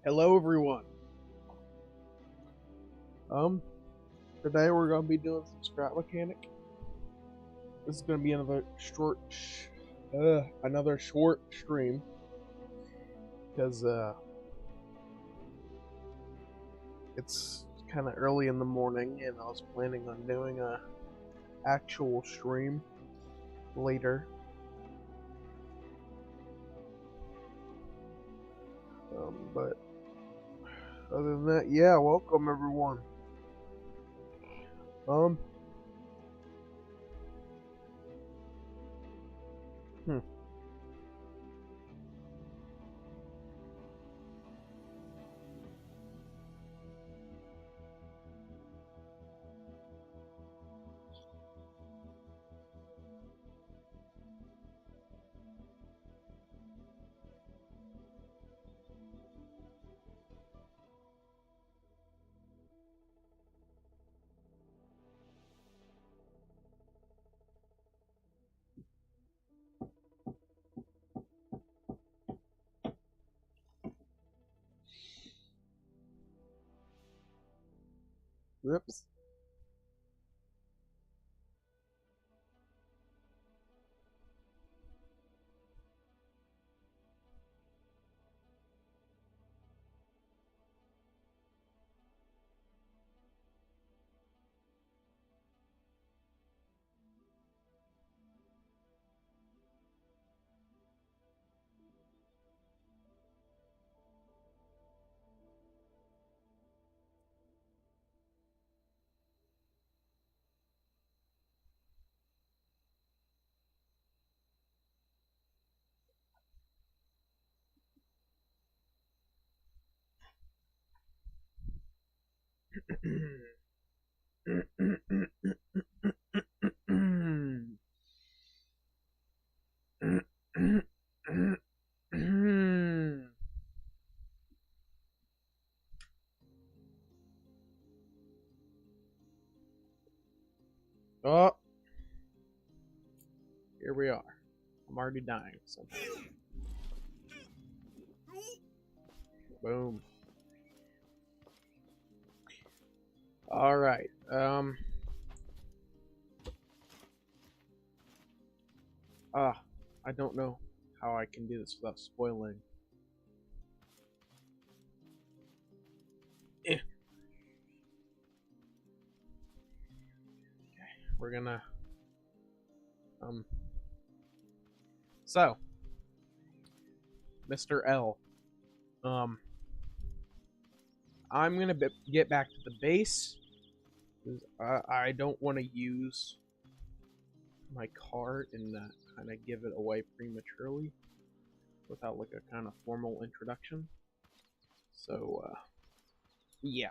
Hello everyone. Um, Today we're gonna be doing some scrap mechanic. This is gonna be another short stream because it's kind of early in the morning and I was planning on doing a actual stream later. But other than that, yeah, welcome everyone. Um. Hmm. Whoops. Oh, here we are. I'm already dying. So. Boom. All right. I don't know how I can do this without spoiling. Eh. Okay, we're gonna So, Mr. L. I'm gonna get back to the base. I don't want to use my card and kind of give it away prematurely without like a kind of formal introduction. So, yeah.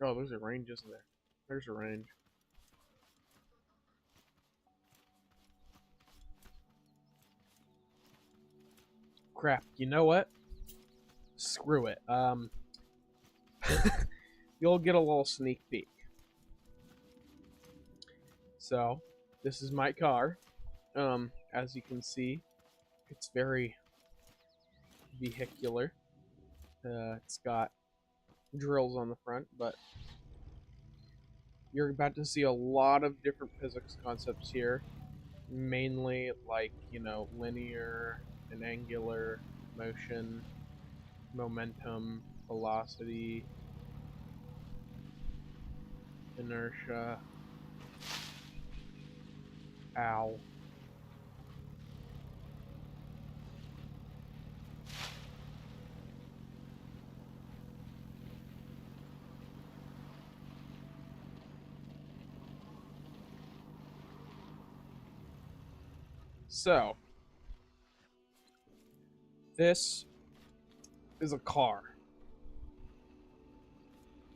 Oh, there's a range, isn't there? There's a range. Crap. You know what? Screw it. You'll get a little sneak peek. So, this is my car. As you can see, it's very vehicular. It's got drills on the front, but you're about to see a lot of different physics concepts here. Mainly like, linear and angular motion, momentum, velocity, inertia. Ow. So, this is a car.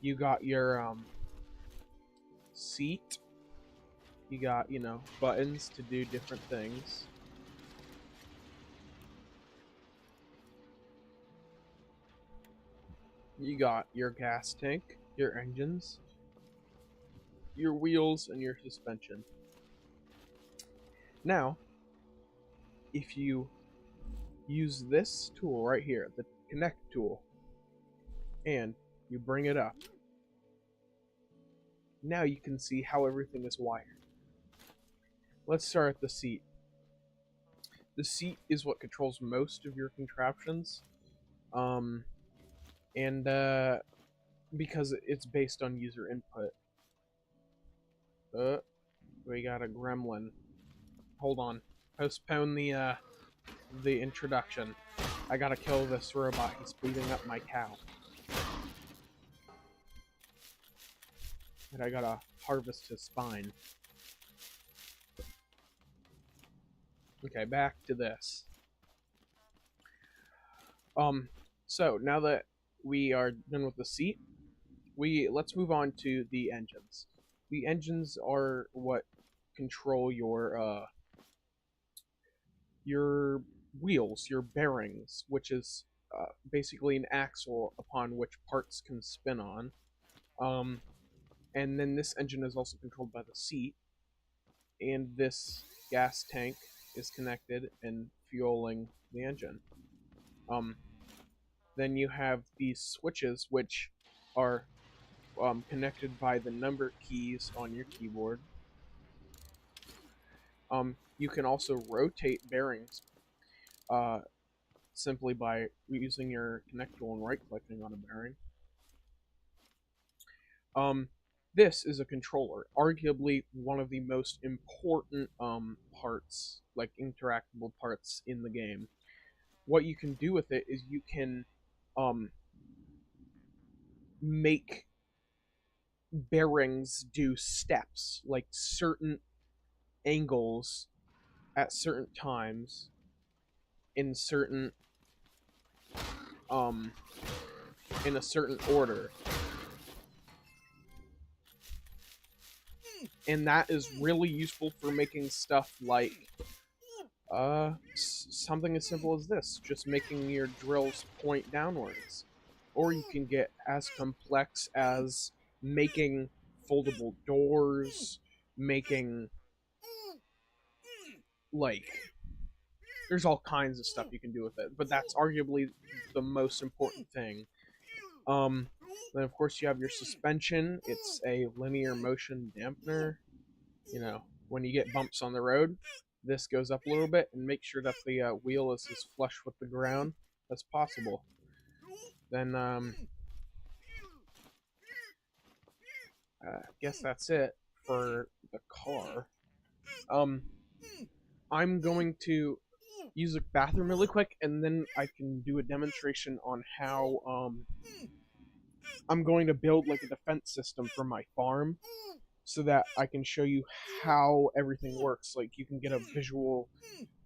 You got your seat, You got, you know, buttons to do different things. You got your gas tank, your engines, your wheels, and your suspension. Now, if you use this tool right here, the connect tool, and you bring it up, now you can see how everything is wired. Let's start at the seat. The seat is what controls most of your contraptions, and because it's based on user input. We got a gremlin. Hold on. Postpone the introduction. I gotta kill this robot. He's beating up my cow. And I gotta harvest his spine. Okay, back to this. So now that we are done with the seat, let's move on to the engines. The engines are what control your wheels, your bearings, which is basically an axle upon which parts can spin on. And then this engine is also controlled by the seat, and this gas tank is connected and fueling the engine. Then you have these switches, which are connected by the number keys on your keyboard. You can also rotate bearings simply by using your connect tool and right-clicking on a bearing. This is a controller, arguably one of the most important parts, like interactable parts in the game. What you can do with it is you can make bearings do steps, like certain angles at certain times in certain in a certain order. And that is really useful for making stuff like something as simple as this, just making your drills point downwards. Or you can get as complex as making foldable doors, making, like, there's all kinds of stuff you can do with it, but that's arguably the most important thing. Then of course you have your suspension. It's a linear motion dampener. You know, when you get bumps on the road, this goes up a little bit and make sure that the wheel is as flush with the ground as possible. Then I guess that's it for the car. I'm going to use the bathroom really quick, and then I can do a demonstration on how I'm going to build like a defense system for my farm, so that I can show you how everything works. Like, you can get a visual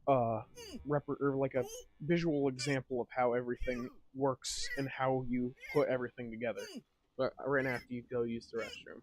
like a visual example of how everything works and how you put everything together. But right now I have to go use the restroom.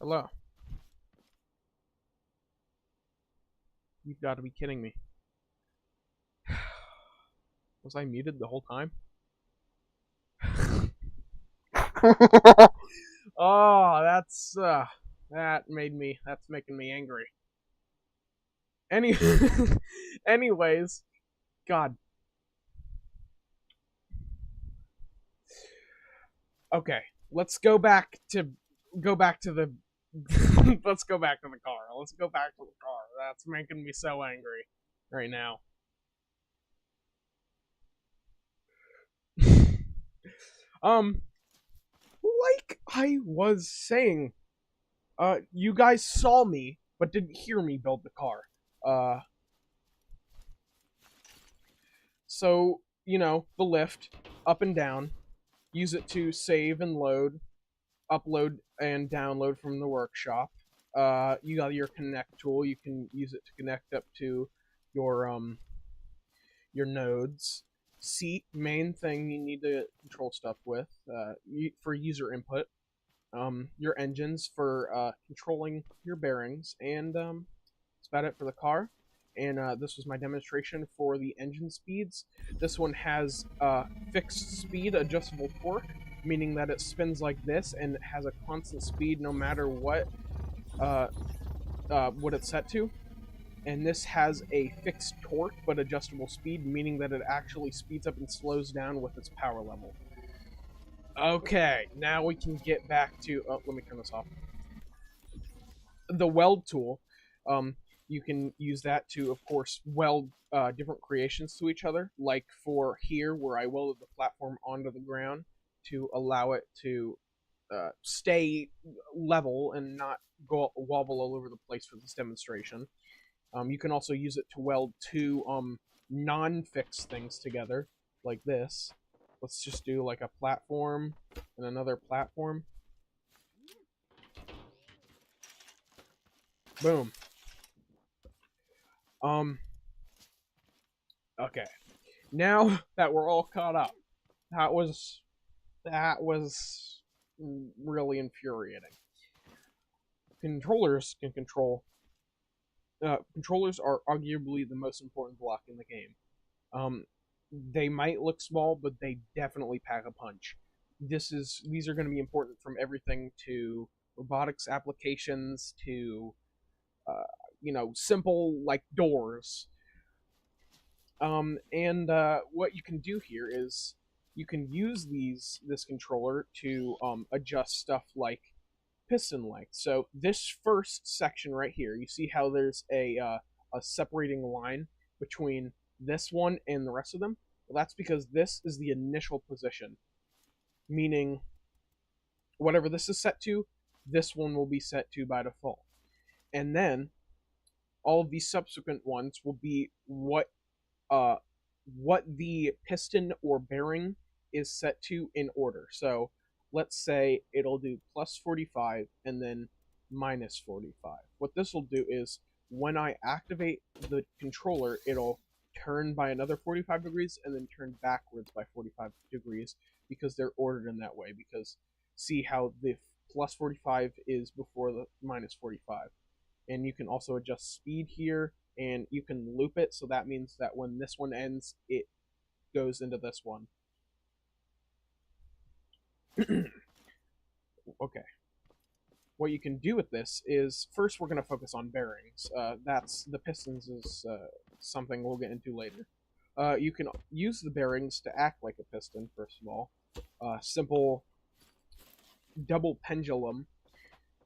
Hello. You've got to be kidding me. Was I muted the whole time? Oh, that's making me angry. Any anyways, God. Okay, let's go back to the let's go back to the car. Let's go back to the car. That's making me so angry right now. um like I was saying, you guys saw me but didn't hear me build the car. Uh so, the lift up and down, use it to save and load, upload and download from the workshop. You got your connect tool. You can use it to connect up to your nodes. Seat, main thing you need to control stuff with, for user input. Your engines for controlling your bearings, and that's about it for the car. And this was my demonstration for the engine speeds. This one has fixed speed, adjustable torque, meaning that it spins like this and it has a constant speed no matter what it's set to. And this has a fixed torque but adjustable speed, meaning that it actually speeds up and slows down with its power level. Okay, now we can get back to... Oh, let me turn this off. The weld tool. You can use that to, of course, weld different creations to each other. Like for here, where I welded the platform onto the ground to allow it to stay level and not go wobble all over the place for this demonstration. You can also use it to weld two non-fixed things together, like this. Let's just do like a platform and another platform. Boom. Okay. Now that we're all caught up, that was really infuriating. Controllers can control. Controllers are arguably the most important block in the game. They might look small, but they definitely pack a punch. These are going to be important from everything to robotics applications to simple like doors. And what you can do here is you can use this controller to adjust stuff like piston length. So this first section right here, you see how there's a separating line between this one and the rest of them? Well, that's because this is the initial position, meaning whatever this is set to, this one will be set to by default. And then all of these subsequent ones will be what the piston or bearing is set to in order. So let's say it'll do plus 45 and then minus 45. What this will do is when I activate the controller, it'll turn by another 45 degrees and then turn backwards by 45 degrees because they're ordered in that way. Because see how the plus 45 is before the minus 45. And you can also adjust speed here, and you can loop it, so that means that when this one ends, it goes into this one. Okay. What you can do with this is, first we're going to focus on bearings. The pistons is something we'll get into later. You can use the bearings to act like a piston, first of all. Simple double pendulum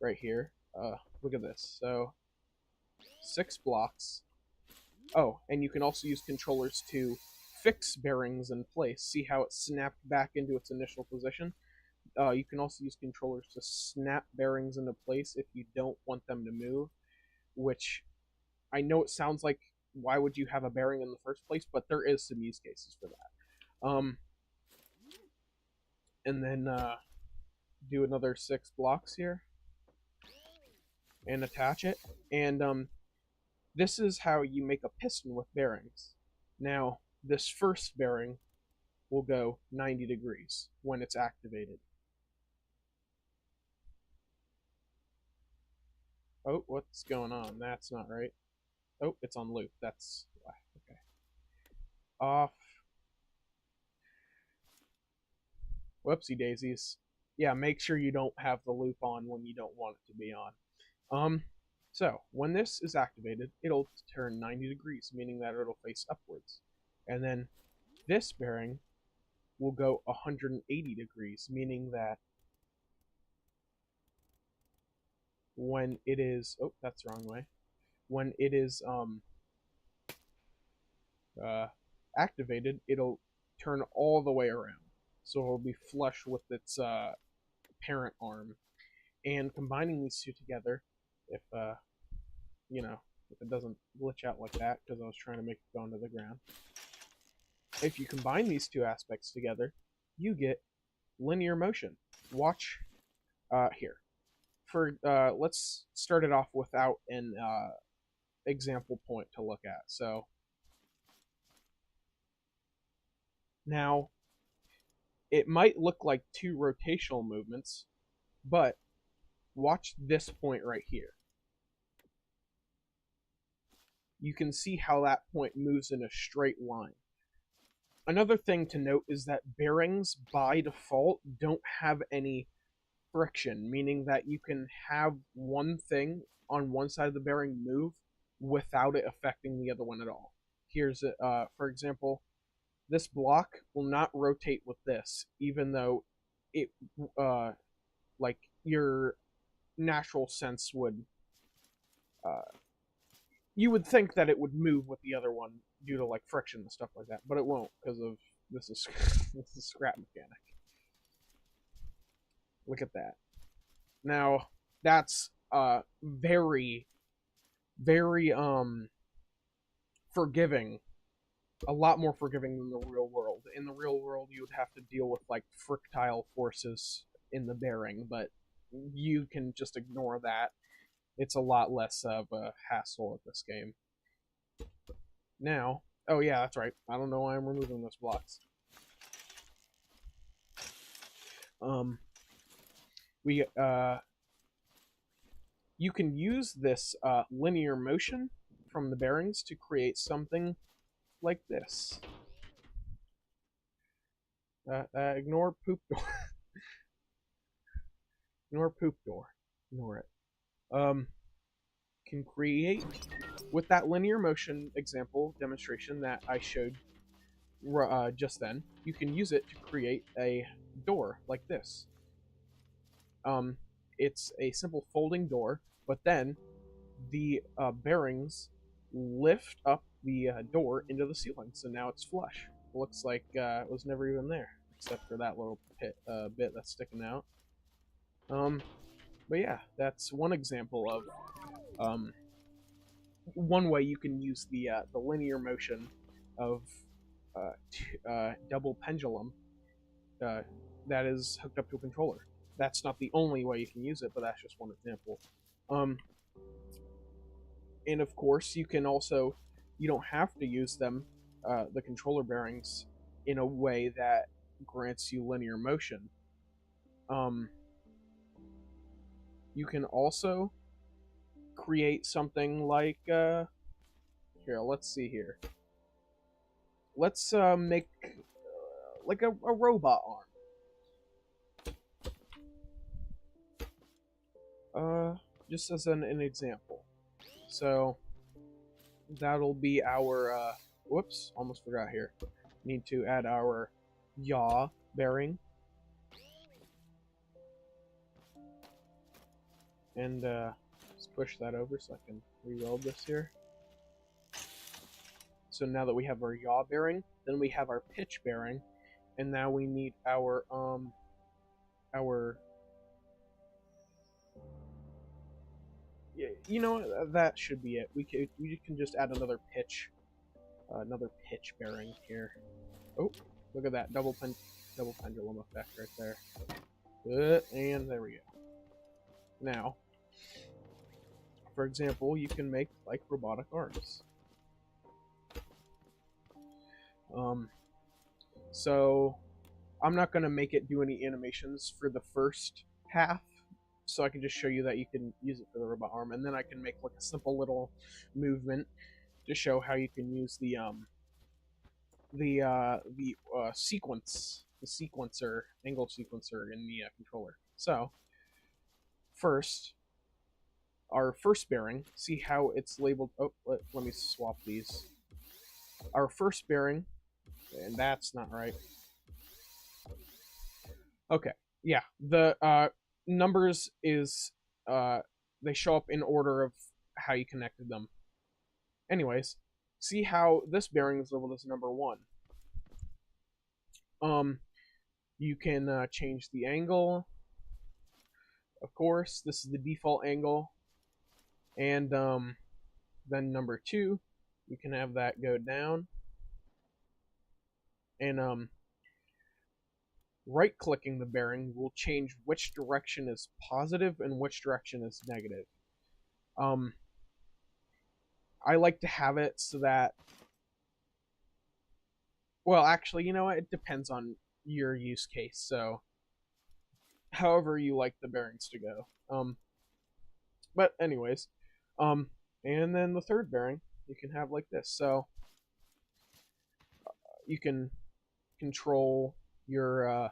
right here. Look at this. So 6 blocks. Oh, and you can also use controllers to fix bearings in place. See how it snapped back into its initial position? You can also use controllers to snap bearings into place if you don't want them to move, which I know it sounds like why would you have a bearing in the first place, but there is some use cases for that. And then do another 6 blocks here and attach it. And this is how you make a piston with bearings. Now, this first bearing will go 90 degrees when it's activated. Oh, what's going on? That's not right. Oh, it's on loop. That's why. Okay. Off. Whoopsie daisies. Yeah, make sure you don't have the loop on when you don't want it to be on. Um, so when this is activated, it'll turn 90 degrees, meaning that it'll face upwards. And then this bearing will go 180 degrees, meaning that when it is, oh, that's the wrong way. When it is activated, it'll turn all the way around. So it'll be flush with its parent arm. And combining these two together, if you know, if it doesn't glitch out like that, because I was trying to make it go into the ground. If you combine these two aspects together, you get linear motion. Watch here. For let's start it off without an example point to look at. So now it might look like two rotational movements, but watch this point right here. You can see how that point moves in a straight line. Another thing to note is that bearings by default don't have any friction, meaning that you can have one thing on one side of the bearing move without it affecting the other one at all. Here's for example, this block will not rotate with this, even though it like your natural sense would you would think that it would move with the other one due to like friction and stuff like that, but it won't because of this is this is scrap mechanic. Look at that. Now that's very very forgiving, a lot more forgiving than the real world. In the real world, you would have to deal with like frictile forces in the bearing, but you can just ignore that. It's a lot less of a hassle at this game. Now, oh yeah, that's right. I don't know why I'm removing those blocks. We you can use this linear motion from the bearings to create something like this. Ignore poop door. Ignore poop door. Ignore it. Can create with that linear motion example demonstration that I showed just then. You can use it to create a door like this. It's a simple folding door, but then the bearings lift up the door into the ceiling, so now it's flush. It looks like it was never even there, except for that little bit that's sticking out. But yeah, that's one example of one way you can use the linear motion of double pendulum that is hooked up to a controller. That's not the only way you can use it, but that's just one example. And of course, you can also, you don't have to use them, the controller bearings, in a way that grants you linear motion. You can also create something like, here, let's see here. Let's make like a robot arm. Just as an example. So that'll be our whoops, almost forgot here. Need to add our yaw bearing. And let's push that over so I can re-weld this here. So now that we have our yaw bearing, then we have our pitch bearing, and now we need our you know, that should be it. We can just add another pitch bearing here. Oh, look at that double pendulum effect right there. And there we go. Now, for example, you can make like robotic arms. So I'm not gonna make it do any animations for the first half so I can just show you that you can use it for the robot arm, and then I can make like a simple little movement to show how you can use the sequencer, angle sequencer in the controller. So first, our first bearing, see how it's labeled. Oh, let me swap these. Our first bearing, and that's not right. Okay, yeah, the numbers is they show up in order of how you connected them. Anyways, see how this bearing is labeled as number 1. You can change the angle. Of course, this is the default angle, and then number 2, you can have that go down, and right-clicking the bearing will change which direction is positive and which direction is negative. I like to have it so that, well, actually, you know what? It depends on your use case. So, however you like the bearings to go. But anyways, and then the third bearing you can have like this. So you can control your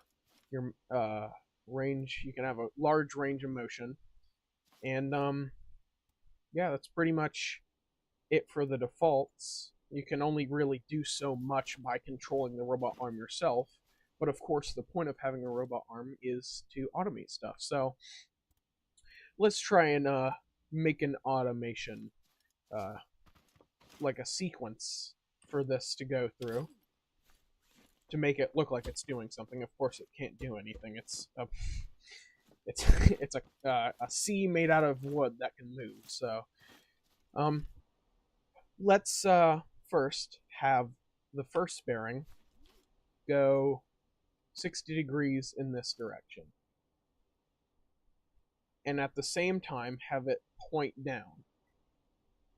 range. You can have a large range of motion, and yeah, that's pretty much it for the defaults. You can only really do so much by controlling the robot arm yourself. But of course, the point of having a robot arm is to automate stuff. So let's try and make an automation, like a sequence for this to go through to make it look like it's doing something. Of course, it can't do anything. It's a C made out of wood that can move. So let's first have the first bearing go 60 degrees in this direction, and at the same time have it point down.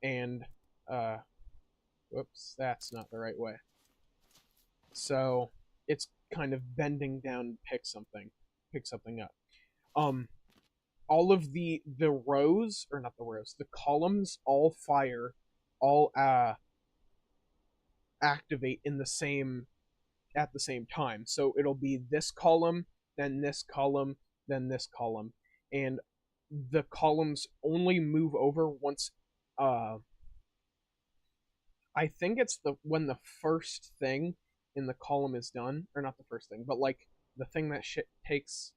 And whoops, that's not the right way. So it's kind of bending down to pick something up. All of the rows, or not the rows, the columns all fire, all activate in the same at the same time. So it'll be this column, then this column, then this column, and the columns only move over once. I think it's when the first thing in the column is done, or not the first thing, but like the thing that shit takes.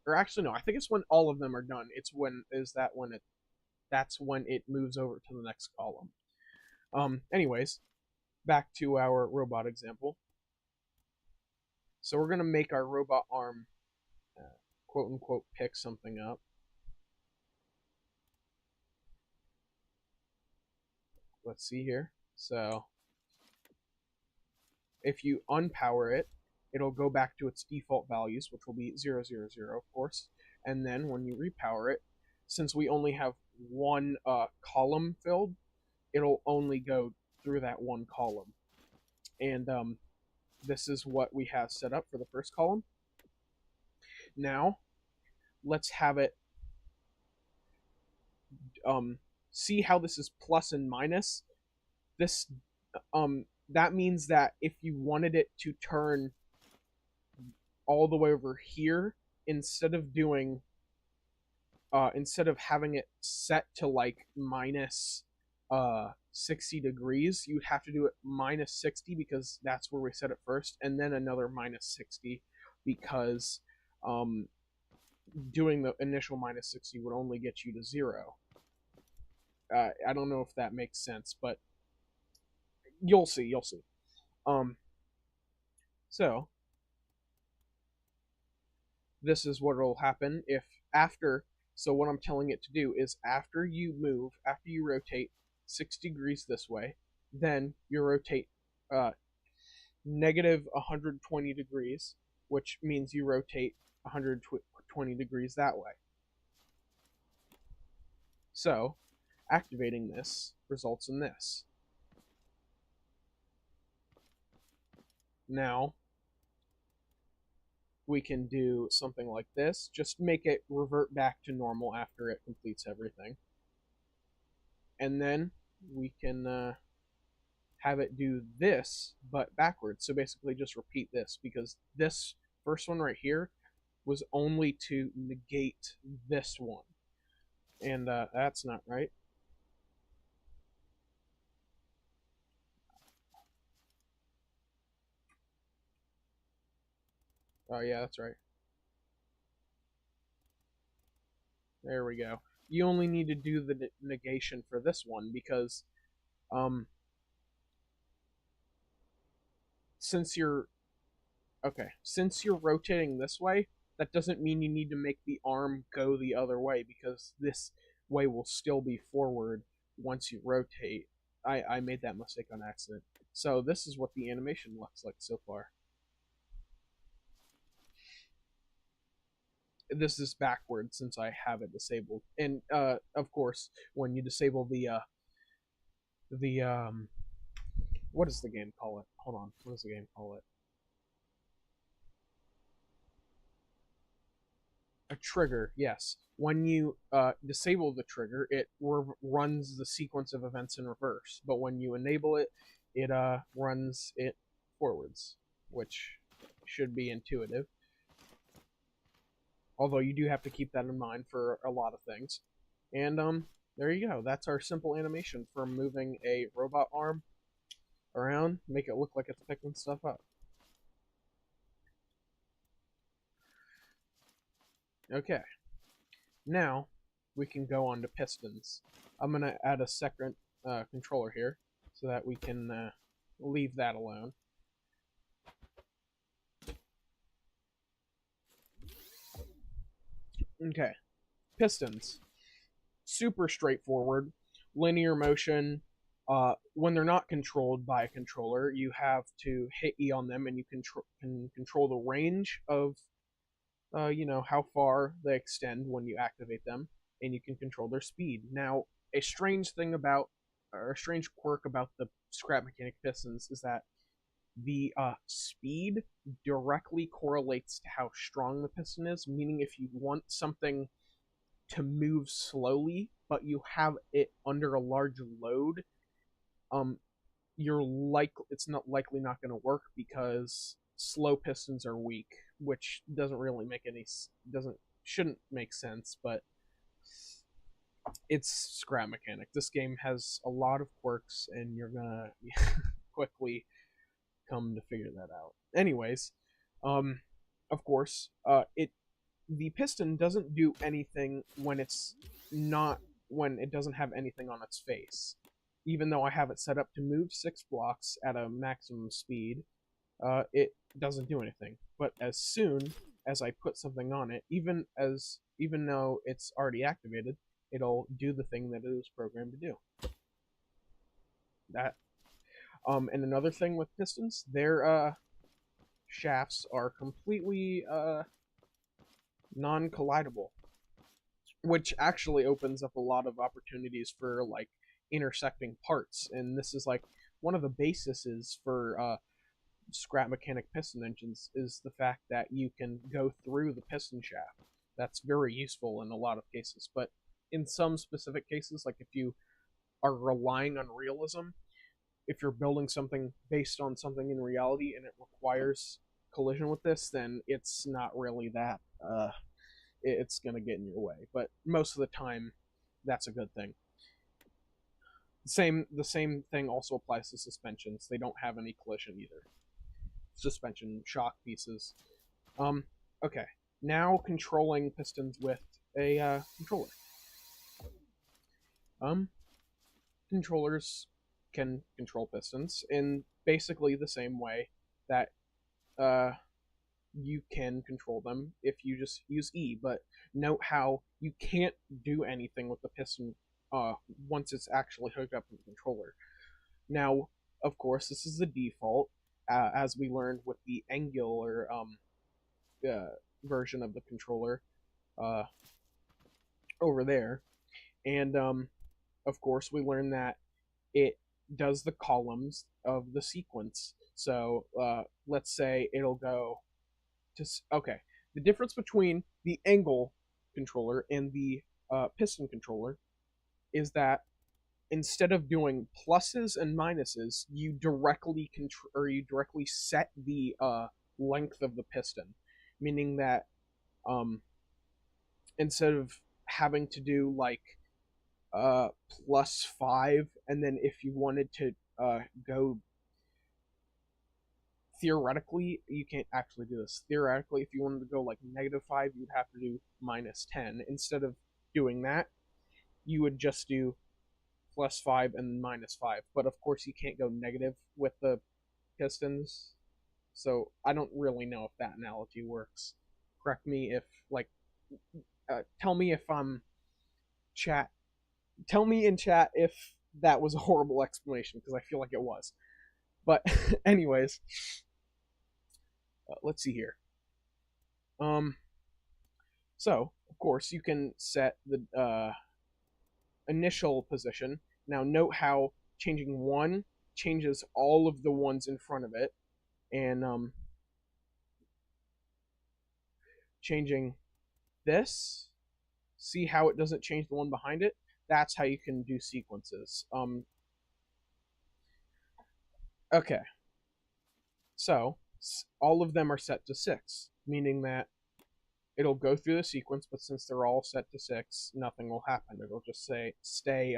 Or actually, no, I think it's when all of them are done. That's when it moves over to the next column. Anyways, back to our robot example. So we're gonna make our robot arm, quote unquote, pick something up. Let's see here. So if you unpower it, it'll go back to its default values, which will be 0, 0, 0, of course. And then when you repower it, since we only have one column filled, it'll only go through that one column. And this is what we have set up for the first column. Now, let's have it see how this is plus and minus. This that means that if you wanted it to turn all the way over here, instead of having it set to like minus 60 degrees, you'd have to do it minus 60 because that's where we set it first, and then another minus 60 because doing the initial minus 60 would only get you to 0. I don't know if that makes sense, but you'll see. So this is what will happen if after. So what I'm telling it to do is after you rotate 6 degrees this way, then you rotate negative 120 degrees, which means you rotate 120 degrees that way. So activating this results in this. Now we can do something like this. Just make it revert back to normal after it completes everything. And then we can have it do this, but backwards. So basically just repeat this, because this first one right here was only to negate this one. And that's not right. Oh yeah, that's right. There we go. You only need to do the negation for this one because um since you're since you're rotating this way, that doesn't mean you need to make the arm go the other way, because this way will still be forward once you rotate. I made that mistake on accident. So this is what the animation looks like so far. This is backwards since I have it disabled. And of course, when you disable the what does the game call it? Hold on, what does the game call it? A trigger, yes. When you disable the trigger, it runs the sequence of events in reverse. But when you enable it, it runs it forwards, which should be intuitive. Although you do have to keep that in mind for a lot of things. And there you go. That's our simple animation for moving a robot arm around, make it look like it's picking stuff up. Okay. Now we can go on to pistons. I'm going to add a second controller here so that we can leave that alone. Okay. Pistons. Super straightforward. Linear motion. When they're not controlled by a controller, you have to hit E on them, and you can control the range of how far they extend when you activate them, and you can control their speed. Now, a strange quirk about the scrap mechanic pistons is that the speed directly correlates to how strong the piston is, meaning if you want something to move slowly, but you have it under a large load, um, it's not likely not going to work, because slow pistons are weak, which doesn't really make any shouldn't make sense, but it's scrap mechanic. This game has a lot of quirks, and you're gonna quickly come to figure that out. Anyways, of course, the piston doesn't do anything when it doesn't have anything on its face. Even though I have it set up to move 6 blocks at a maximum speed, it doesn't do anything. But as soon as I put something on it, even though it's already activated, it'll do the thing that it was programmed to do. That and another thing with pistons, their shafts are completely non-collidable, which actually opens up a lot of opportunities for like intersecting parts. And this is like one of the bases for scrap mechanic piston engines, is the fact that you can go through the piston shaft. That's very useful in a lot of cases, but in some specific cases, like if you are relying on realism, if you're building something based on something in reality and it requires collision with this, then it's not really that it's going to get in your way. But most of the time, that's a good thing. The same thing also applies to suspensions. They don't have any collision either. Suspension shock pieces. Okay. Now controlling pistons with a controller. Controllers can control pistons in basically the same way that you can control them if you just use E. But note how you can't do anything with the piston once it's actually hooked up to the controller. Now, of course, this is the default, as we learned with the angular version of the controller over there. And of course, we learned that it does the columns of the sequence. So let's say it'll go okay, the difference between the angle controller and the piston controller is that instead of doing pluses and minuses, you directly set the length of the piston, meaning that um, instead of having to do like +5, and then if you wanted to go theoretically, you can't actually do this. Theoretically, if you wanted to go like -5, you'd have to do -10. Instead of doing that, you would just do +5 and -5. But of course, you can't go negative with the pistons. So I don't really know if that analogy works. Correct me if tell me if I'm chat. Tell me in chat if that was a horrible explanation because I feel like it was. But anyways, let's see here. So of course you can set the initial position. Now note how changing one changes all of the ones in front of it, and changing this, see how it doesn't change the one behind it? That's how you can do sequences. Okay, so all of them are set to 6, meaning that it'll go through the sequence, but since they're all set to 6, nothing will happen. It'll just say stay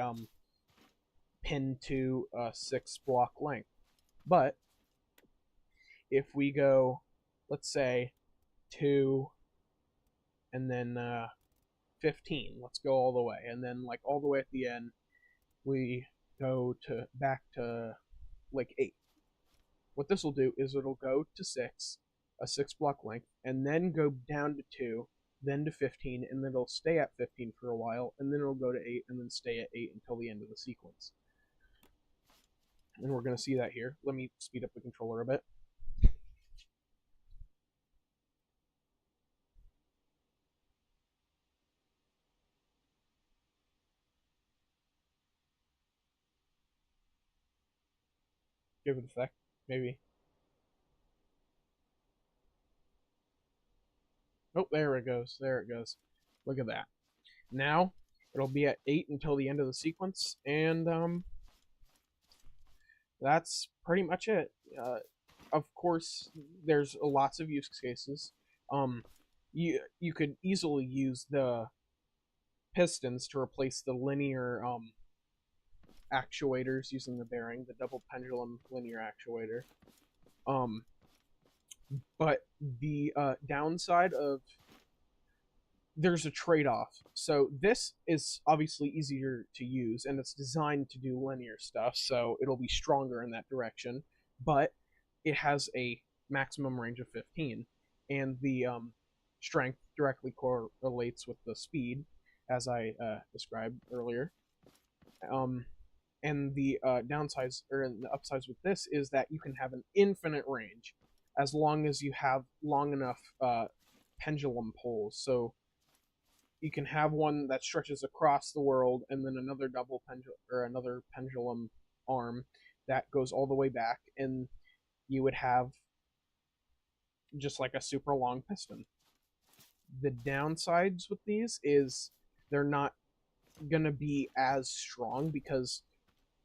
pinned to a 6 block length. But if we go, let's say 2 and then 15, let's go all the way, and then like all the way at the end we go to back to like 8. What this will do is it'll go to 6, a 6 block length, and then go down to 2, then to 15, and then it'll stay at 15 for a while, and then it'll go to 8, and then stay at 8 until the end of the sequence. And we're going to see that here. Let me speed up the controller a bit. Give it effect, maybe. Oh, there it goes. There it goes. Look at that. Now it'll be at 8 until the end of the sequence, and that's pretty much it. Of course, there's lots of use cases. You could easily use the pistons to replace the linear actuators using the bearing, the double pendulum linear actuator. But the downside of there's a trade-off. So this is obviously easier to use, and it's designed to do linear stuff, so it'll be stronger in that direction. But it has a maximum range of 15, and the strength directly correlates with the speed, as I described earlier. And the downsides or the upsides with this is that you can have an infinite range as long as you have long enough pendulum poles. So you can have one that stretches across the world, and then another double pendulum or another pendulum arm that goes all the way back, and you would have just like a super long piston. The downsides with these is they're not gonna be as strong because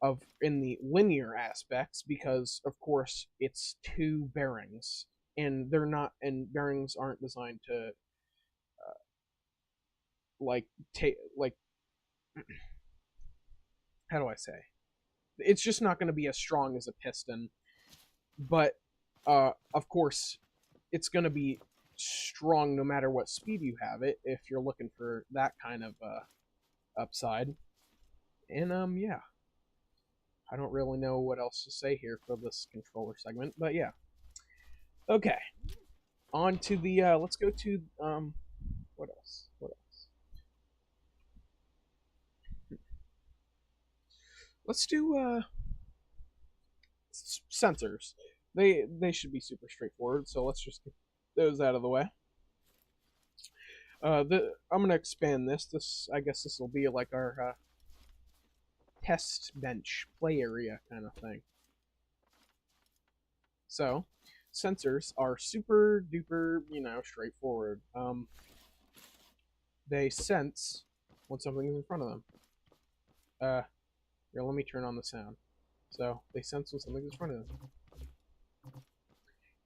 of in the linear aspects, because of course it's 2 bearings, and they're not, and bearings aren't designed to like take like how do I say, it's just not going to be as strong as a piston. But of course it's going to be strong no matter what speed you have it, if you're looking for that kind of upside. And yeah, I don't really know what else to say here for this controller segment, but yeah. Okay, on to the let's go to what else? Let's do sensors. They should be super straightforward, so let's just get those out of the way. I'm gonna expand this. I guess this will be like our test bench play area kind of thing. So sensors are super duper, straightforward. They sense when something is in front of them. Here, let me turn on the sound. So they sense when something is in front of them.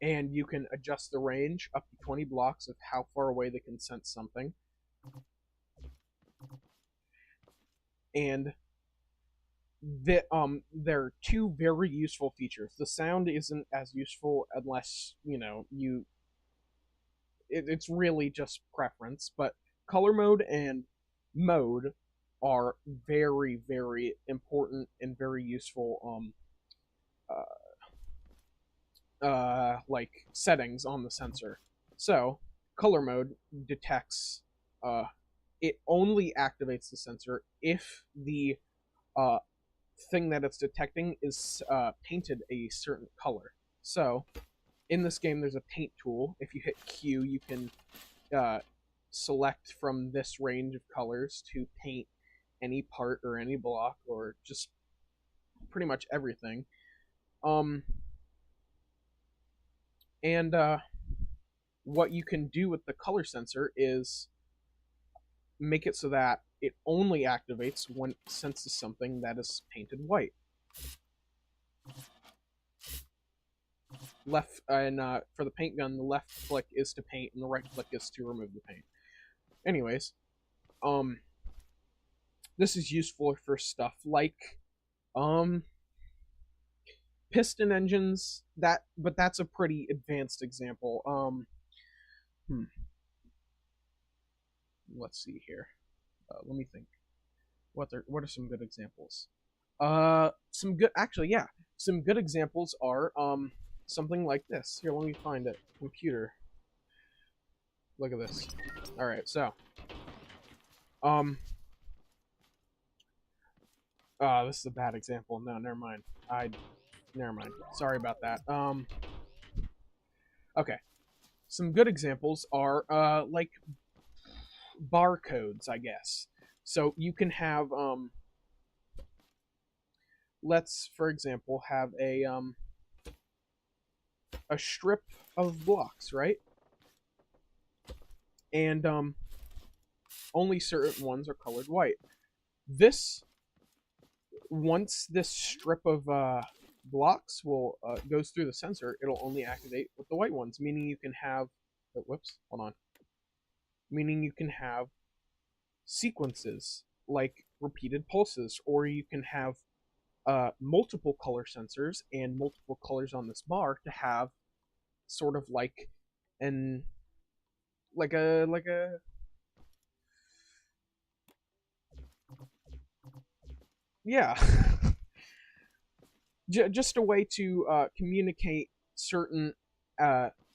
And you can adjust the range up to 20 blocks of how far away they can sense something. And there are two very useful features. The sound isn't as useful unless, it's really just preference, but color mode and mode are very, very important and very useful like settings on the sensor. So color mode detects it only activates the sensor if the uh, thing that it's detecting is painted a certain color. So in this game there's a paint tool. If you hit Q, you can select from this range of colors to paint any part or any block or just pretty much everything. And what you can do with the color sensor is make it so that it only activates when it senses something that is painted white. Left and for the paint gun, the left click is to paint, and the right click is to remove the paint. Anyways, this is useful for stuff like piston engines. But that's a pretty advanced example. Let's see here. Let me think. What are some good examples? Some good examples are something like this. Here, let me find it. Computer. Look at this. All right, so this is a bad example. No, never mind. Never mind. Sorry about that. Okay. Some good examples are like barcodes, I guess. So you can have let's, for example, have a strip of blocks, right? And only certain ones are colored white. Once this strip of blocks goes through the sensor, it'll only activate with the white ones, meaning you can have meaning you can have sequences like repeated pulses, or you can have multiple color sensors and multiple colors on this bar to have sort of like an like a yeah just a way to communicate certain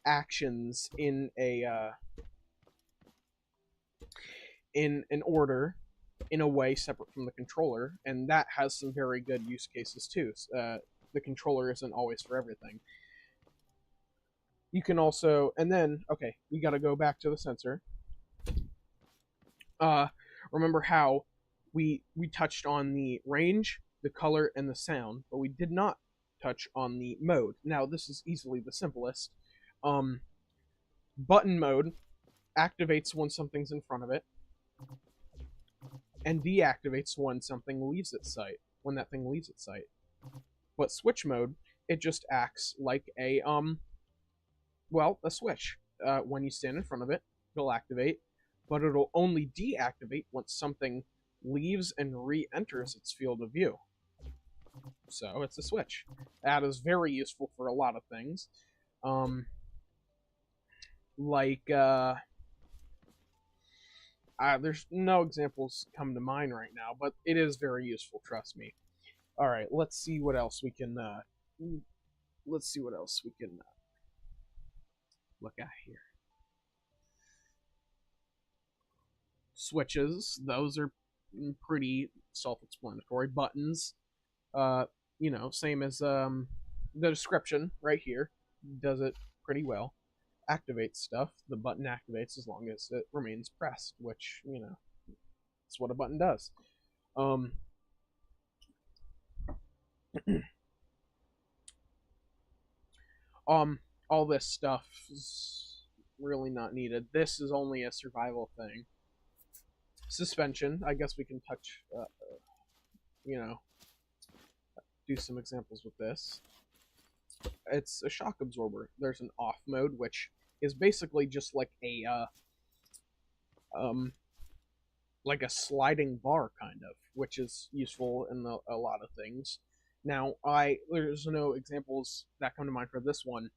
actions in an order in a way separate from the controller, and that has some very good use cases too. The controller isn't always for everything. You can also, and then, okay, we got to go back to the sensor. Remember how we touched on the range, the color, and the sound, but we did not touch on the mode. Now, this is easily the simplest. Button mode activates when something's in front of it, and deactivates when something leaves its sight, when that thing leaves its sight. But switch mode, it just acts like a switch. When you stand in front of it, it'll activate, but it'll only deactivate once something leaves and re-enters its field of view. So it's a switch. That is very useful for a lot of things. There's no examples come to mind right now, but it is very useful, trust me. All right, let's see what else we can look at here. Switches, those are pretty self-explanatory. Buttons, same as the description right here, does it pretty well. Activates stuff. The button activates as long as it remains pressed, which, that's what a button does. all this stuff is really not needed. This is only a survival thing. Suspension, I guess we can touch, you know, do some examples with this. It's a shock absorber. There's an off mode, which is basically just like a sliding bar kind of, which is useful in a lot of things. Now, there's no examples that come to mind for this one,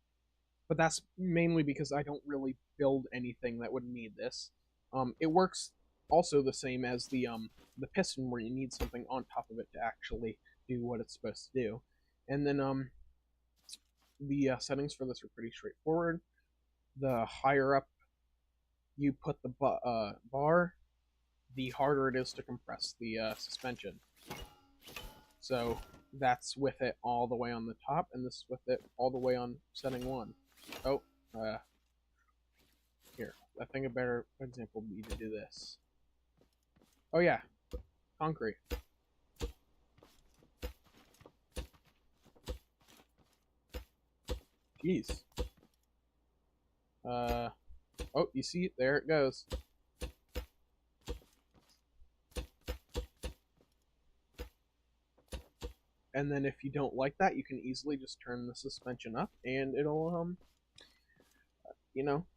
but that's mainly because I don't really build anything that would need this. It works also the same as the piston, where you need something on top of it to actually do what it's supposed to do. And then the settings for this are pretty straightforward. The higher up you put the bar, the harder it is to compress the suspension. So that's with it all the way on the top, and this is with it all the way on setting 1. Oh, here. I think a better example would be to do this. Oh yeah, concrete. Jeez. Oh, you see, there it goes. And then if you don't like that, you can easily just turn the suspension up, and it'll,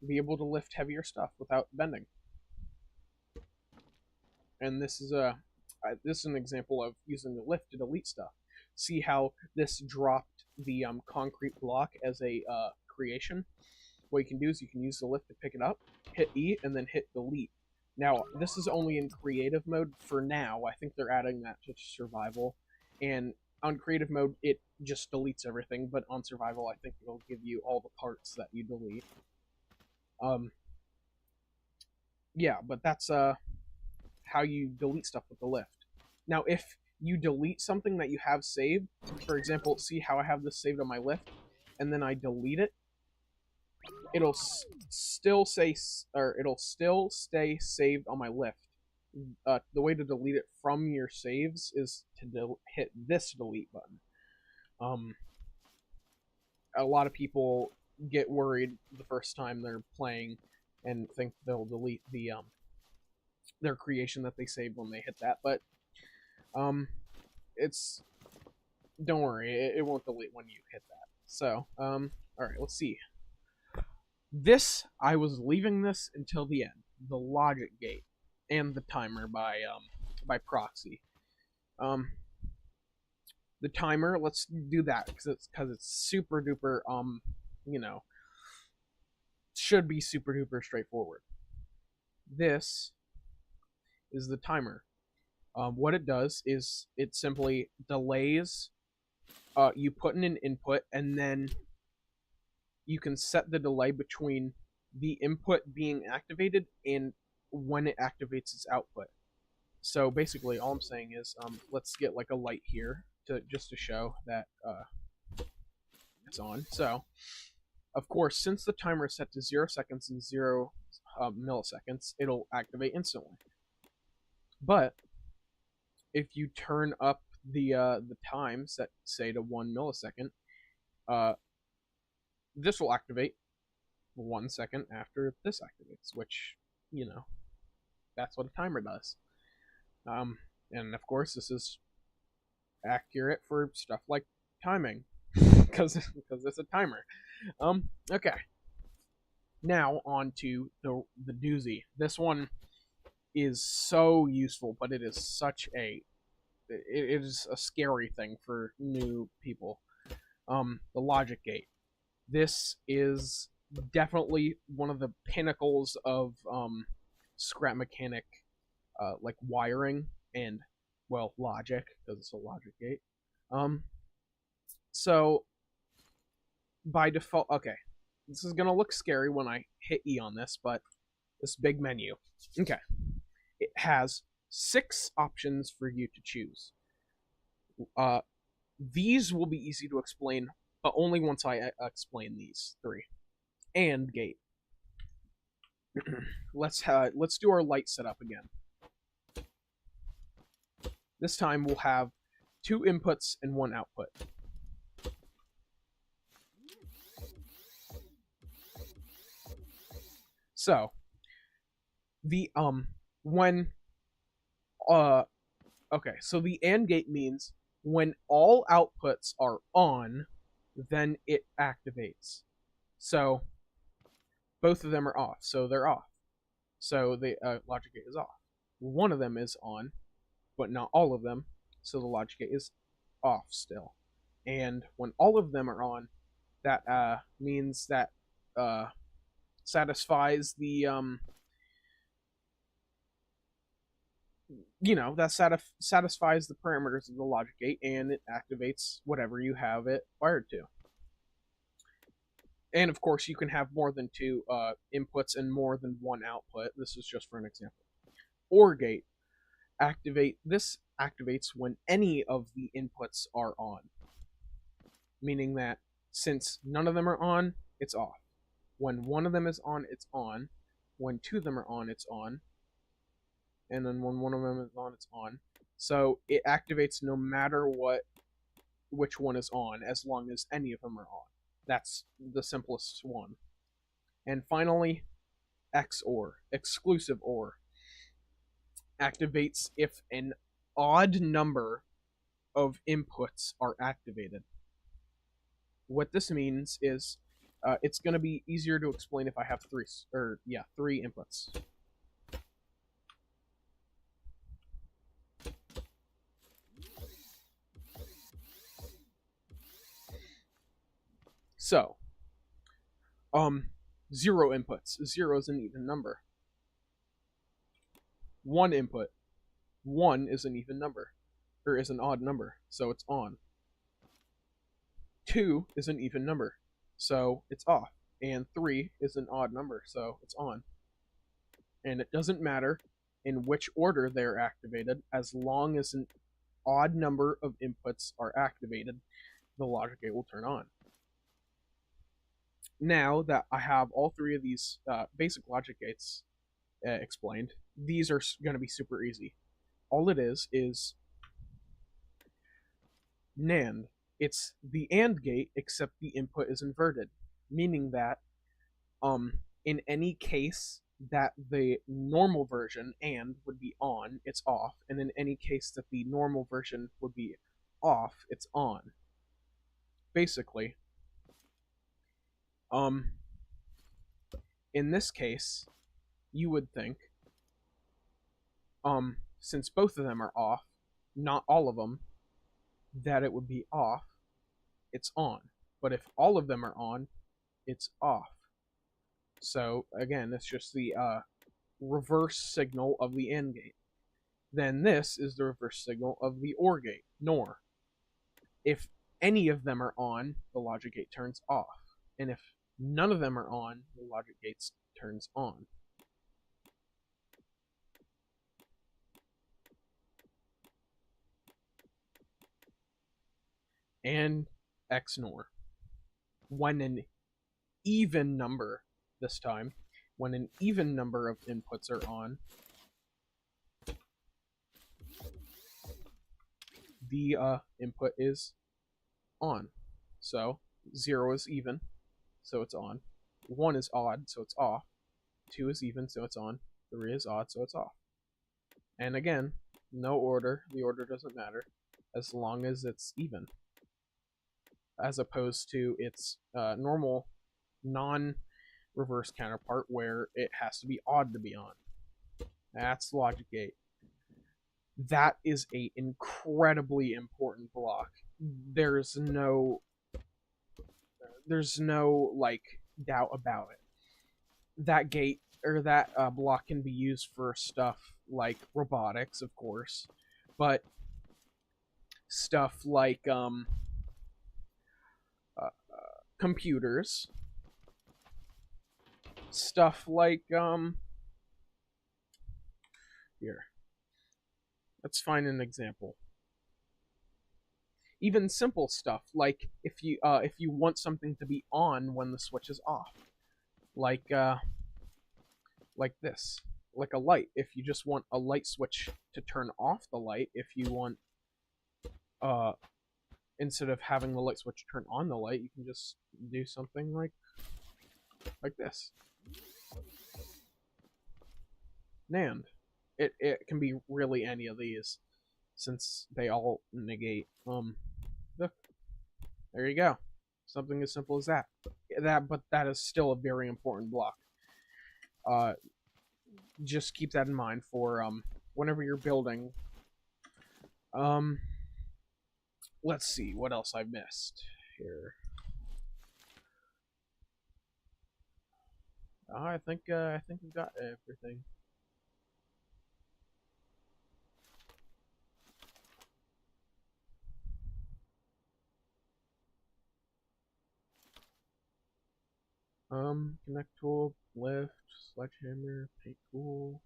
be able to lift heavier stuff without bending. And this is an example of using the lift to delete stuff. See how this dropped the concrete block as a creation? What you can do is you can use the lift to pick it up, hit E, and then hit delete. Now, this is only in creative mode for now. I think they're adding that to survival. And on creative mode, it just deletes everything, but on survival, I think it'll give you all the parts that you delete. Yeah, but that's how you delete stuff with the lift. Now, if you delete something that you have saved, for example, see how I have this saved on my lift, and then I delete it, it'll still stay saved on my lift. The way to delete it from your saves is to hit this delete button. A lot of people get worried the first time they're playing and think they'll delete their creation that they saved when they hit that, but don't worry, it won't delete when you hit that. So, alright, let's see. This, I was leaving this until the end. The logic gate and the timer by proxy. The timer, let's do that because it's super duper should be super duper straightforward. This is the timer. What it does is it simply delays. You put in an input, and then you can set the delay between the input being activated and when it activates its output. So basically, all I'm saying is, let's get like a light here just to show that it's on. So, of course, since the timer is set to 0 seconds and 0 milliseconds, it'll activate instantly. But if you turn up the time set, say, to 1 millisecond, this will activate 1 second after this activates, which, that's what a timer does. And of course, this is accurate for stuff like timing, because it's a timer. Okay. Now on to the doozy. This one is so useful, but it is a scary thing for new people. The logic gate. This is definitely one of the pinnacles of scrap mechanic like wiring and, well, logic, because it's a logic gate. So by default, okay, this is gonna look scary when I hit E on this, but this big menu, okay, it has 6 options for you to choose. These will be easy to explain, but only once I explain these 3. And gate. Let's do our light setup again. This time we'll have 2 inputs and 1 output. So the when uh okay, so the AND gate means when all outputs are on, then it activates. So both of them are off, so they're off. So the logic gate is off. One of them is on, but not all of them, so the logic gate is off still. And when all of them are on, that means that satisfies the satisfies the parameters of the logic gate, and it activates whatever you have it wired to. And of course, you can have more than two inputs and more than one output. This is just for an example. OR gate activates when any of the inputs are on, meaning that since none of them are on, it's off. When one of them is on, it's on. When two of them are on, it's on. And then when one of them is on, it's on. So it activates no matter which one is on, as long as any of them are on. That's the simplest one. And finally, XOR, exclusive OR, activates if an odd number of inputs are activated. What this means is it's going to be easier to explain if I have three inputs. So, 0 inputs. 0 is an even number. 1 input. 1 is an even number, or is an odd number, so it's on. 2 is an even number, so it's off. And 3 is an odd number, so it's on. And it doesn't matter in which order they're activated, as long as an odd number of inputs are activated, the logic gate will turn on. Now that I have all three of these basic logic gates explained, these are going to be super easy. All it is NAND. It's the AND gate, except the input is inverted, meaning that in any case that the normal version AND would be on, it's off, and in any case that the normal version would be off, it's on. Basically, in this case, you would think, since both of them are off, not all of them, that it would be off, it's on. But if all of them are on, it's off. So again, it's just the reverse signal of the AND gate. Then this is the reverse signal of the OR gate, NOR. If any of them are on, the logic gate turns off. And if none of them are on, the logic gate turns on. And XNOR. When an even number, this time, when an even number of inputs are on, the input is on. So 0 is even, so it's on. 1 is odd, so it's off. 2 is even, so it's on. 3 is odd, so it's off. And again, no order. The order doesn't matter as long as it's even, as opposed to its normal non-reverse counterpart where it has to be odd to be on. That's logic gate. That is a incredibly important block. There's no like doubt about it. That gate or that block can be used for stuff like robotics, of course, but stuff like computers, stuff like here. Let's find an example. Even simple stuff like if you want something to be on when the switch is off, like this, like a light. If you just want a light switch to turn off the light, if you want instead of having the light switch turn on the light, you can just do something like this. NAND. It can be really any of these, since they all negate. Look, there you go. Something as simple as that. But that is still a very important block. Just keep that in mind for whenever you're building. Let's see what else I missed here. I think we've got everything. Connect tool, lift, sledgehammer, paint tool,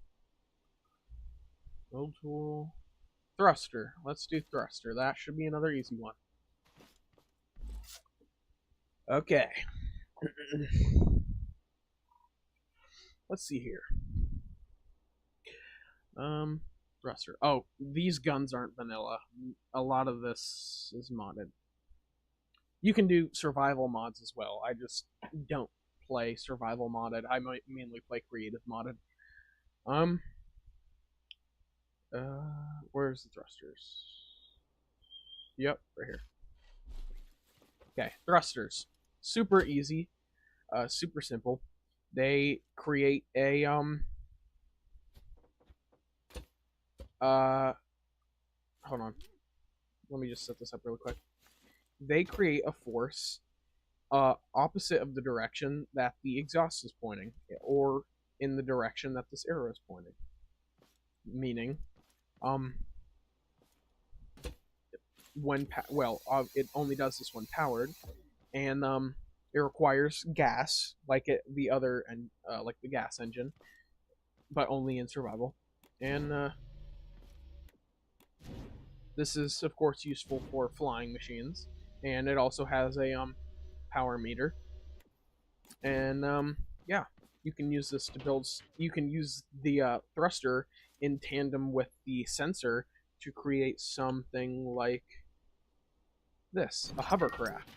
build tool, thruster. Let's do thruster. That should be another easy one. Okay. Let's see here. Thruster. Oh, these guns aren't vanilla. A lot of this is modded. You can do survival mods as well. I just don't play survival modded. I might mainly play creative modded. Where's the thrusters? Yep, right here. Okay, thrusters. Super easy. Super simple. They create a hold on. Let me just set this up really quick. They create a force opposite of the direction that the exhaust is pointing, or in the direction that this arrow is pointing. Meaning, it only does this when powered, and it requires gas like the other and like the gas engine, but only in survival. And this is of course useful for flying machines, and it also has a power meter. And yeah, you can use this to build. You can use the thruster in tandem with the sensor to create something like this, a hovercraft,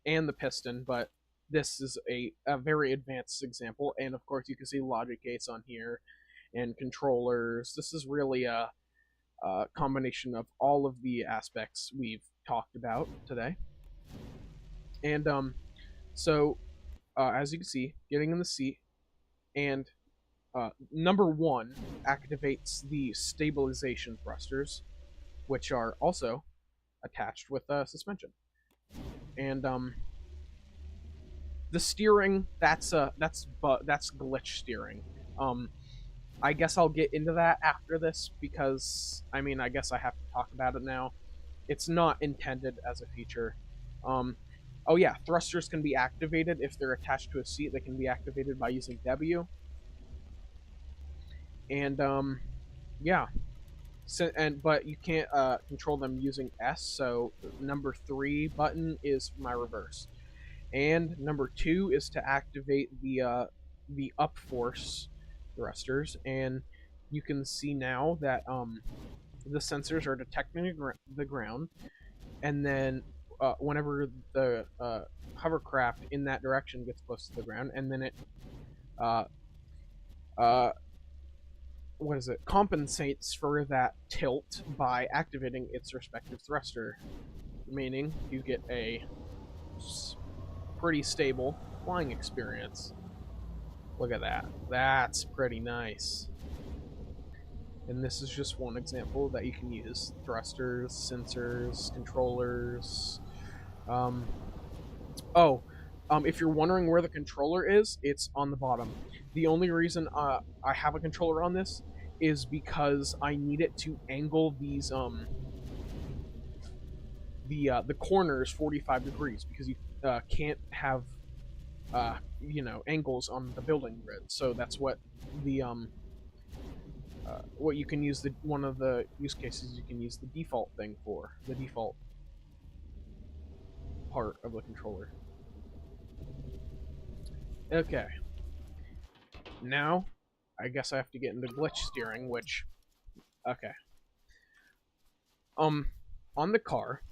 and the piston. But this is a very advanced example, and of course you can see logic gates on here and controllers. This is really a combination of all of the aspects we've talked about today. And so as you can see, getting in the seat, and number 1 activates the stabilization thrusters, which are also attached with suspension. And the steering, that's glitch steering. I guess I'll get into that after this, because I mean, I guess I have to talk about it now. It's not intended as a feature. Oh yeah, thrusters can be activated if they're attached to a seat. They can be activated by using W. And yeah, but you can't control them using S. So number 3 button is my reverse, and number 2 is to activate the up force thrusters. And you can see now that the sensors are detecting the ground, and then whenever the hovercraft in that direction gets close to the ground, and then it compensates for that tilt by activating its respective thruster, meaning you get a pretty stable flying experience. Look at that. That's pretty nice. And this is just one example that you can use. Thrusters, sensors, controllers. If you're wondering where the controller is, it's on the bottom. The only reason I have a controller on this is because I need it to angle these the corners 45 degrees, because you can't have angles on the building grid. So that's what the what you can use one of the use cases you can use the default thing for, the default part of the controller. Okay. Now, I guess I have to get into glitch steering, which, okay. On the car,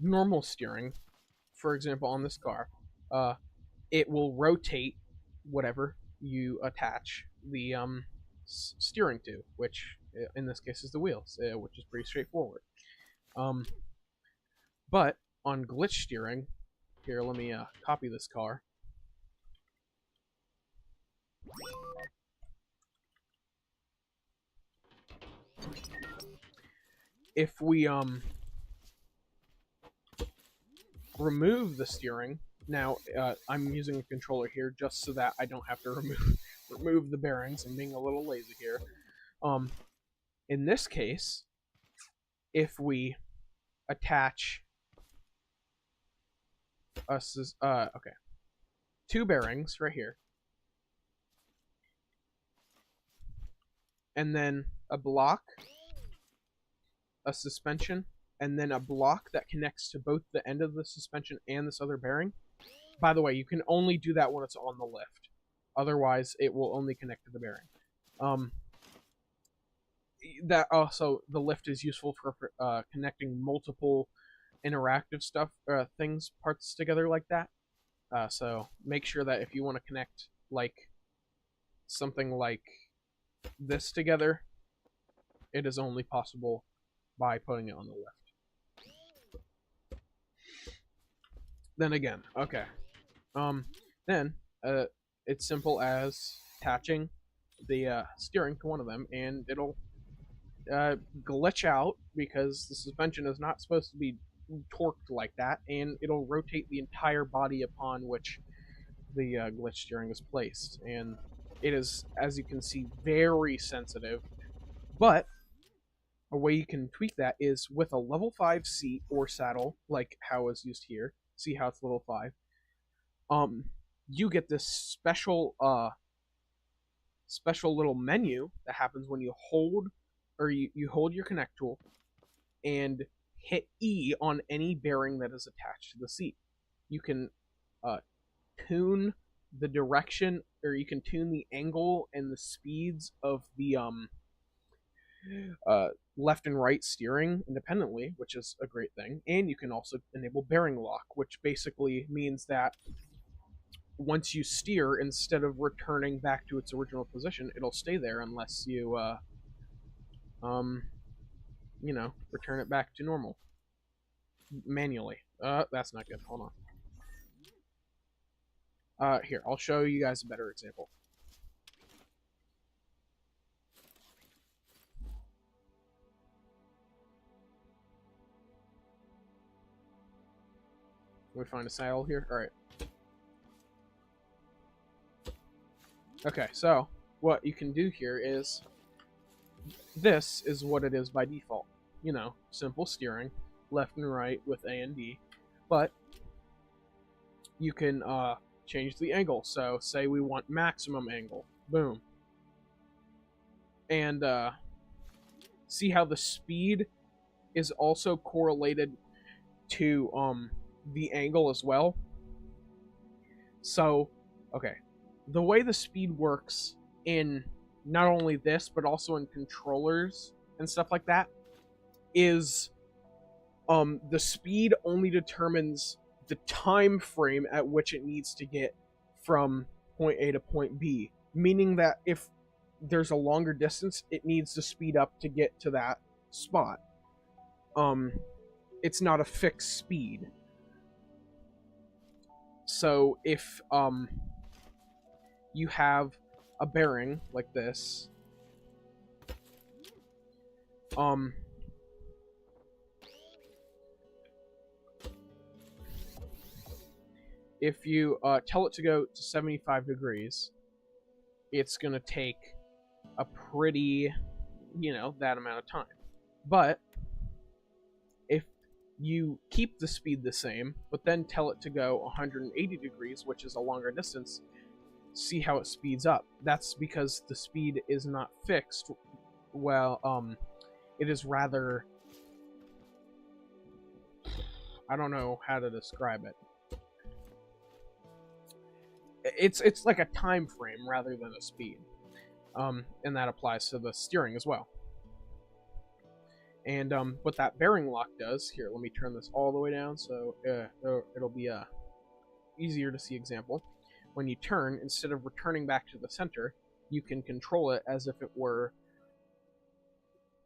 normal steering, for example, on this car, it will rotate whatever you attach the steering to, which in this case is the wheels, which is pretty straightforward. Um, but on glitch steering, here, let me copy this car. If we remove the steering, now I'm using a controller here just so that I don't have to remove the bearings. I'm being a little lazy here. In this case, if we attach okay, 2 bearings right here, and then a block, a suspension, and then a block that connects to both the end of the suspension and this other bearing. By the way, you can only do that when it's on the lift. Otherwise, it will only connect to the bearing. That also, the lift is useful for connecting multiple interactive stuff, parts together like that. So make sure that if you want to connect like something like this together, it is only possible by putting it on the lift. Then again, okay. Then it's simple as attaching the steering to one of them, and it'll glitch out because the suspension is not supposed to be torqued like that, and it'll rotate the entire body upon which the glitch steering is placed. And it is, as you can see, very sensitive. But a way you can tweak that is with a level 5 seat or saddle, like how is used here. See how it's level 5. You get this special little menu that happens when you hold, or you hold your connect tool and hit E on any bearing that is attached to the seat. You can tune the direction, or you can tune the angle and the speeds of the left and right steering independently, which is a great thing. And you can also enable bearing lock, which basically means that once you steer, instead of returning back to its original position, it'll stay there unless you return it back to normal manually. That's not good. Hold on. Here, I'll show you guys a better example. Can we find a saddle here? Alright. Okay, so what you can do here is, this is what it is by default. You know, simple steering, left and right with A and D. But you can change the angle. So say we want maximum angle. Boom. And see how the speed is also correlated to the angle as well. So, okay, the way the speed works in not only this but also in controllers and stuff like that is the speed only determines the time frame at which it needs to get from point A to point B, meaning that if there's a longer distance, it needs to speed up to get to that spot. It's not a fixed speed. So if you have a bearing like this, if you tell it to go to 75 degrees, it's going to take a pretty, that amount of time. But if you keep the speed the same, but then tell it to go 180 degrees, which is a longer distance, see how it speeds up. That's because the speed is not fixed. Well, it is rather, I don't know how to describe it. It's like a time frame rather than a speed. And that applies to the steering as well. And what that bearing lock does, here, let me turn this all the way down so it'll be a easier to see example. when you turn, instead of returning back to the center, you can control it as if it were,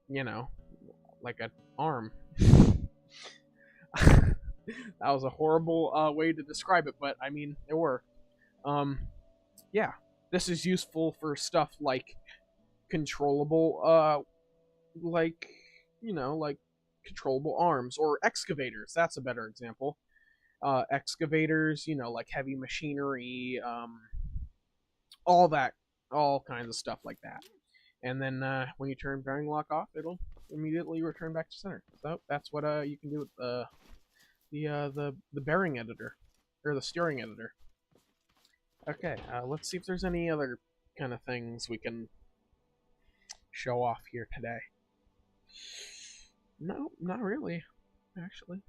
you know, like an arm. That was a horrible way to describe it, but I mean, it worked. Yeah, this is useful for stuff like controllable, like, like controllable arms or excavators. That's a better example. Excavators, like heavy machinery, all that, all kinds of stuff like that. And then when you turn bearing lock off, it'll immediately return back to center. So that's what you can do with the bearing editor, or the steering editor. Okay, let's see if there's any other kind of things we can show off here today. No, not really, actually.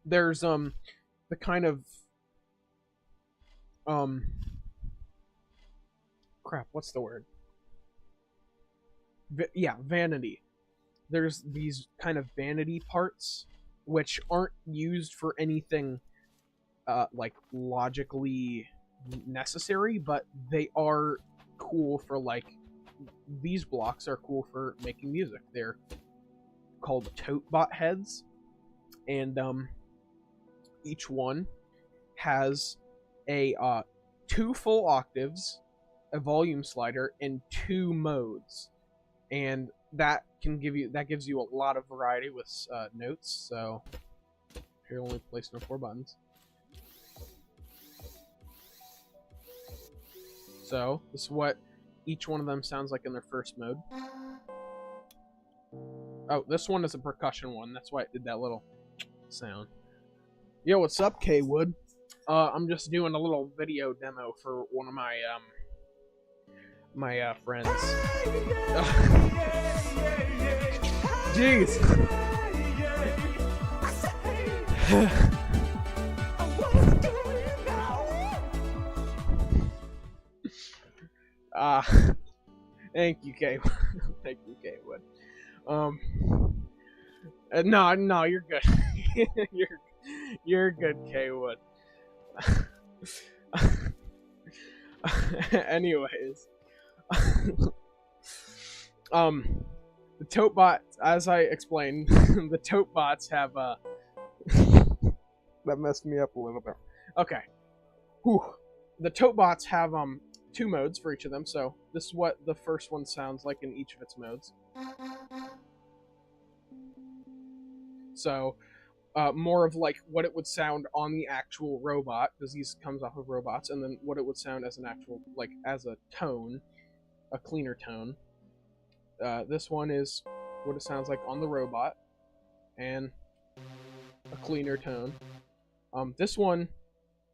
There's the kind of crap, what's the word? Yeah, vanity. There's these kind of vanity parts which aren't used for anything like logically necessary, but they are cool for, like, these blocks are cool for making music. They're called tote bot heads, and each one has a 2 full octaves, a volume slider, and 2 modes, and that gives you a lot of variety with notes. So here, only placed on 4 buttons. So this is what each one of them sounds like in their first mode. Oh, this one is a percussion one. That's why it did that little sound. Yo, what's up, K Wood? I'm just doing a little video demo for one of my friends. Jeez. Thank you, K. Thank you, K Wood. No, you're good. you're good, K Wood. Anyways, the tote bots, as I explained, the tote bots have that messed me up a little bit. Okay. Whew. The tote bots have 2 modes for each of them, so this is what the first one sounds like in each of its modes. So more of like what it would sound on the actual robot, because these comes off of robots, and then what it would sound as an actual, like, as a tone, a cleaner tone. This one is what it sounds like on the robot, and a cleaner tone. This one,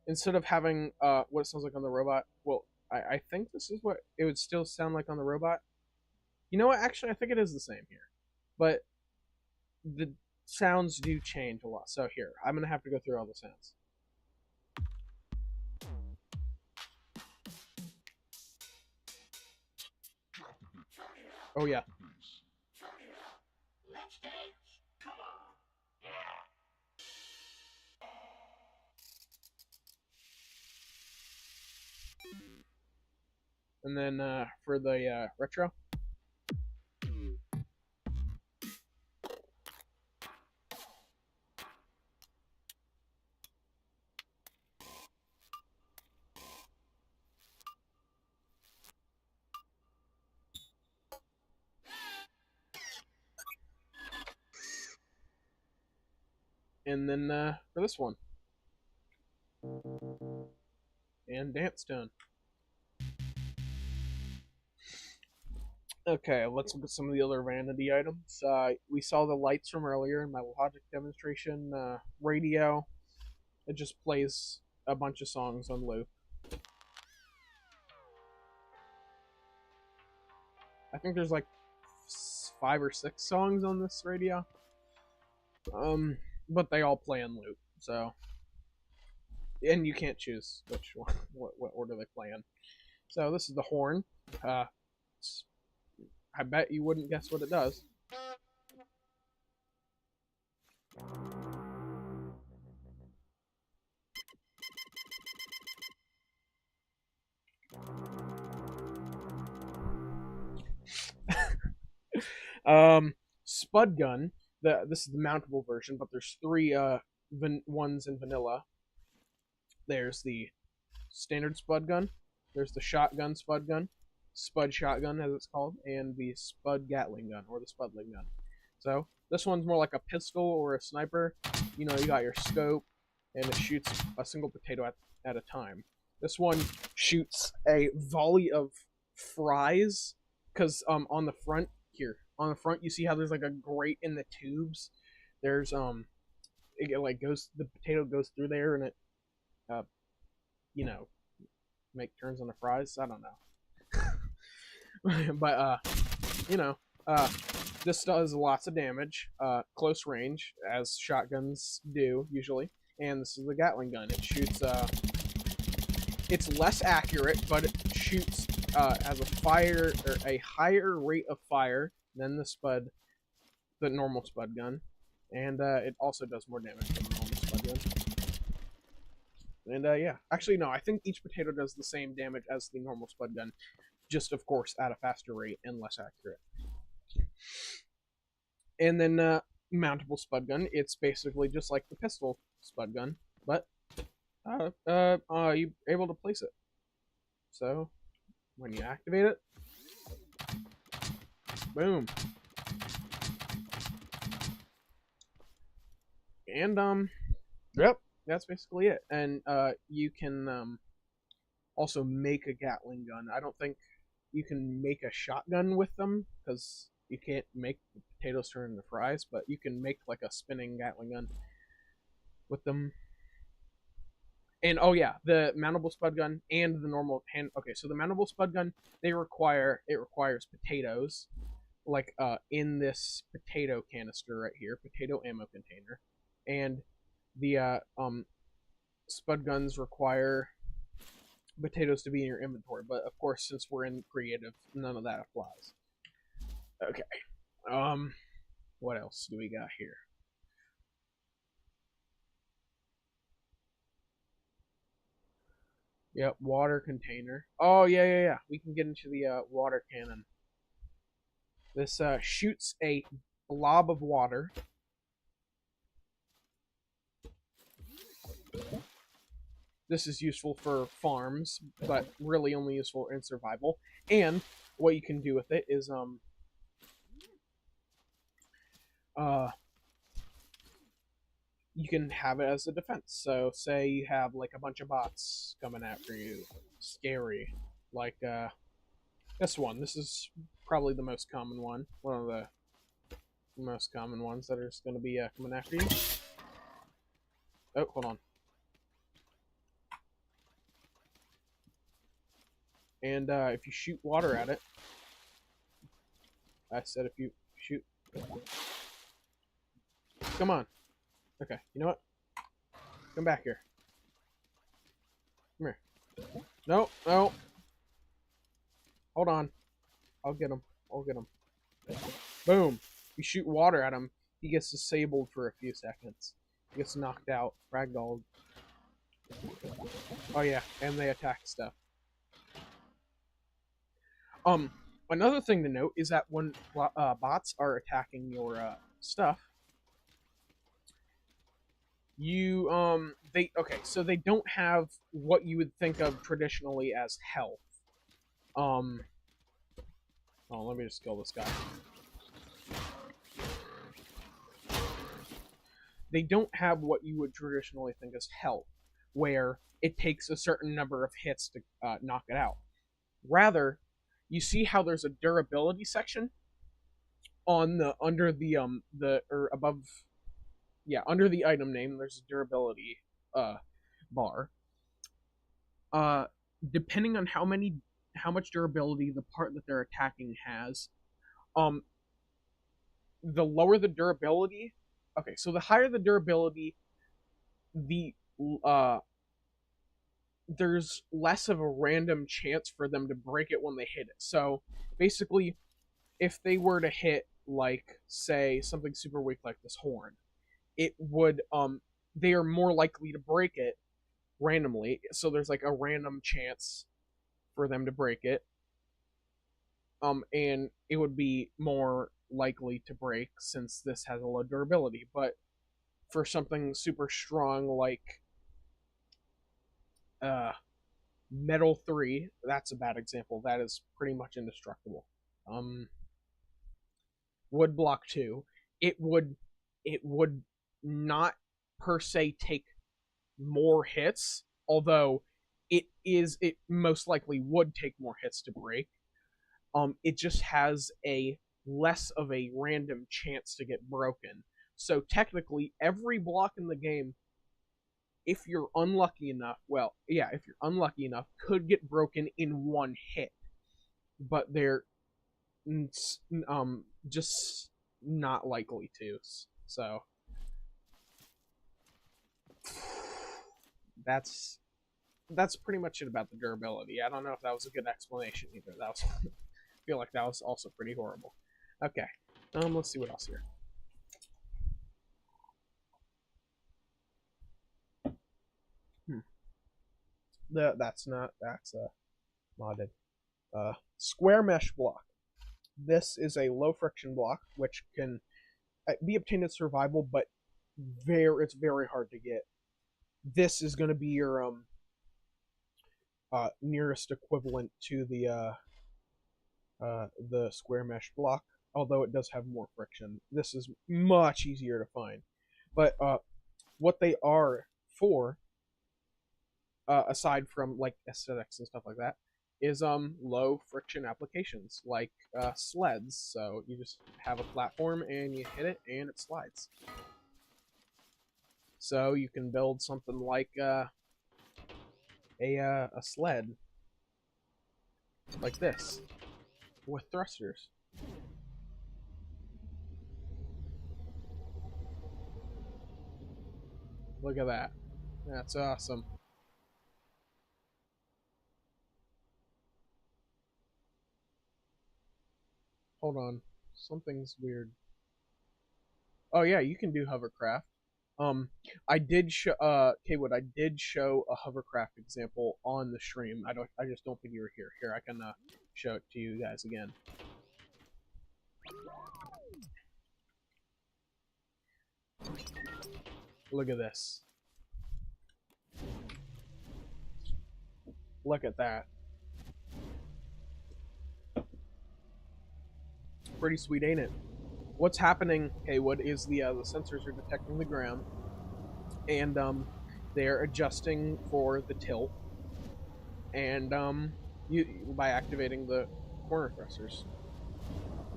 instead of having what it sounds like on the robot, well, I think this is what it would still sound like on the robot. You know what? Actually, I think it is the same here, but the sounds do change a lot. So here, I'm gonna have to go through all the sounds. Oh yeah. And then for the retro. And then for this one. And dance tone. Okay, let's look at some of the other vanity items. We saw the lights from earlier in my Logic demonstration. Radio. It just plays a bunch of songs on loop. I think there's like 5 or 6 songs on this radio. But they all play on loop, so. And you can't choose which one, what order they play in. So this is the horn. I bet you wouldn't guess what it does. Spud gun. This is the mountable version, but there's three ones in vanilla. There's the standard spud gun. There's the shotgun spud gun, spud shotgun as it's called, and the spud Gatling gun or the spudling gun. So this one's more like a pistol or a sniper. You know, you got your scope, and it shoots a single potato at a time. This one shoots a volley of fries, because on the front you see how there's like a grate in the tubes. There's it like goes the potato goes through there, and it uh you know make turns on the fries. I don't know. But you know, this does lots of damage, close range, as shotguns do usually. And this is the Gatling gun. It shoots. It's less accurate, but it shoots has a fire or a higher rate of fire than the normal spud gun, and it also does more damage than the normal spud gun. And yeah, actually no, I think each potato does the same damage as the normal spud gun, just of course at a faster rate and less accurate. And then mountable spud gun, it's basically just like the pistol spud gun, but you're able to place it. So when you activate it, boom. And yep, that's basically it. And you can also make a Gatling gun. I don't think you can make a shotgun with them, because you can't make the potatoes turn into fries, but you can make like a spinning Gatling gun with them. And oh yeah, the mountable spud gun and the normal hand. Okay, so the mountable spud gun, it requires potatoes, like in this potato canister right here, potato ammo container, and the spud guns require potatoes to be in your inventory. But of course, since we're in creative, none of that applies. Okay, what else do we got here? Yep, water container. Oh yeah. We can get into the water cannon. This shoots a blob of water. This is useful for farms, but really only useful in survival. And what you can do with it is you can have it as a defense. So say you have like a bunch of bots coming after you, scary, like this one. This is probably the most common one, one of the most common ones that are going to be coming after you. Oh, hold on. And if you shoot water at it, I said if you shoot, come on. Okay, you know what? Come back here. Come here. No. Hold on. I'll get him. Boom. You shoot water at him, he gets disabled for a few seconds. He gets knocked out, ragdolled. Oh yeah, and they attack stuff. Another thing to note is that when bots are attacking your stuff, so they don't have what you would think of traditionally as health. Let me just kill this guy. They don't have what you would traditionally think as health, where it takes a certain number of hits to knock it out. Rather, you see how there's a durability section on the under the item name. There's a durability bar. Depending on how much durability the part that they're attacking has, the lower the durability. Okay, so the higher the durability, there's less of a random chance for them to break it when they hit it. So basically, if they were to hit, like, say, something super weak like this horn, it would they are more likely to break it randomly. So there's like a random chance for them to break it. And it would be more likely to break since this has a low durability. But for something super strong like uh, Metal 3, that's a bad example. That is pretty much indestructible. Um, Wood Block 2, it would not per se take more hits, although it most likely would take more hits to break. It just has a less of a random chance to get broken. So technically, every block in the game, if you're unlucky enough, well, yeah, if you're unlucky enough, could get broken in one hit. But they're just not likely to. So that's pretty much it about the durability. I don't know if that was a good explanation either. That was I feel like that was also pretty horrible. Okay. Let's see what else here. Hmm. That's modded. Square mesh block. This is a low friction block which can be obtained in survival, but it's very hard to get. This is going to be your nearest equivalent to the square mesh block, although it does have more friction. This is much easier to find. But what they are for, aside from like aesthetics and stuff like that, is low friction applications like sleds. So you just have a platform and you hit it and it slides. So you can build something like a sled like this with thrusters. Look at that. That's awesome. Hold on. Something's weird. Oh yeah, you can do hovercraft. I did show Kaywood, I did show a hovercraft example on the stream. I just don't think you were here. Here, I can show it to you guys again. Look at this. Look at that. Pretty sweet, ain't it? What's happening, Haywood, is the sensors are detecting the ground, and they're adjusting for the tilt, and you by activating the corner thrusters.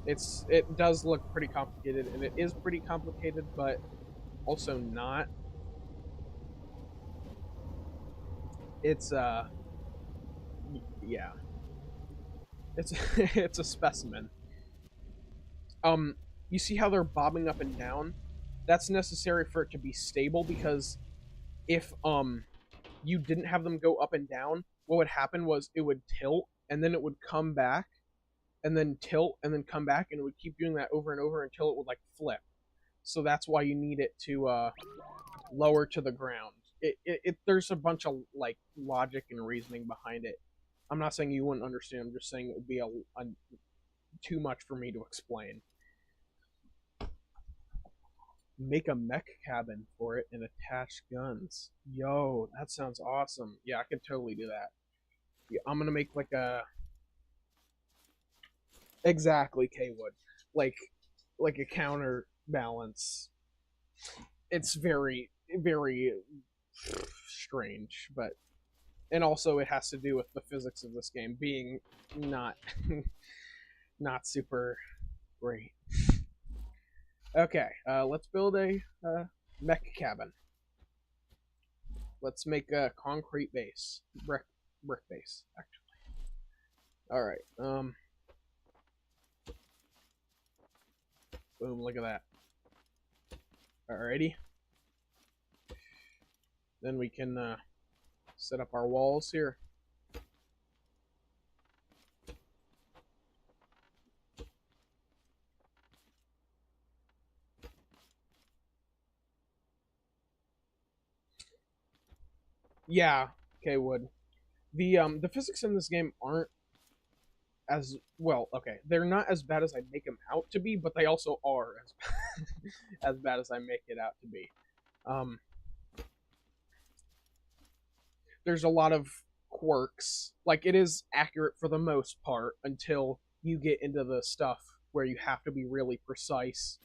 It does look pretty complicated, and it is pretty complicated, but also not. It's yeah, it's it's a specimen. Um, you see how they're bobbing up and down? That's necessary for it to be stable, because if you didn't have them go up and down, what would happen was it would tilt and then it would come back and then tilt and then come back, and it would keep doing that over and over until it would like flip. So that's why you need it to lower to the ground. There's a bunch of like logic and reasoning behind it. I'm not saying you wouldn't understand. I'm just saying it would be a too much for me to explain. Make a mech cabin for it and attach guns. Yo, that sounds awesome. Yeah, I could totally do that. Yeah, I'm gonna make like a exactly K-Wood, like a counterbalance. It's very strange, but and also it has to do with the physics of this game being not not super great. Okay, let's build a mech cabin. Let's make a concrete base, brick base actually. All right, boom, look at that. Alrighty, then we can set up our walls here. Yeah, okay, wood. The physics in this game aren't as well. Okay, they're not as bad as I make them out to be, but they also are as as bad as I make it out to be. Um, there's a lot of quirks. Like, it is accurate for the most part until you get into the stuff where you have to be really precise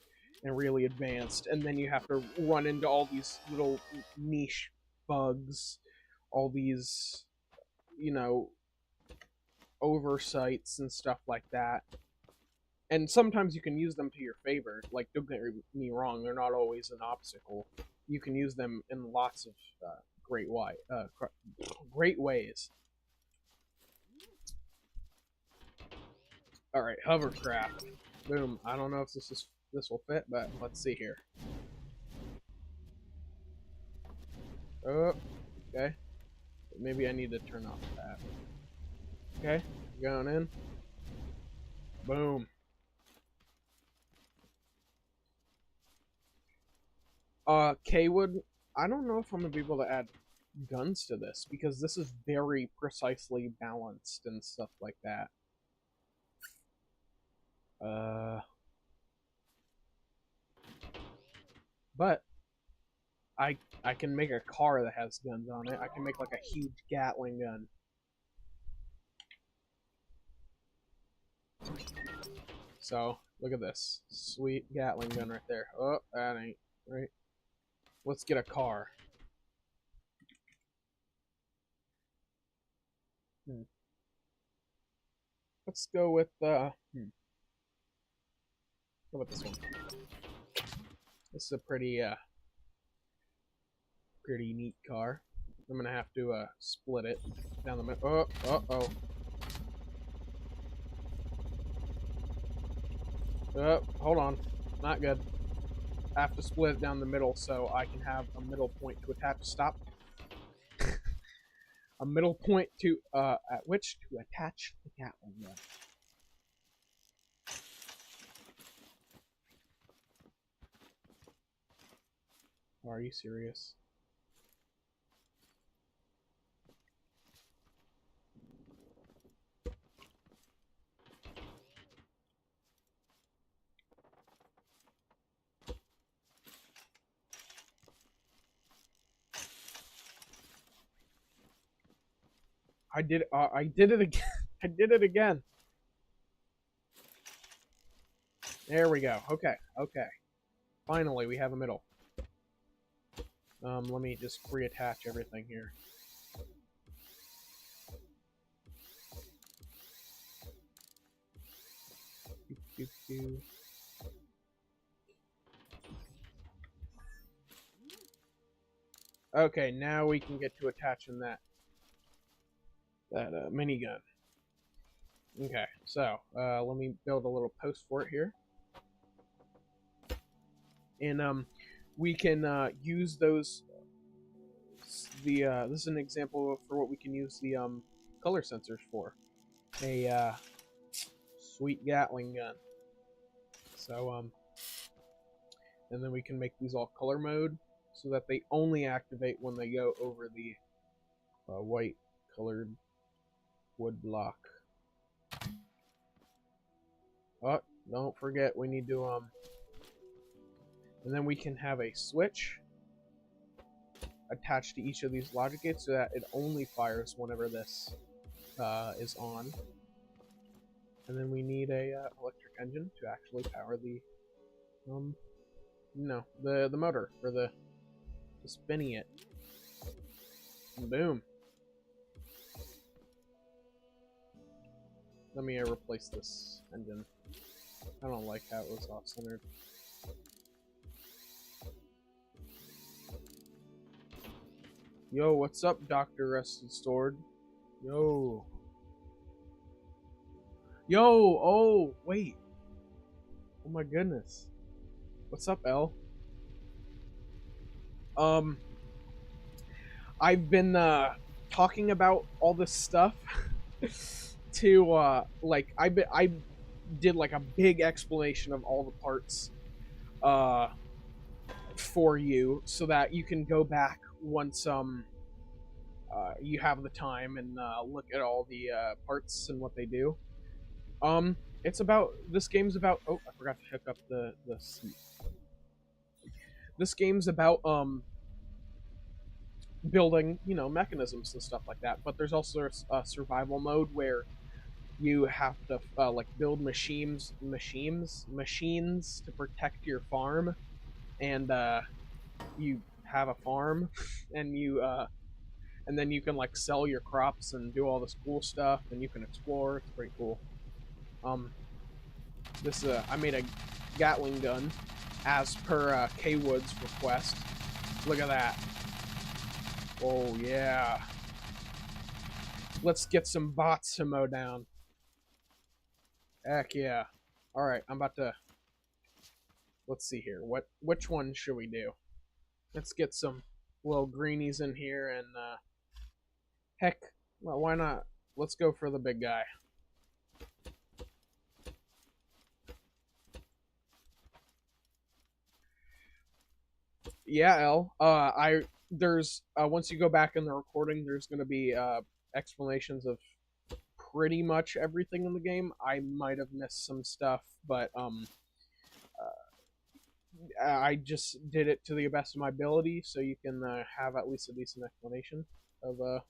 and really advanced, and then you have to run into all these little niche bugs, all these, you know, oversights and stuff like that. And sometimes you can use them to your favor. Like, don't get me wrong, they're not always an obstacle. You can use them in lots of great ways. All right, hovercraft. Boom. I don't know if this will fit, but let's see here. Oh, okay. Maybe I need to turn off that. Okay, going in. Boom. K-Wood, I don't know if I'm gonna be able to add guns to this because this is very precisely balanced and stuff like that. But I can make a car that has guns on it. I can make like a huge Gatling gun. So look at this sweet Gatling gun right there. Oh, that ain't right. Let's get a car. Let's go with How about this one? This is a pretty neat car. I'm gonna have to split it down the middle. Oh. Hold on. Not good. I have to split it down the middle so I can have a middle point to attach. Stop. A middle point to at which to attach the Gatling gun. Are you serious? I did it again. I did it again. There we go. Okay. Finally, we have a middle. Let me just reattach everything here. Okay, now we can get to attaching that minigun. Okay, so let me build a little post for it here, and we can use those. This is an example for what we can use the color sensors for. A sweet Gatling gun. So and then we can make these all color mode so that they only activate when they go over the white colored wood block. Oh, don't forget we need to and then we can have a switch attached to each of these logic gates so that it only fires whenever this is on. And then we need a electric engine to actually power the the motor for the spinning it. And boom. Let me replace this engine. I don't like how it was off-centered. Yo, what's up, Dr. Rusted Sword? Yo. Oh, wait. Oh my goodness. What's up, L? I've been talking about all this stuff to like I did like a big explanation of all the parts for you so that you can go back once you have the time and look at all the parts and what they do. It's about this game's about. Oh, I forgot to hook up the seat. This game's about building, you know, mechanisms and stuff like that. But there's also a survival mode where you have to like build machines to protect your farm, and you have a farm, and and then you can like sell your crops and do all this cool stuff, and you can explore. It's pretty cool. Um, this I made a Gatling gun as per K Wood's request. Look at that. Oh yeah. Let's get some bots to mow down. Heck yeah. Alright, I'm about to let's see here. Which one should we do? Let's get some little greenies in here and heck, well, why not? Let's go for the big guy. Yeah, L. There's once you go back in the recording, there's gonna be explanations of pretty much everything in the game. I might have missed some stuff, but I just did it to the best of my ability, so you can have at least a decent explanation of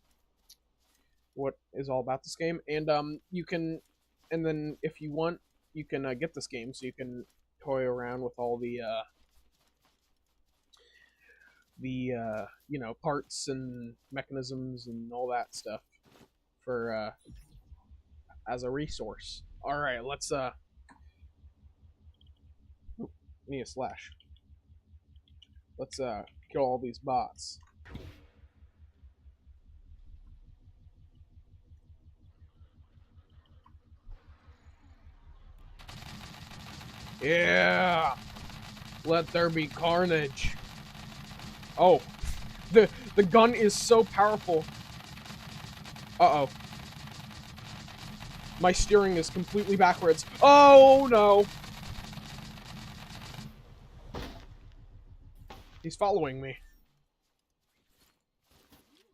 what is all about this game. And you can, and then if you want, you can get this game, so you can toy around with all the you know, parts and mechanisms and all that stuff for as a resource. All right, let's need a slash. Let's kill all these bots. Yeah, let there be carnage. Oh, the gun is so powerful. Uh oh. My steering is completely backwards. Oh no! He's following me.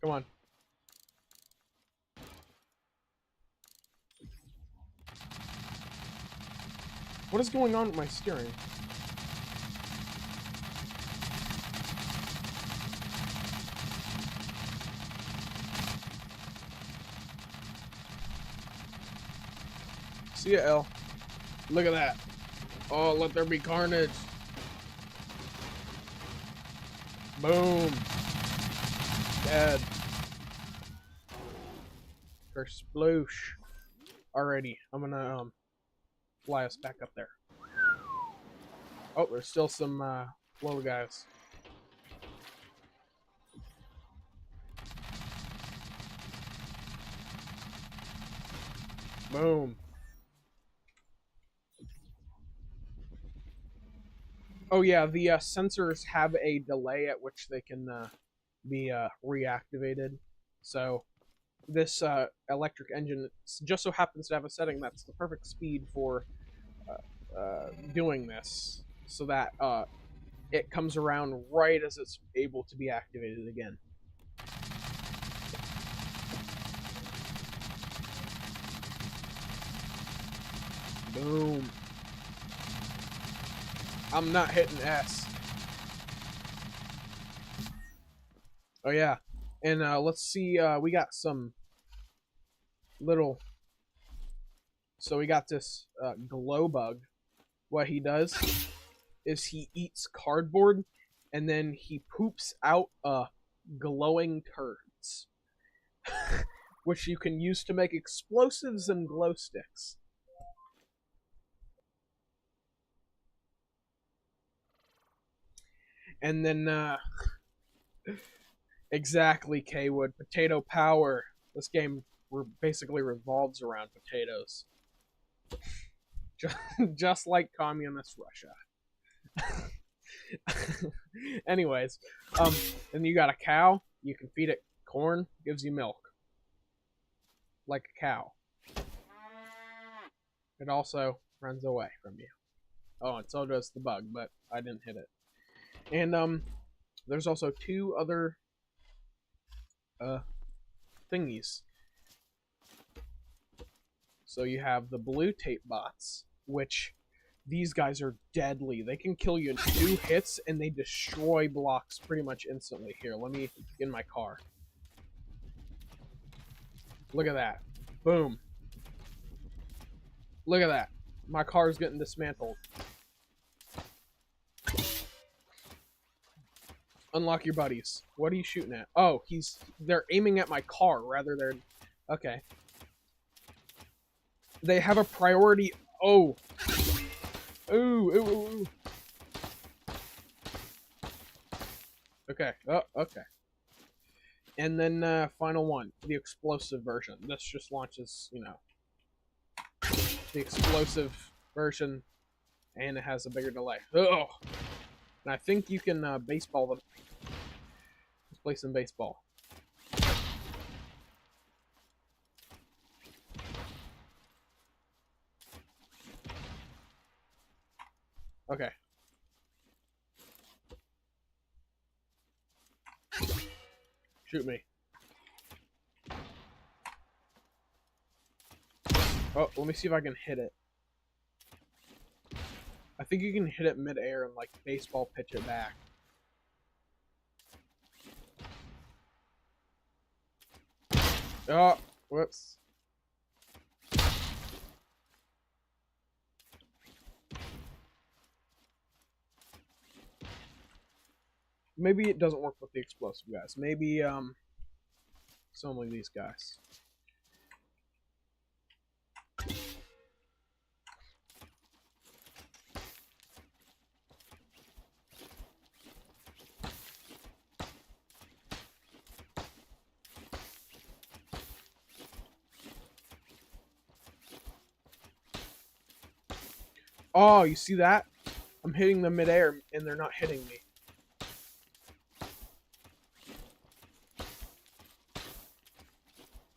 Come on. What is going on with my steering? See ya, L. Look at that. Oh, let there be carnage. Boom. Dead. Kersploosh. Alrighty, I'm gonna fly us back up there. Oh, there's still some little guys. Boom. Oh yeah, the sensors have a delay at which they can be reactivated. So this electric engine just so happens to have a setting that's the perfect speed for doing this, so that it comes around right as it's able to be activated again. Boom. I'm not hitting S. Oh yeah. And let's see, we got some little... So we got this glow bug. What he does is he eats cardboard, and then he poops out glowing turds, which you can use to make explosives and glow sticks. And then, exactly, K-Wood, potato power. This game basically revolves around potatoes. Just like communist Russia. Anyways, and you got a cow. You can feed it corn, gives you milk. Like a cow. It also runs away from you. Oh, and so does the bug, but I didn't hit it. And there's also two other thingies. So you have the blue tape bots, which these guys are deadly. They can kill you in 2 hits, and they destroy blocks pretty much instantly. Here, let me get in my car. Look at that. Boom. Look at that. My car's getting dismantled. Unlock your buddies. What are you shooting at? Oh, they're aiming at my car rather than... Okay. They have a priority... Oh. Ooh, ooh, ooh. Okay. Oh, okay. And then, final one. The explosive version. This just launches, you know, the explosive version, and it has a bigger delay. Oh! And I think you can, baseball them. Let's play some baseball. Okay. Shoot me. Oh, let me see if I can hit it. I think you can hit it mid-air and, like, baseball pitch it back. Oh, whoops. Maybe it doesn't work with the explosive guys. Maybe, it's only these guys. Oh, you see that? I'm hitting them midair, and they're not hitting me.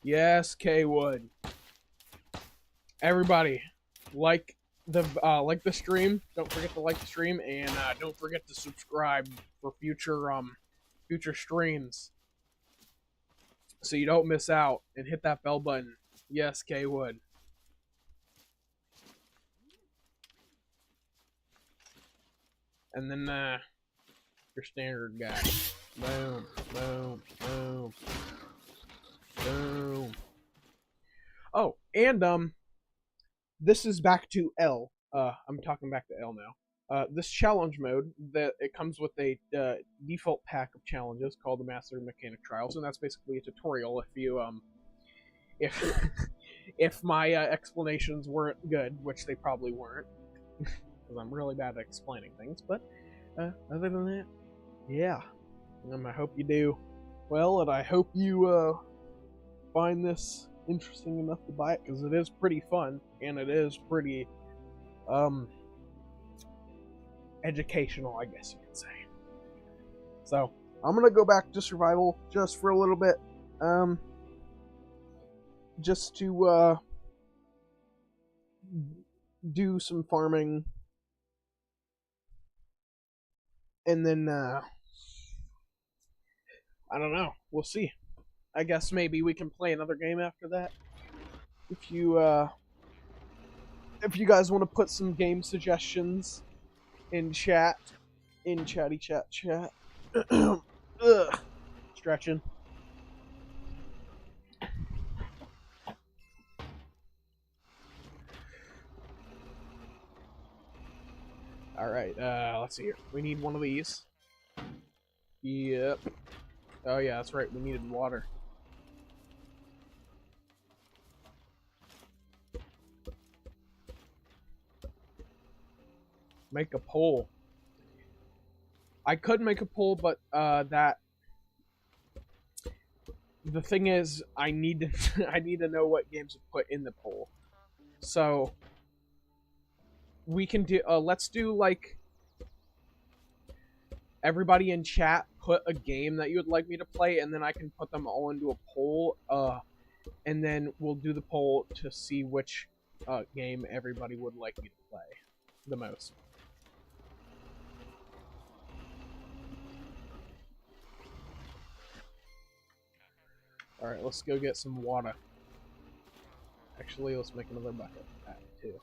Yes, K-Wood. Everybody, like the stream. Don't forget to like the stream, and don't forget to subscribe for future streams, so you don't miss out. And hit that bell button. Yes, K-Wood. And then your standard guy. Boom, boom, boom, boom. Oh, and this is back to L. I'm talking back to L now. This challenge mode, that it comes with a default pack of challenges called the Master Mechanic Trials, and that's basically a tutorial. If you if if my explanations weren't good, which they probably weren't, because I'm really bad at explaining things. But other than that, yeah. I hope you do well, and I hope you find this interesting enough to buy it, because it is pretty fun, and it is pretty educational, I guess you could say. So I'm gonna go back to survival just for a little bit, just to do some farming, and then I don't know, we'll see. I guess maybe we can play another game after that. If you guys want to put some game suggestions in chat, in chatty chat. Ugh. Stretching. Alright, let's see here. We need one of these. Yep. Oh yeah, that's right, we needed water. Make a pole. I could make a pole, but the thing is, I need to I need to know what games to put in the poll. So we can do let's do, like, everybody in chat put a game that you would like me to play, and then I can put them all into a poll, and then we'll do the poll to see which game everybody would like me to play the most. Alright, let's go get some water. Actually, let's make another bucket pack too.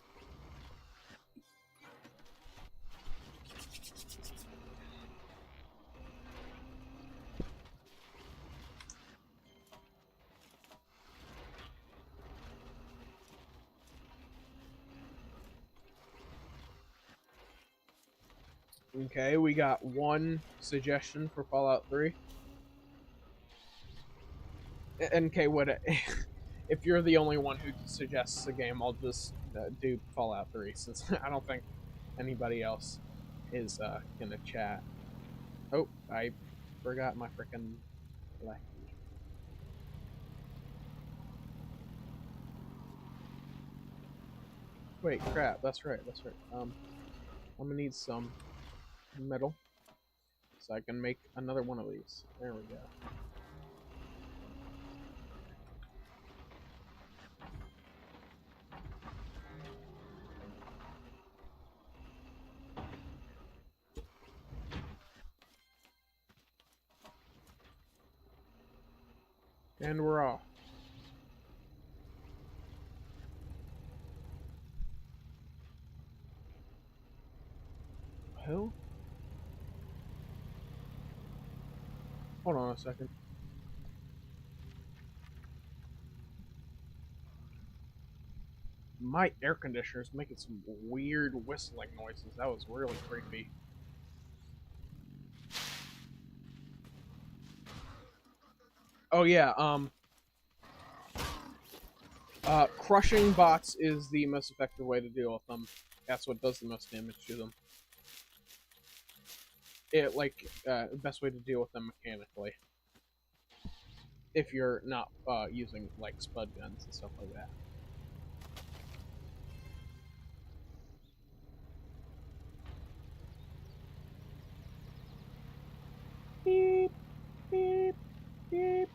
Okay, we got one suggestion for Fallout 3. Okay, what? If you're the only one who suggests a game, I'll just do Fallout 3 since I don't think anybody else is gonna chat. Oh, I forgot my frickin' lackey. Wait, crap. That's right. That's right. I'm gonna need some metal so I can make another one of these. There we go. And we're off. Hell? Hold on a second. My air conditioner's making some weird whistling noises. That was really creepy. Oh yeah, crushing bots is the most effective way to deal with them. That's what does the most damage to them. The best way to deal with them mechanically. If you're not using like spud guns and stuff like that. Beep, beep, beep.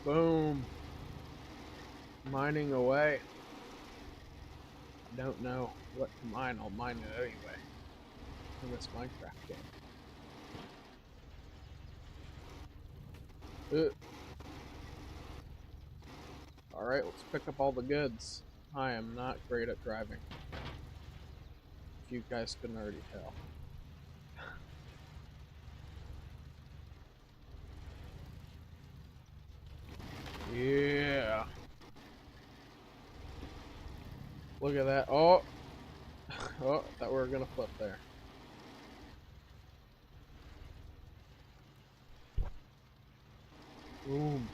Boom. Mining away. I don't know what to mine. I'll mine it anyway. In this Minecraft game. Alright, let's pick up all the goods. I am not great at driving. If you guys couldn't already tell. Yeah. Look at that. Oh. Oh, thought we were gonna flip there. Boom.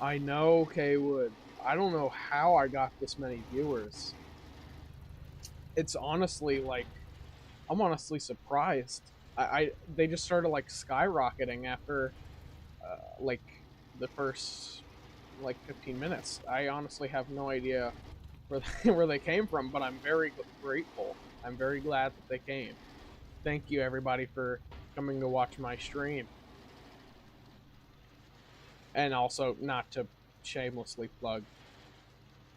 I know, K-Wood. I don't know how I got this many viewers. It's honestly like, I'm honestly surprised. They just started like skyrocketing after like the first like 15 minutes. I honestly have no idea where they came from, but I'm very grateful. I'm very glad that they came. Thank you everybody for coming to watch my stream. And also, not to shamelessly plug,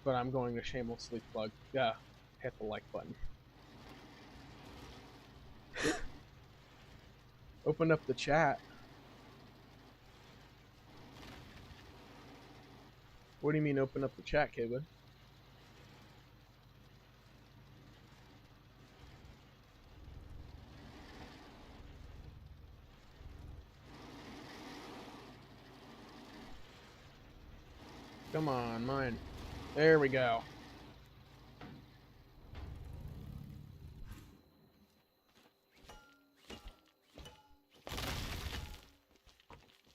but I'm going to shamelessly plug, hit the like button. Open up the chat. What do you mean open up the chat, Kaywood? Come on, mine. There we go.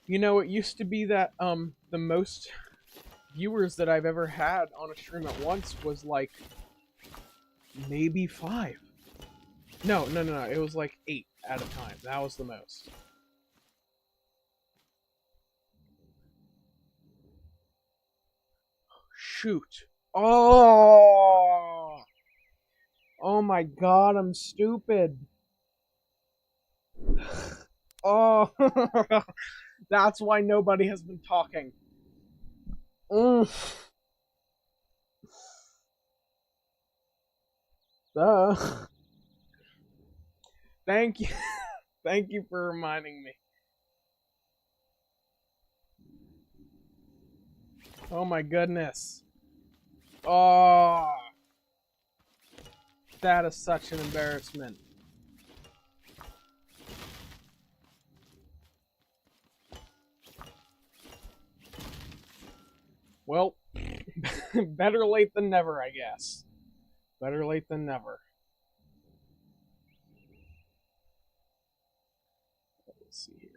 You know, it used to be that the most viewers that I've ever had on a stream at once was like maybe 5. No, it was like 8 at a time. That was the most. shoot. Oh! Oh my god, I'm stupid. Oh, that's why nobody has been talking. Mm. Duh. Thank you. Thank you for reminding me. Oh my goodness. Oh, that is such an embarrassment. Well, better late than never, I guess. Better late than never. Let's see here.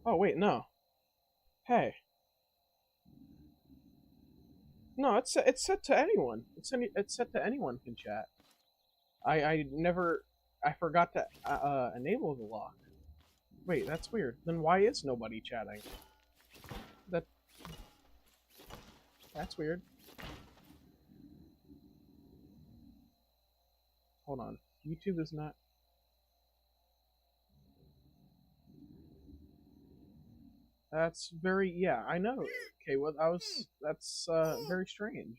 Oh, wait, no. Hey. No, it's set to anyone. It's set to anyone can chat. I never I forgot to enable the lock. Wait, that's weird. Then why is nobody chatting? That's weird. Hold on. YouTube is not. That's very, yeah, I know. Okay, well, that's very strange.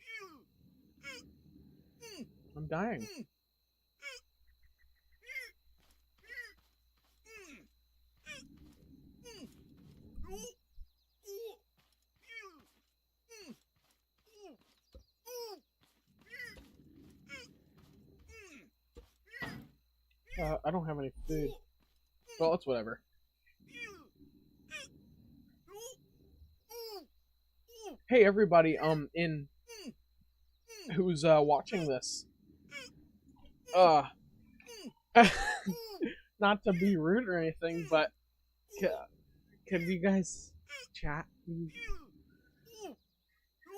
I'm dying. I don't have any food. Well, it's whatever. Hey, everybody, in who's watching this. Not to be rude or anything, but can you guys chat?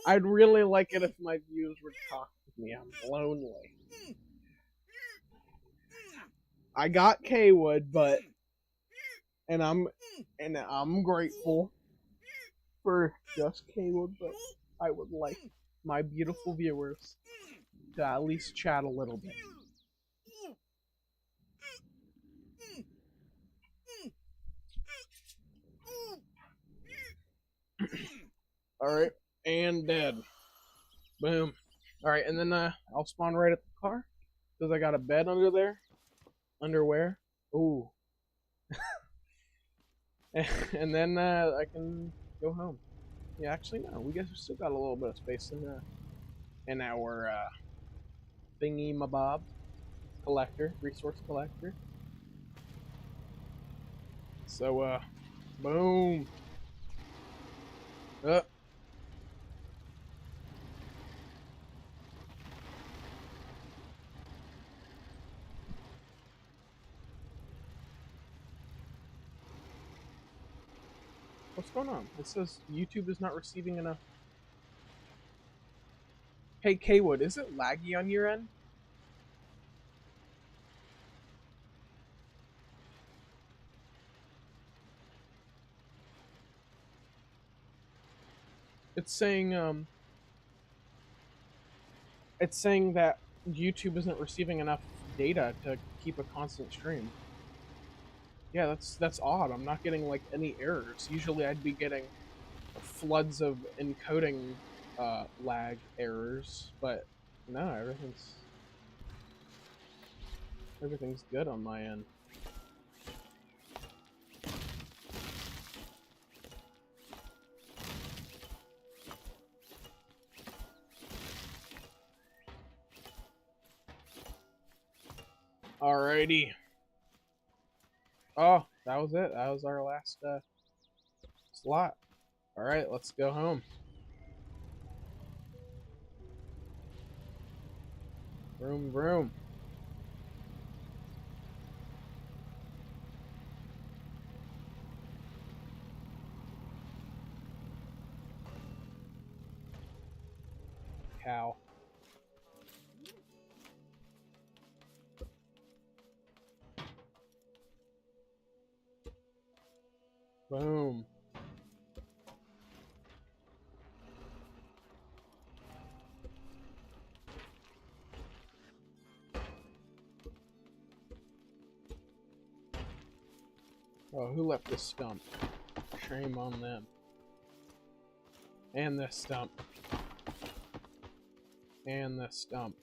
I'd really like it if my viewers would talk with me. I'm lonely. I got K-Wood, but and I'm grateful for just K-Wood, but I would like my beautiful viewers to at least chat a little bit. Alright, and dead. Boom. Alright, and then I'll spawn right at the car. Because I got a bed under there. Underwear. Ooh. And then I can go home. Yeah, actually, no. We guess we still got a little bit of space in our thingy mabob collector, resource collector. So, boom. What's going on? It says YouTube is not receiving enough. Hey, K-Wood, is it laggy on your end? It's saying that YouTube isn't receiving enough data to keep a constant stream. Yeah, that's odd. I'm not getting like any errors. Usually I'd be getting floods of encoding lag errors, but no, everything's good on my end. Alrighty. Oh, that was it. That was our last slot. Alright, let's go home. Vroom, vroom. Cow. Boom. Oh, who left this stump? Shame on them. And this stump. And this stump.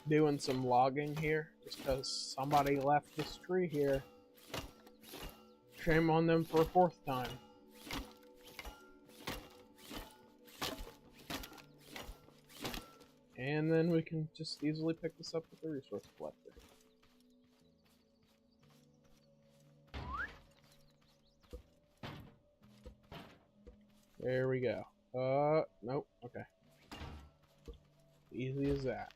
Doing some logging here just because somebody left this tree here. Shame on them for a fourth time. And then we can just easily pick this up with the resource collector. There we go. Nope. Okay. Easy as that.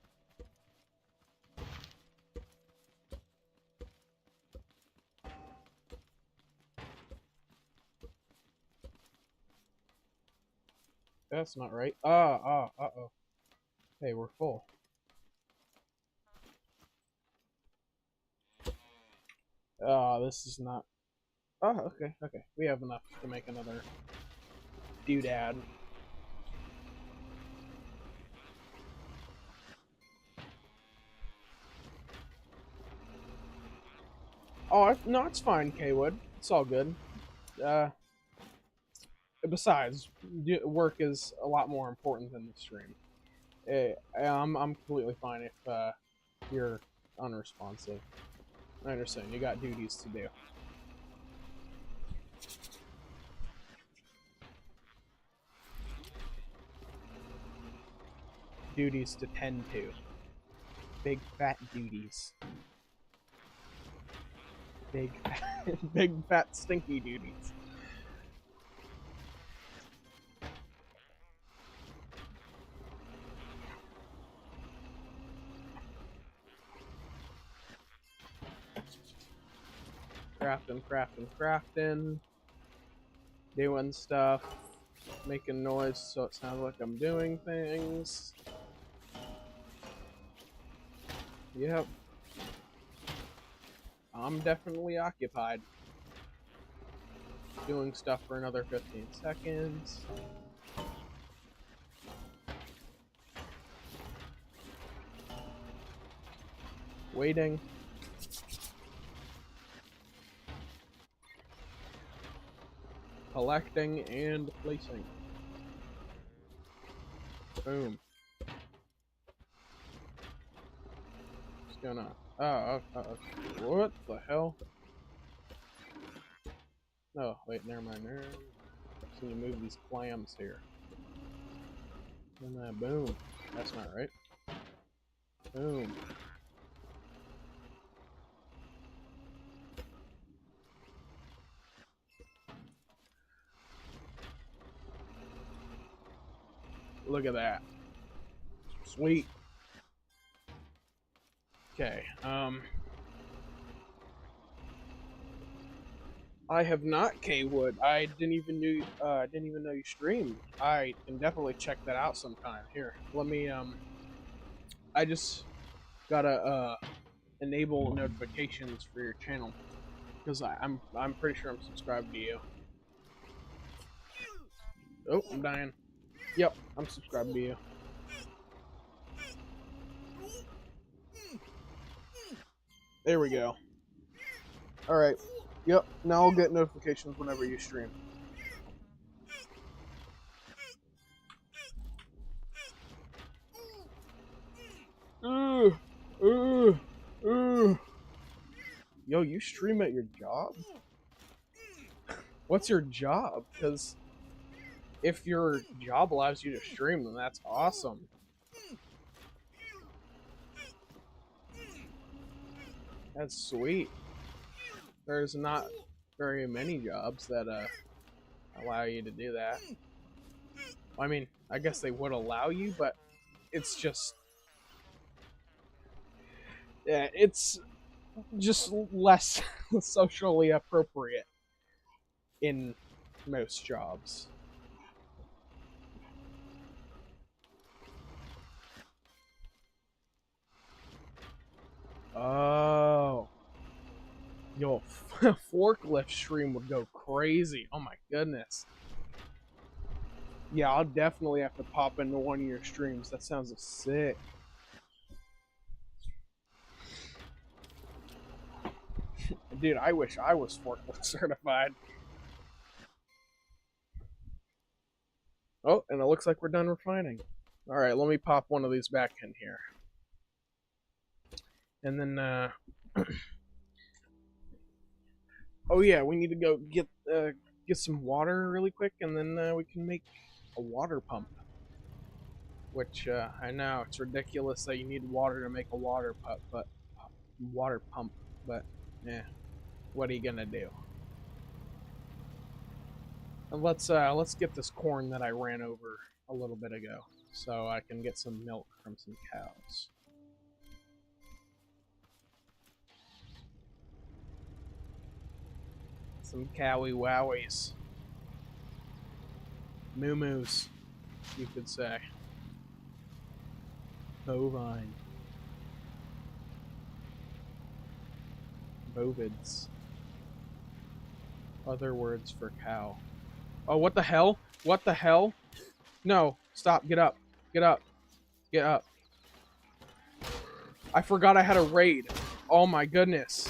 That's not right. Uh-oh. Hey, we're full. This is not... Oh, okay. We have enough to make another doodad. Oh, no, it's fine, K-Wood. It's all good. Besides, work is a lot more important than the stream. I'm completely fine if you're unresponsive. I understand, you got duties to do. Duties to tend to. Big fat duties. Big fat stinky duties. Crafting. Doing stuff. Making noise so it sounds like I'm doing things. Yep. I'm definitely occupied. Doing stuff for another 15 seconds. Waiting. Collecting and placing. Boom. What's going on? What the hell? Oh, wait, never mind. Just need to move these clams here. And then boom. That's not right. Boom. Look at that. Sweet. Okay, I have not K-Wood. I didn't even know you streamed. I can definitely check that out sometime. Here, let me I just gotta enable notifications for your channel because I'm pretty sure I'm subscribed to you. Oh, I'm dying. Yep, I'm subscribed to you. There we go. Alright. Yep, now I'll get notifications whenever you stream. Yo, you stream at your job? What's your job? Because if your job allows you to stream, then that's awesome. That's sweet. There's not very many jobs that allow you to do that. I mean, I guess they would allow you, but it's just... yeah, it's just less socially appropriate in most jobs. Oh. Yo, forklift stream would go crazy. Oh my goodness. Yeah, I'll definitely have to pop into one of your streams. That sounds sick. Dude, I wish I was forklift certified. Oh, and it looks like we're done refining. Alright, let me pop one of these back in here. And then, oh yeah, we need to go get some water really quick, and then we can make a water pump. Which, I know, it's ridiculous that you need water to make a water pump, but yeah, what are you gonna do? And let's get this corn that I ran over a little bit ago, so I can get some milk from some cows. Some cowy wowies. Moo-moos, you could say. Bovine. Bovids. Other words for cow. Oh, what the hell? What the hell? No, stop, get up. Get up. Get up. I forgot I had a raid. Oh my goodness.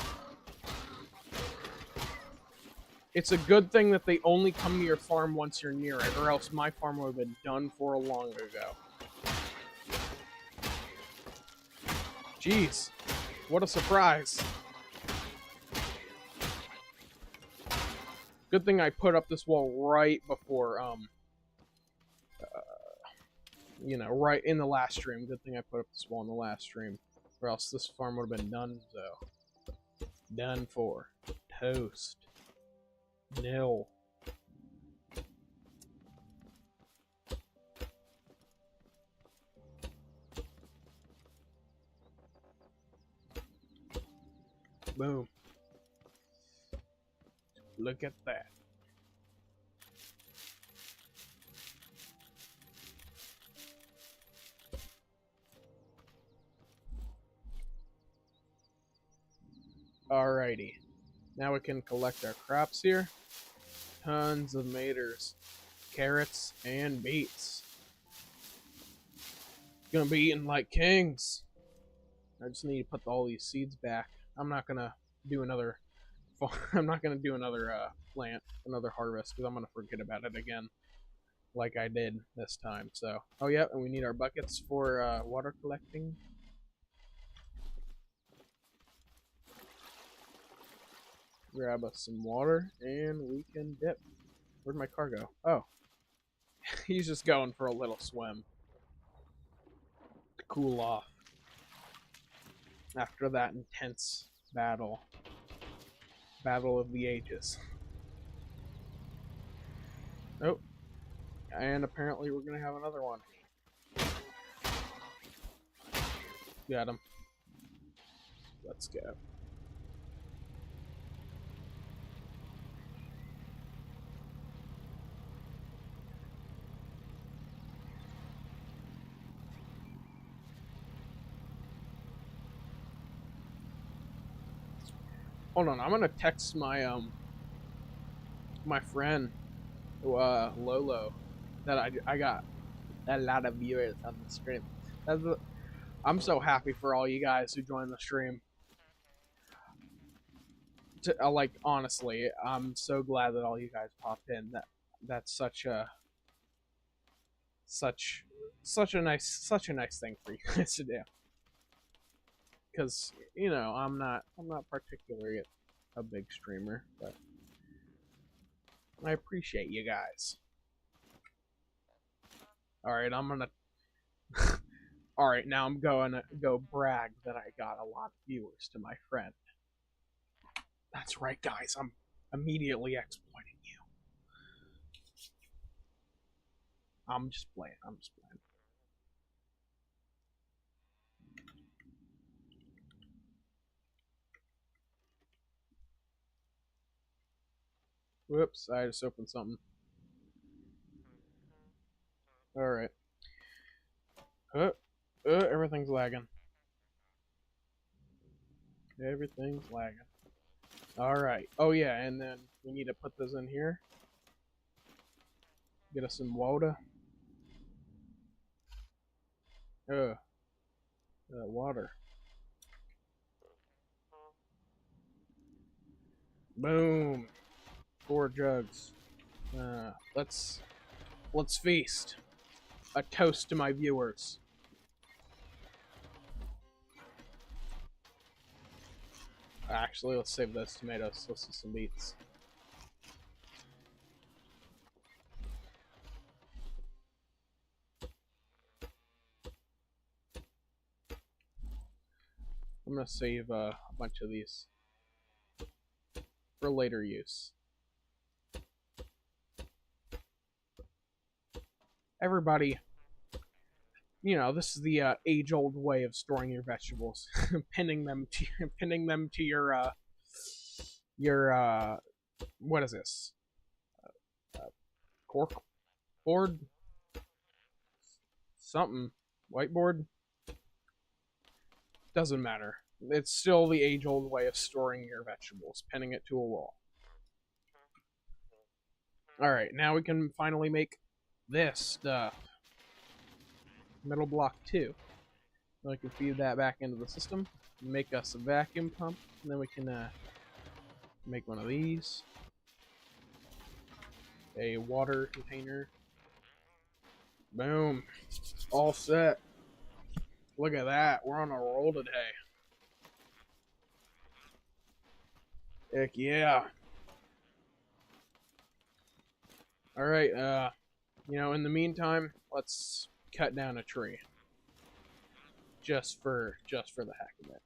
It's a good thing that they only come to your farm once you're near it, or else my farm would have been done for long ago. Jeez. What a surprise. Good thing I put up this wall right before, you know, right in the last stream. Good thing I put up this wall in the last stream, or else this farm would have been done, so. Done for. Toast. Nil. Boom. Look at that. Alrighty. Now we can collect our crops here. Tons of maters, carrots, and beets. Gonna be eating like kings. I just need to put all these seeds back. I'm not gonna do another. I'm not gonna do another plant, another harvest, because I'm gonna forget about it again, like I did this time. So, oh yeah, and we need our buckets for water collecting. Grab us some water, and we can dip. Where'd my car go? Oh, he's just going for a little swim to cool off after that intense battle of the ages. Oh, and apparently we're gonna have another one. Got him. Let's go. Hold on, I'm gonna text my my friend Lolo that I got a lot of viewers on the stream. I'm so happy for all you guys who joined the stream. Like honestly, I'm so glad that all you guys popped in. That's such a such a nice thing for you guys to do. Because you know I'm not particularly a big streamer, but I appreciate you guys. All right, I'm gonna. All right, now I'm going to go brag that I got a lot of viewers to my friend. That's right, guys. I'm immediately exploiting you. I'm just playing. I'm just playing. Whoops, I just opened something. Alright. Everything's lagging. Everything's lagging. Alright. Oh yeah, and then we need to put this in here. Get us some water. Water. Boom. 4 jugs. Let's feast. A toast to my viewers. Actually, let's save those tomatoes. Let's do some beets. I'm gonna save a bunch of these for later use. Everybody, you know, this is the age-old way of storing your vegetables, pinning them to your what is this? Cork board? Something. Whiteboard? Doesn't matter. It's still the age-old way of storing your vegetables, pinning it to a wall. Alright, now we can finally make this stuff. Metal block 2. So we can feed that back into the system, make us a vacuum pump, and then we can make one of these. A water container. Boom. All set. Look at that. We're on a roll today. Heck yeah. Alright, you know, in the meantime, let's cut down a tree. Just for the heck of it.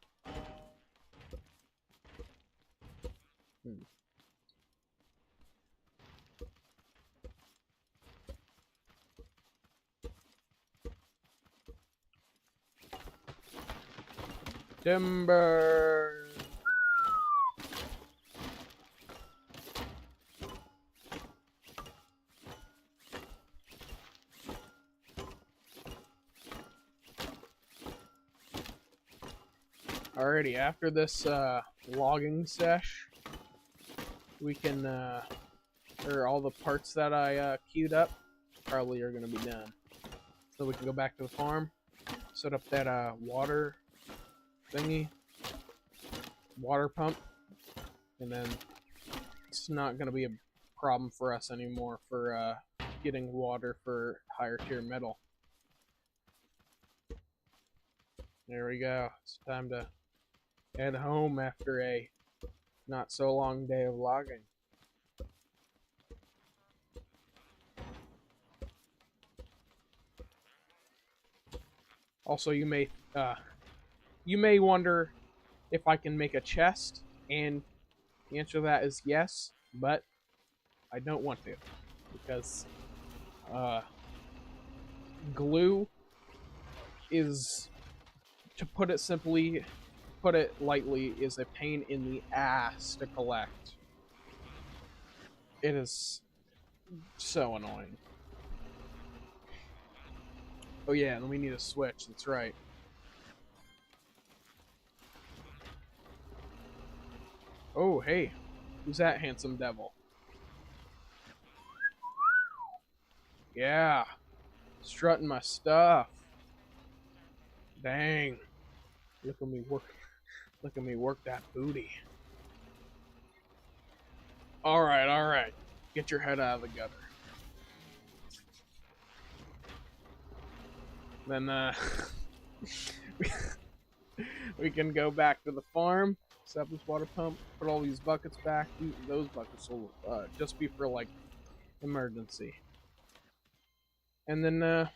Timber. Alrighty, after this logging sesh, we can, or all the parts that I queued up probably are going to be done. So we can go back to the farm, set up that water thingy, water pump, and then it's not going to be a problem for us anymore for getting water for higher tier metal. There we go. It's time to head home after a not so long day of logging. Also, you may wonder if I can make a chest, and the answer to that is yes, but I don't want to, because glue is, to put it lightly, is a pain in the ass to collect. It is so annoying. Oh yeah, and we need a switch, that's right. Oh, hey. Who's that handsome devil? Yeah. Strutting my stuff. Dang. Look at me work that booty. Alright. Get your head out of the gutter. Then, we can go back to the farm, set up this water pump, put all these buckets back. Those buckets will just be for, like, emergency. And then,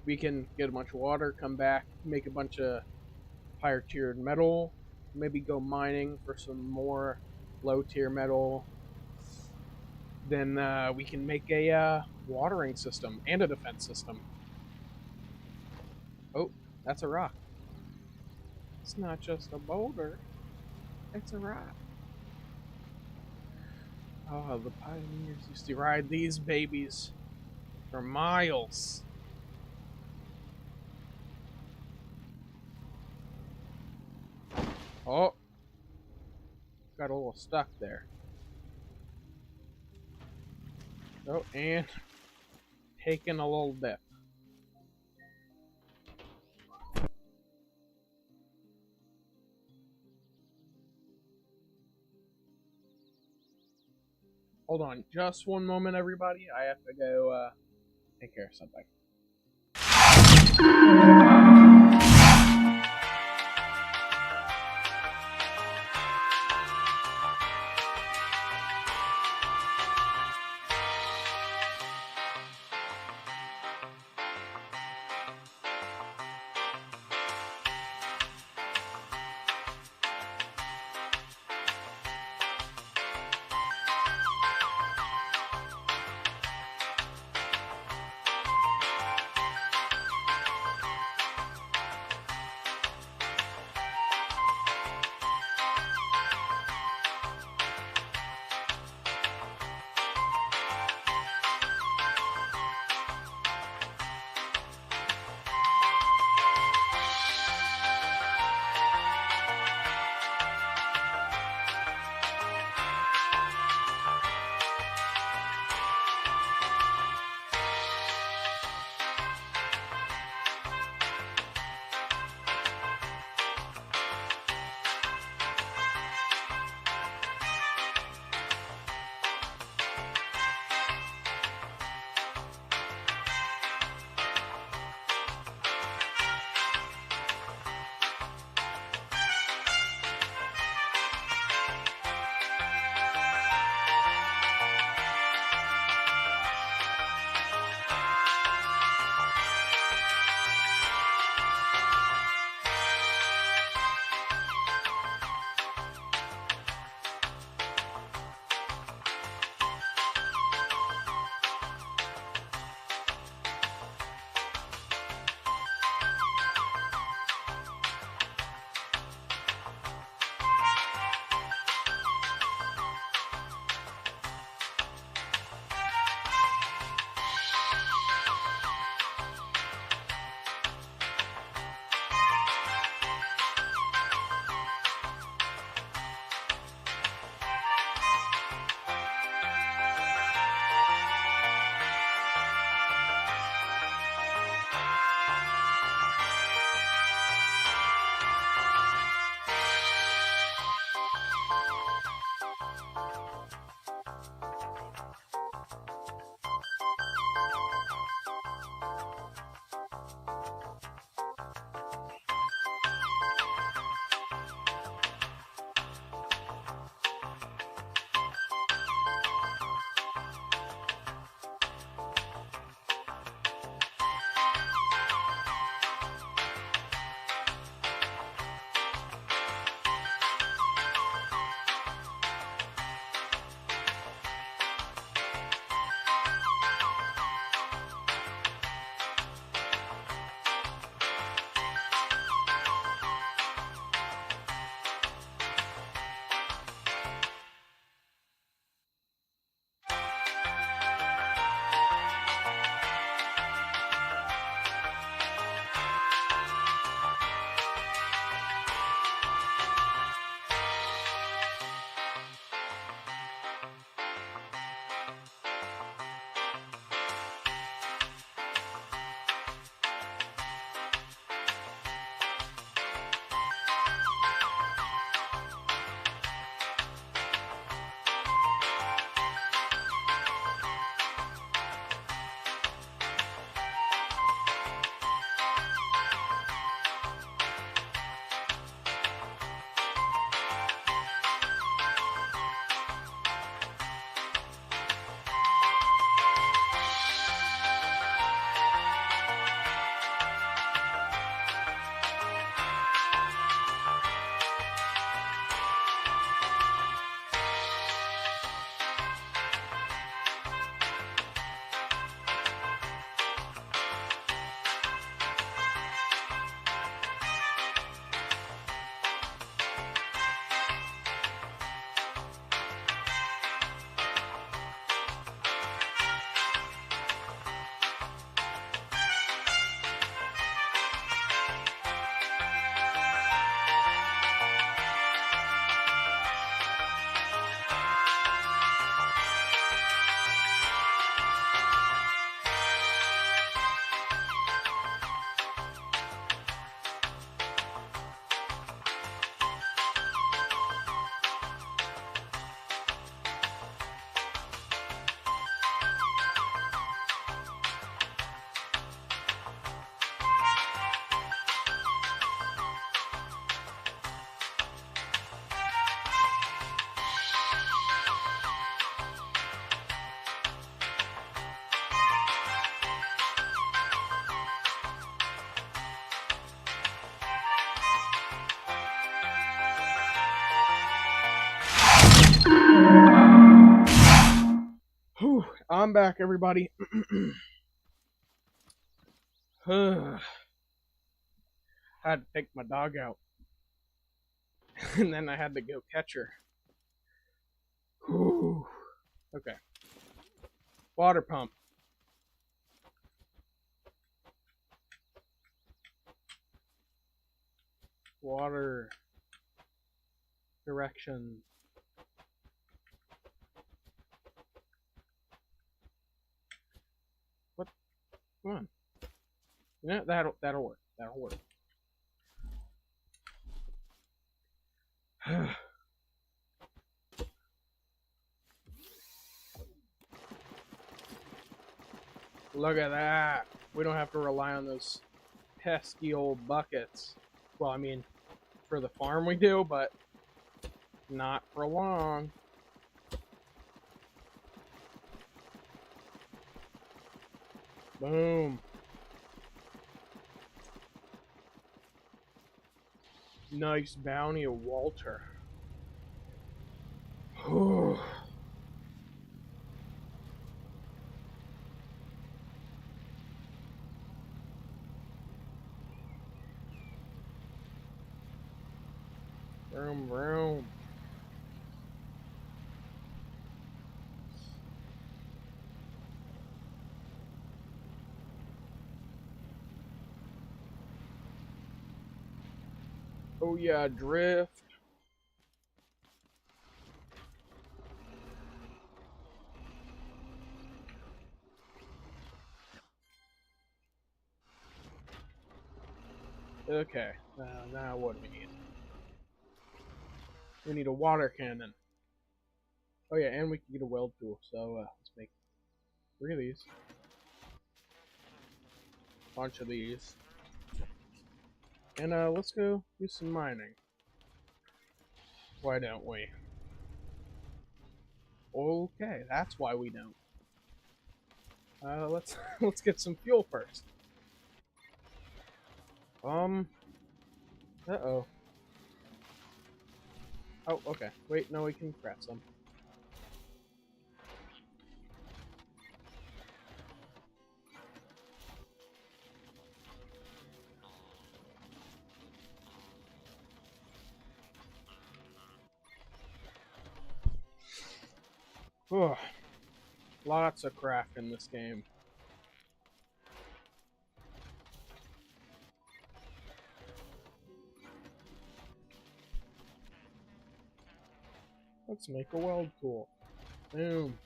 we can get a bunch of water, come back, make a bunch of higher tiered metal, maybe go mining for some more low tier metal. Then we can make a watering system and a defense system. Oh, that's a rock. It's not just a boulder, it's a rock. Oh, the pioneers used to ride these babies for miles. Oh, got a little stuck there. Oh, and taking a little dip. Hold on just one moment, everybody. I have to go take care of something. I'm back, everybody. Had to take my dog out. And then I had to go catch her. Whew. Okay. Water pump. Water. Direction. What? Come on. You know, that'll work. That'll work. Look at that. We don't have to rely on those pesky old buckets. Well, I mean, for the farm we do, but not for long. Boom. Nice bounty of Walter. Vroom, vroom. Oh yeah, drift. Okay, now what do we need? We need a water cannon. Oh yeah, and we can get a weld tool, so let's make 3 of these. Bunch of these. And let's go do some mining. Why don't we? Okay, that's why we don't. Let's let's get some fuel first. Uh-oh. Oh, okay. Wait, no, we can craft some. Ugh. Lots of craft in this game. Let's make a weld tool. Boom.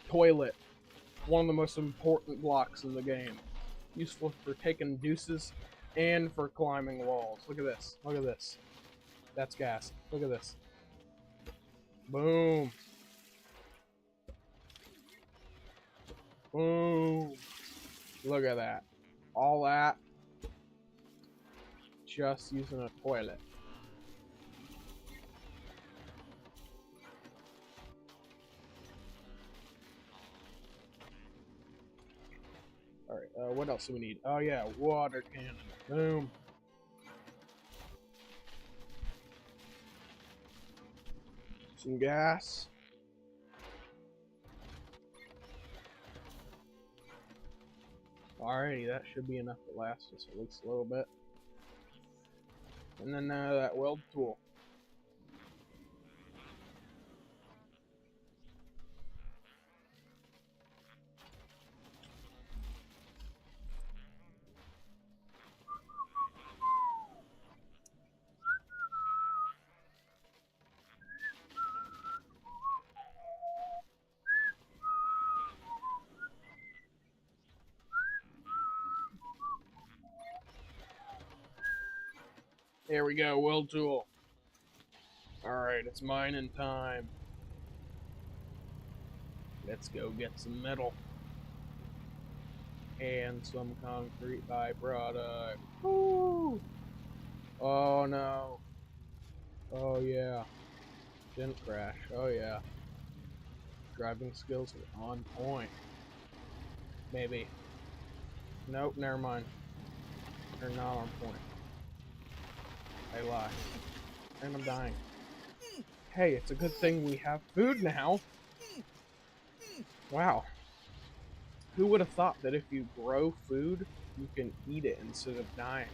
Toilet. One of the most important blocks in the game. Useful for taking deuces and for climbing walls. Look at this. Look at this. That's gas. Look at this. Boom. Boom. Look at that. All that just using a toilet. Alright, what else do we need? Oh yeah, water cannon. Boom. Some gas. Alrighty, that should be enough to last us at least a little bit. And then that weld tool. There we go, weld tool. Alright, it's mining time. Let's go get some metal. And some concrete byproduct. Woo! Oh no. Oh yeah. Didn't crash. Oh yeah. Driving skills are on point. Maybe. Nope, never mind. They're not on point. I lie. And I'm dying. Hey, it's a good thing we have food now. Wow. Who would have thought that if you grow food, you can eat it instead of dying?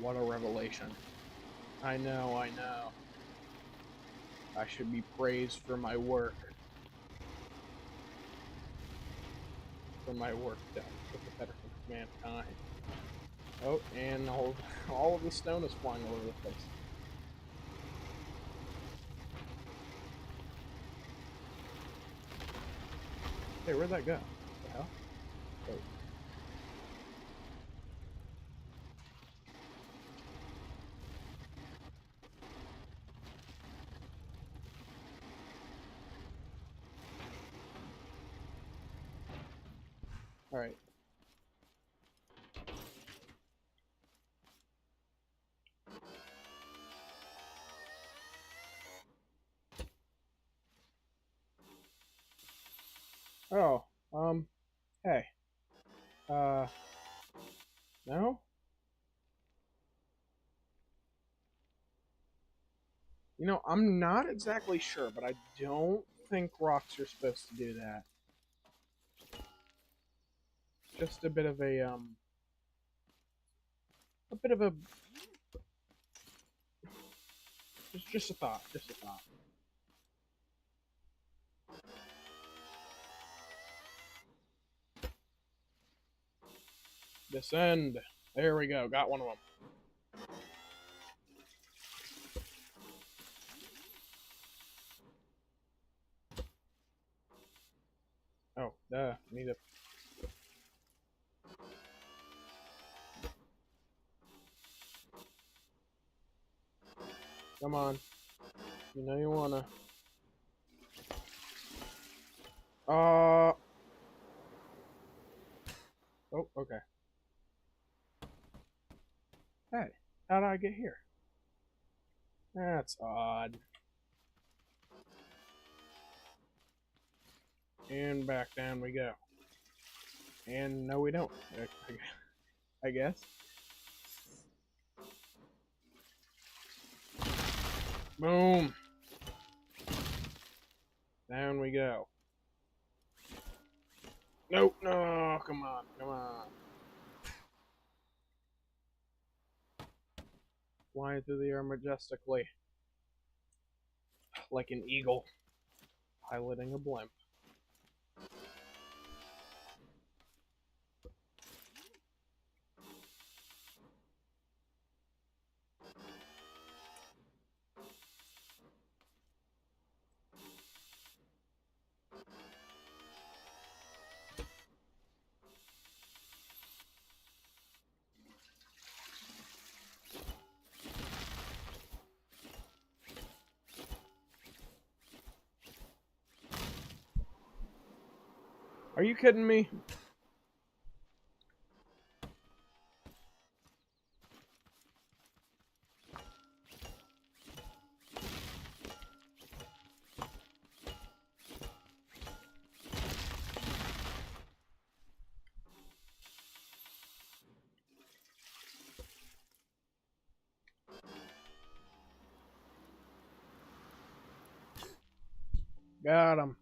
What a revelation. I know, I know. I should be praised for my work. For my work done for the betterment of mankind. Oh, and all of the stone is flying all over the place. Hey, where'd that go? What the hell? Wait. Alright. Oh, hey. No? You know, I'm not exactly sure, but I don't think rocks are supposed to do that. Just a bit of a just a thought, just a thought. Descend. There we go, got one of them. Oh, need to... Come on. You know you wanna... Oh, okay. Hey, how did I get here? That's odd. And back down we go. And no, we don't. I guess. Boom. Down we go. Nope, no, come on, come on. Flying through the air majestically. Like an eagle. Piloting a blimp. Are you kidding me? Got him.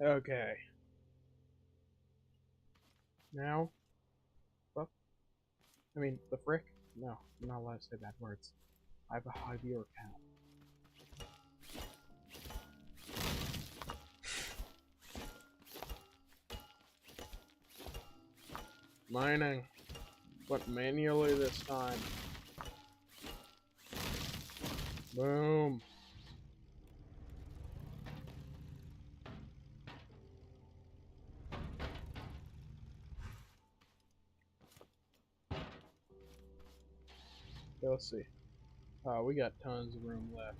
Okay. Now, fuck. I mean, the frick? No, I'm not allowed to say bad words. I have a high viewer count. Mining. But manually this time. Boom. Okay, let's see. Oh, we got tons of room left.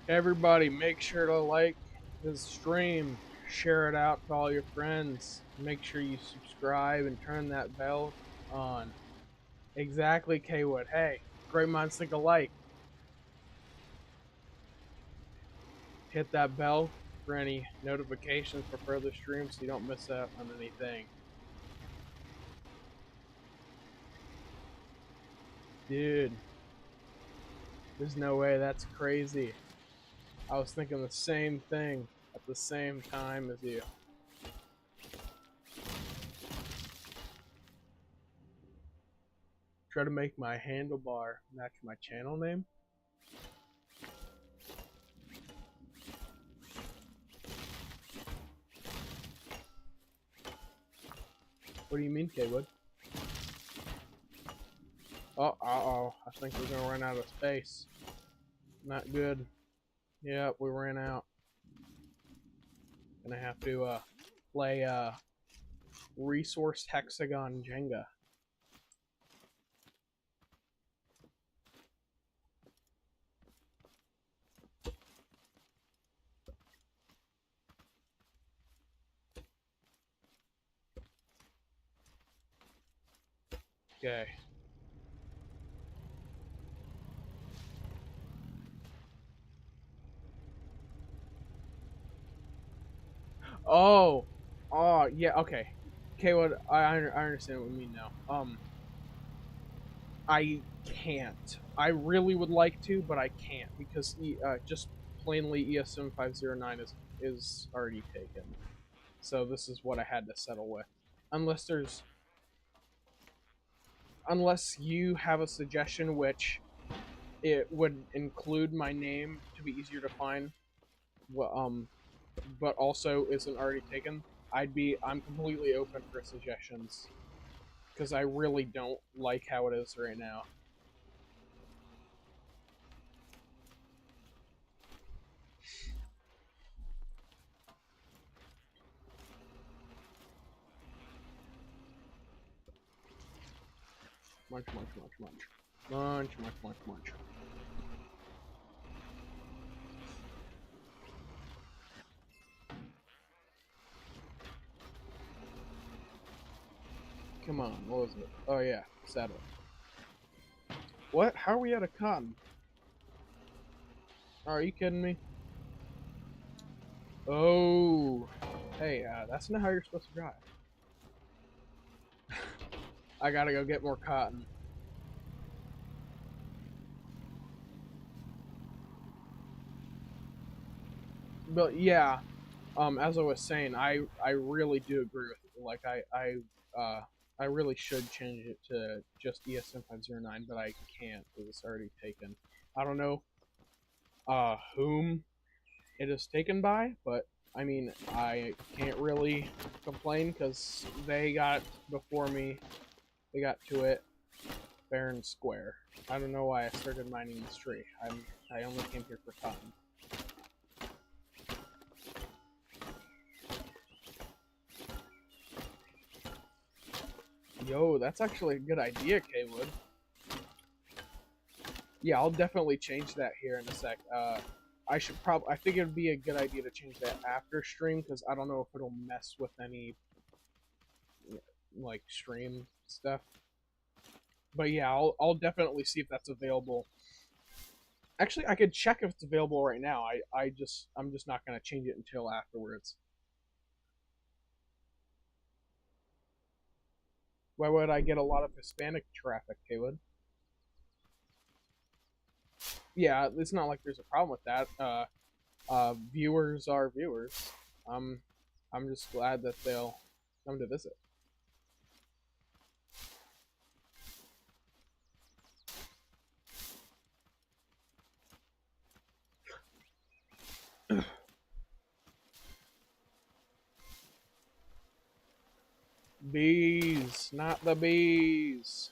Everybody, make sure to like this stream, share it out to all your friends. Make sure you subscribe and turn that bell on. Exactly, Kwood. Hey, great minds think alike. Hit that bell for any notifications for further streams so you don't miss out on anything. Dude, there's no way. That's crazy. I was thinking the same thing at the same time as you. Try to make my handlebar match my channel name. What do you mean, Kwood? Oh, uh-oh. I think we're gonna run out of space. Not good. Yep, we ran out. Gonna have to play resource hexagon Jenga. Okay. Oh, yeah. Okay. Kwood, I understand what you mean now. I can't. I really would like to, but I can't because just plainly ES7509 is already taken. So this is what I had to settle with. Unless you have a suggestion which it would include my name to be easier to find, but also isn't already taken, I'm completely open for suggestions because I really don't like how it is right now. Munch, munch, munch, munch. Munch, munch, munch, munch. Come on, what was it? Oh yeah, saddle. What? How are we out of cotton? Are you kidding me? Oh. Hey, that's not how you're supposed to drive. I gotta go get more cotton. But yeah, as I was saying, I really do agree with you. Like I really should change it to just ESM509, but I can't because it's already taken. I don't know whom it is taken by, but I mean I can't really complain because they got before me. They got to it fair and square. I don't know why I started mining this tree. I only came here for cotton. Yo, that's actually a good idea, Kwood. Yeah, I'll definitely change that here in a sec. I think it would be a good idea to change that after stream, because I don't know if it'll mess with any, like, stream stuff. But yeah, I'll definitely see if that's available. Actually, I could check if it's available right now. I'm just not gonna change it until afterwards. Why would I get a lot of Hispanic traffic, Kwood? Yeah, it's not like there's a problem with that. Viewers are viewers. I'm just glad that they'll come to visit. Bees, not the bees.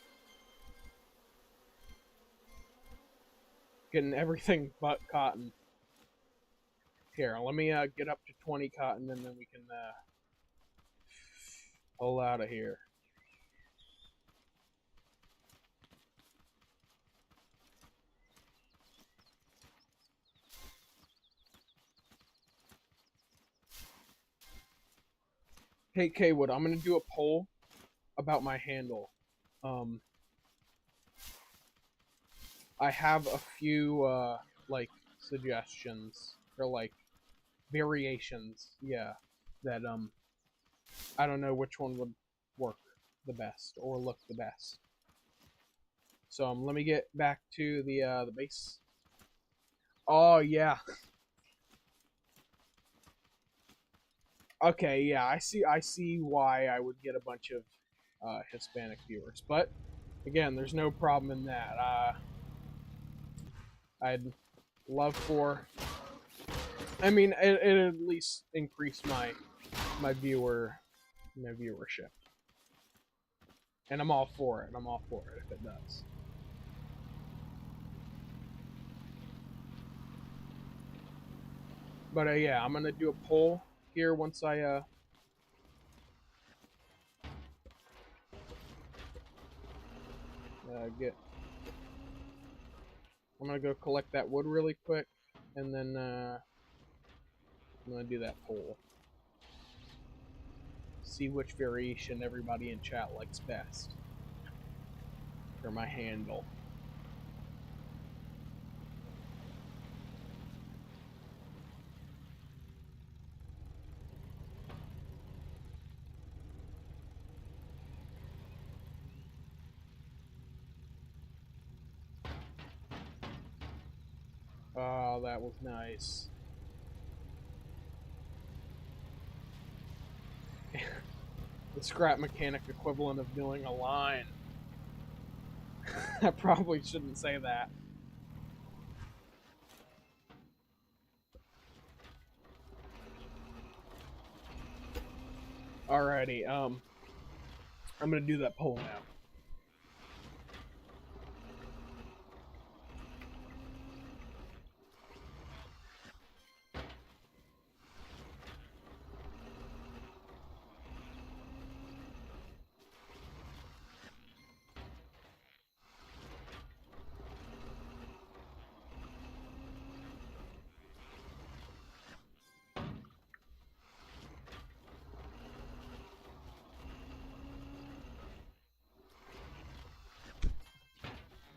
Getting everything but cotton. Here, let me get up to 20 cotton and then we can pull out of here. Hey, Kaywood, I'm gonna do a poll about my handle. Um, I have a few, like, suggestions, or, like, variations, yeah, that, I don't know which one would work the best, or look the best. So, let me get back to the base. Oh, yeah. Okay, yeah, I see why I would get a bunch of, Hispanic viewers, but, again, there's no problem in that. I'd love for. I mean, it at least increased my viewership, and I'm all for it. I'm all for it if it does. But yeah, I'm gonna do a poll here once I get. I'm gonna go collect that wood really quick, and then I'm gonna do that poll. See which variation everybody in chat likes best for my handle. Oh, that was nice. The scrap mechanic equivalent of doing a line. I probably shouldn't say that. Alrighty, I'm gonna do that poll now.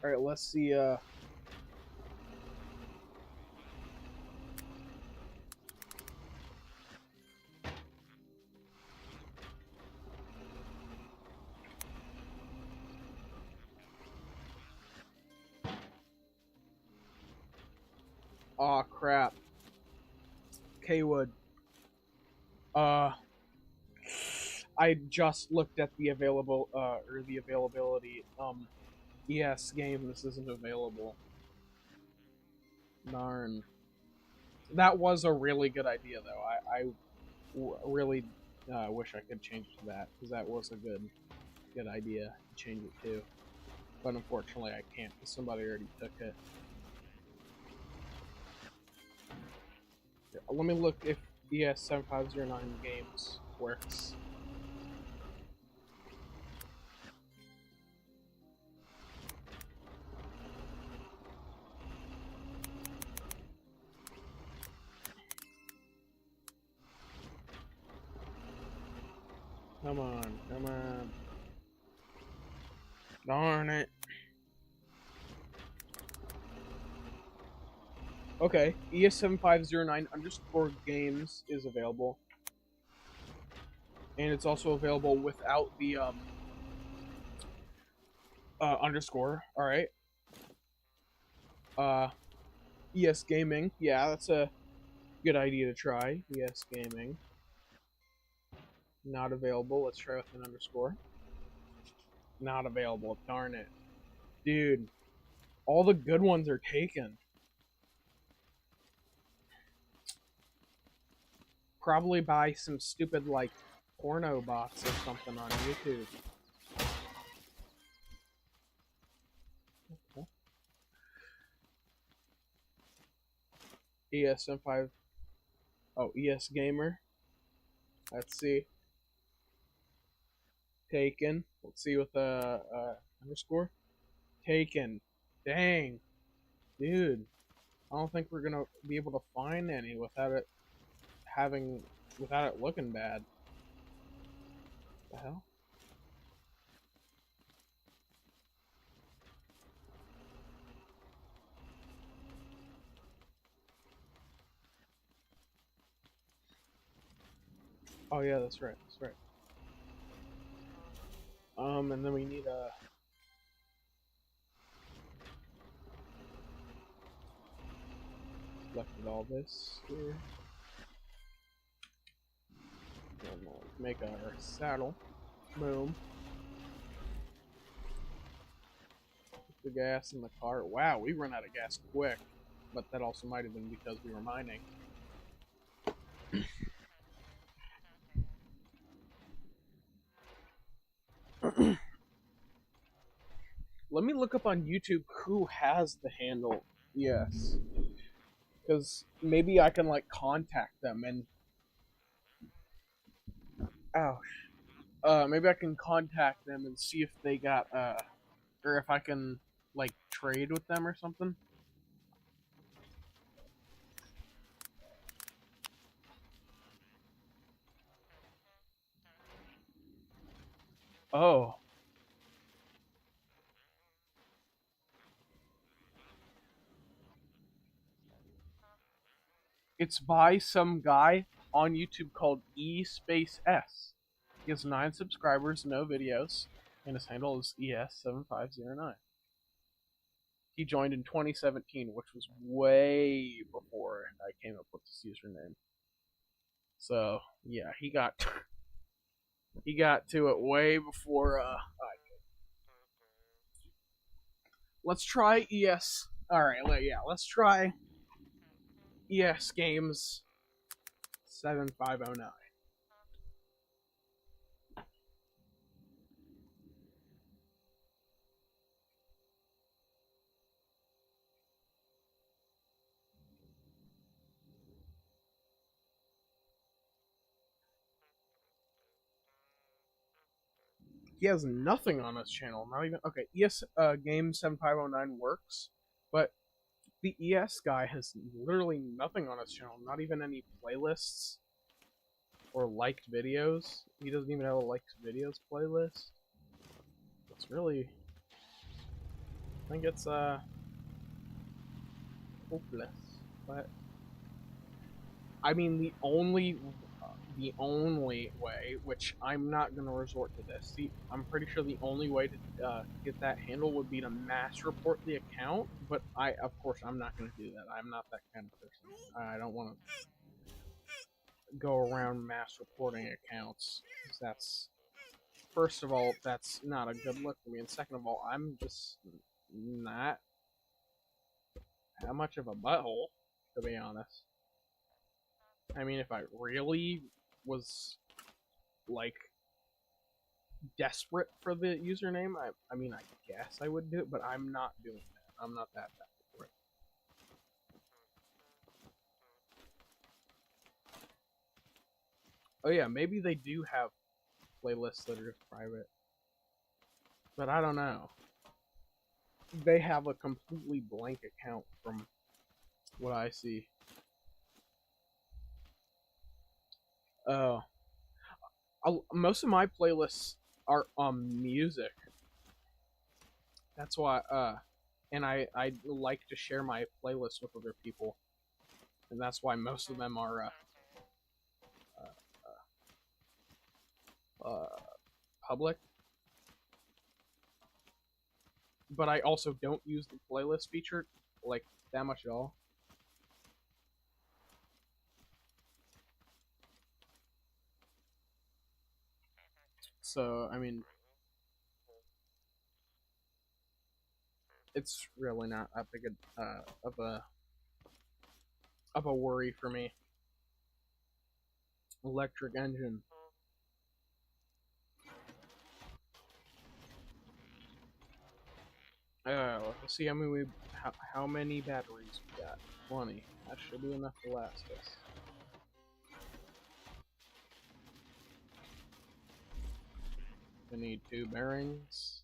Alright, let's see, aw, crap. Kaywood. I just looked at the availability. ES game, this isn't available. Darn. That was a really good idea, though. I really wish I could change it to that, because that was a good idea to change it to. But unfortunately, I can't, because somebody already took it. Let me look if ES7509 games works. Come on, come on. Darn it. Okay, ES7509_games is available. And it's also available without the underscore. Alright. ES Gaming. Yeah, that's a good idea to try. ES Gaming. Not available. Let's try with an underscore. Not available. Darn it. Dude, all the good ones are taken. Probably by some stupid, like, porno bots or something on YouTube. Okay. ESM5. Oh, ES Gamer. Let's see. Taken. Let's see with the underscore. Taken. Dang. Dude. I don't think we're gonna be able to find any without it looking bad. The hell? Oh yeah, that's right. That's right. And then we need a. Selected all this here. And we'll make our saddle. Boom. Put the gas in the car. Wow, we run out of gas quick. But that also might have been because we were mining. Let me look up on YouTube who has the handle. Yes. Because maybe I can, like, contact them and. Ouch. Maybe I can contact them and see if they got, or if I can, like, trade with them or something. Oh. It's by some guy on YouTube called E space S. He has 9 subscribers, no videos, and his handle is ES7509. He joined in 2017, which was way before I came up with this username. So yeah, he got he got to it way before I did. Let's try ES. All right, yeah, let's try ES Games 7509. He has nothing on his channel. Not even okay. ES Game 7509 works, but the ES guy has literally nothing on his channel. Not even any playlists or liked videos. He doesn't even have a liked videos playlist. It's really, I think it's hopeless. But I mean, the only way, which I'm not gonna resort to this. I'm pretty sure the only way to get that handle would be to mass report the account. But of course, I'm not gonna do that. I'm not that kind of person. I don't want to go around mass reporting accounts. That's first of all, that's not a good look for me, and second of all, I'm just not that much of a butthole, to be honest. I mean, if I really was like desperate for the username, I mean, I guess I would do it, but I'm not doing that. I'm not that bad for it. Oh yeah, maybe they do have playlists that are just private, but I don't know. They have a completely blank account from what I see. Oh, most of my playlists are music. That's why, and I like to share my playlists with other people, and that's why most of them are public. But I also don't use the playlist feature like that much at all. So I mean, it's really not that big of a worry for me. Electric engine. Let's see how many batteries we got. 20. That should be enough to last us. We need 2 bearings.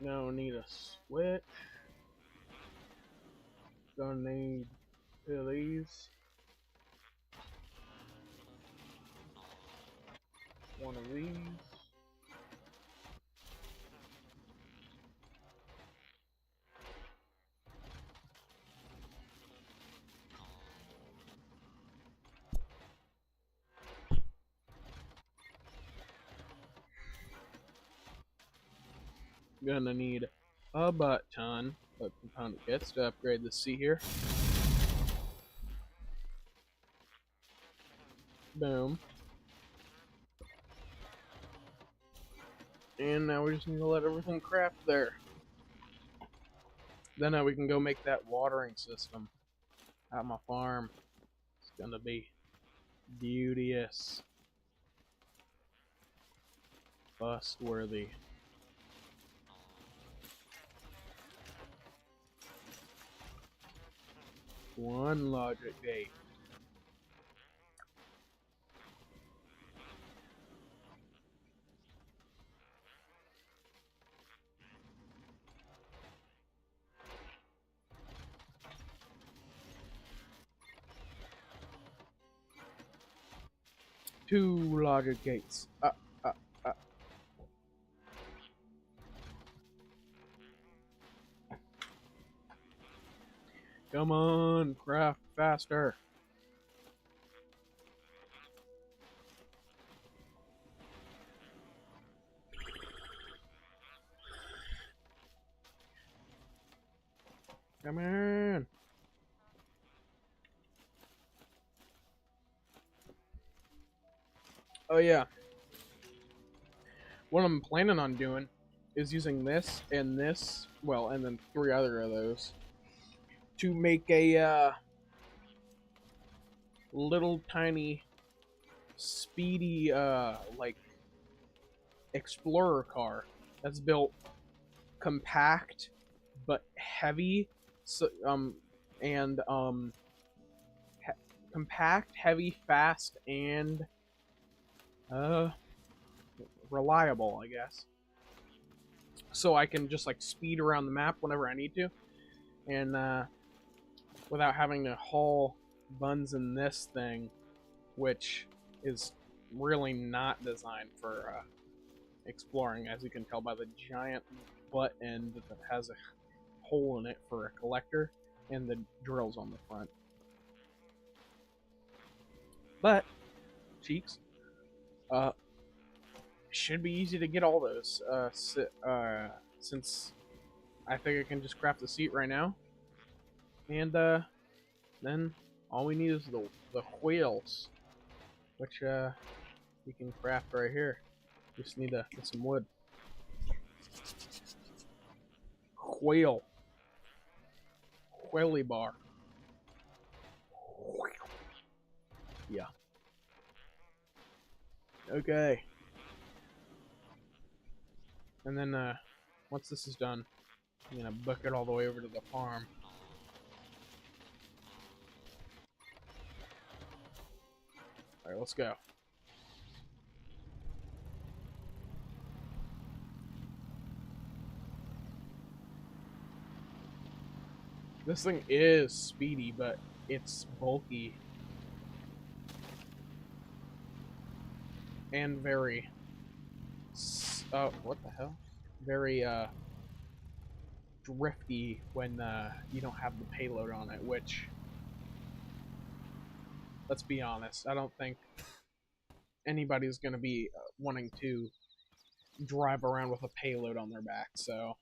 No need a switch. Gonna need Two of these. One of these. Gonna need a butt ton of component kits to upgrade the seat here. Boom. And now we just need to let everything craft there. Then we can go make that watering system at my farm. It's gonna be beauteous. Bust-worthy. One logic gate. Two logic gates. Come on, craft faster. Come on. Oh yeah. What I'm planning on doing is using this, well, and then 3 other of those to make a little tiny speedy like explorer car that's built compact but heavy, so and compact, heavy, fast, and reliable, I guess. So I can just like speed around the map whenever I need to, and without having to haul buns in this thing, which is really not designed for exploring, as you can tell by the giant butt end that has a hole in it for a collector and the drills on the front. But cheeks, should be easy to get all those since I think I can just craft the seat right now, and then all we need is the wheels, which we can craft right here. Just need to get some wood. Whale. Whaley bar. Yeah. Okay. And then once this is done, I'm gonna book it all the way over to the farm. Alright, let's go. This thing is speedy, but it's bulky. And very... what the hell? Very, drifty when you don't have the payload on it, which... Let's be honest, I don't think anybody's gonna be wanting to drive around with a payload on their back, so...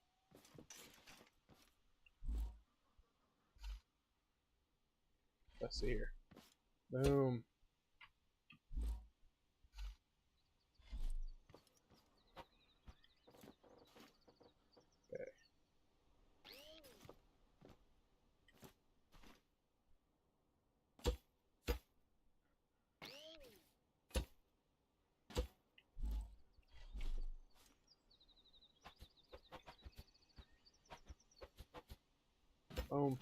Let's see here. Boom. Okay. Boom.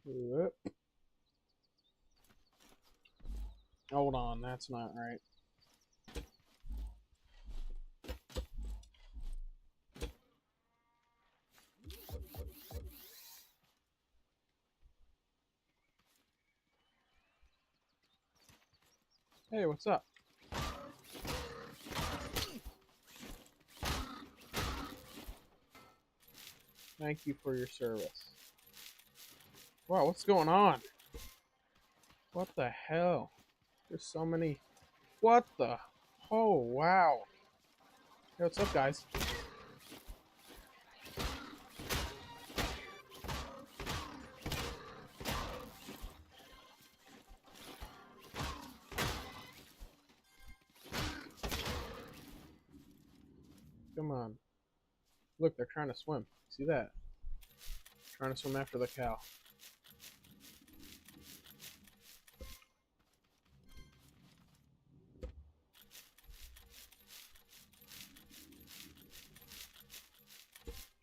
Whoop. Hold on, that's not right. Hey, what's up? Thank you for your service. Wow, what's going on? What the hell? There's so many. What the? Oh, wow. Hey, what's up, guys? Come on. Look, they're trying to swim. See that? Trying to swim after the cow.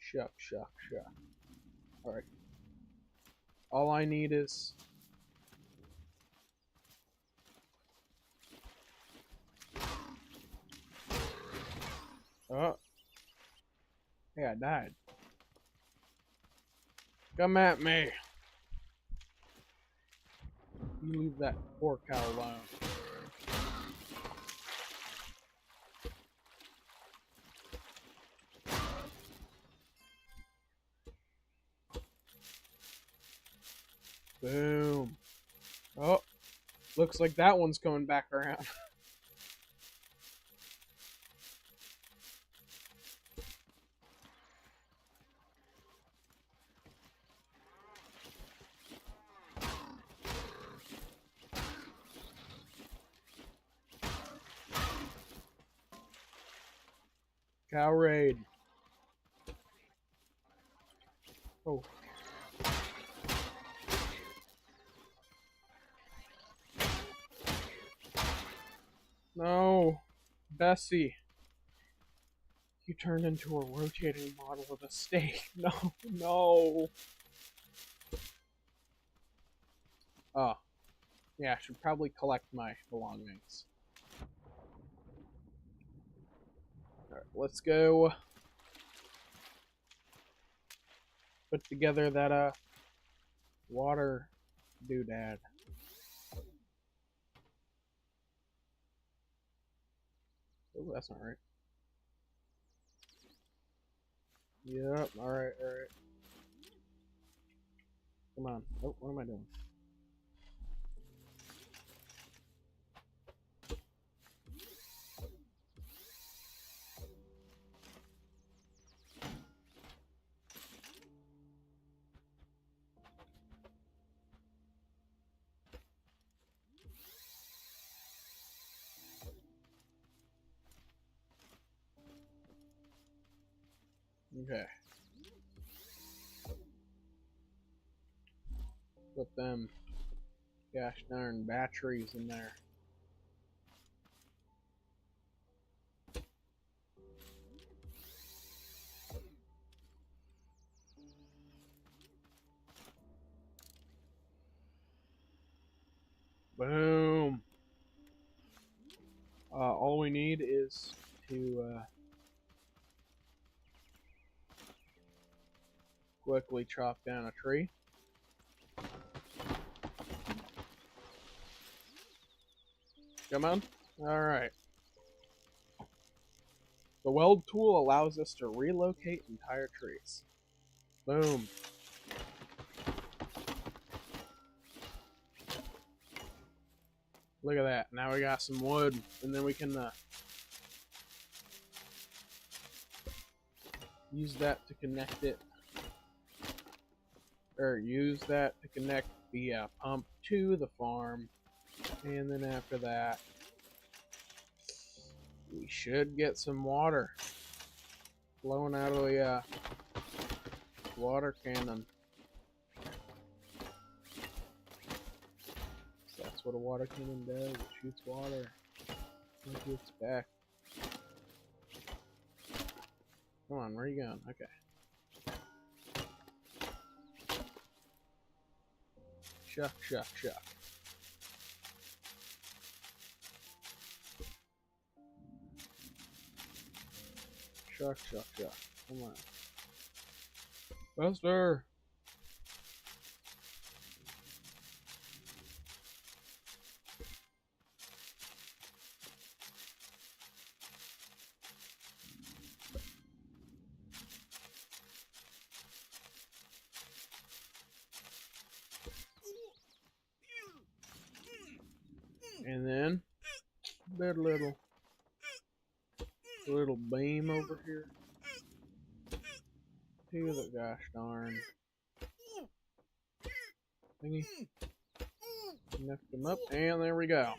Shuck, shuck, shuck. Alright. All I need is... Oh. Hey, I died. Come at me. You leave that poor cow alone. Boom. Oh. Looks like that one's coming back around. Cow raid. Oh. No. Bessie. You turned into a rotating model of a steak. No. No. Oh. Yeah, I should probably collect my belongings. Alright, let's go put together that water doodad. Oh, that's not right. Yep, alright, alright. Come on. Oh, what am I doing? Okay. Put them gosh darn batteries in there. Boom. All we need is to quickly chop down a tree. Come on. Alright. The weld tool allows us to relocate entire trees. Boom. Look at that. Now we got some wood, and then we can use that to connect it. Or use that to connect the pump to the farm. And then after that, we should get some water flowing out of the water cannon. So that's what a water cannon does. It shoots water into its back. Come on, where are you going? Okay. Shuck, shuck, shuck. Shuck, shuck, shuck. Come on. Faster! And then that little beam over here. To the gosh darn thingy. Lift them up, and there we go.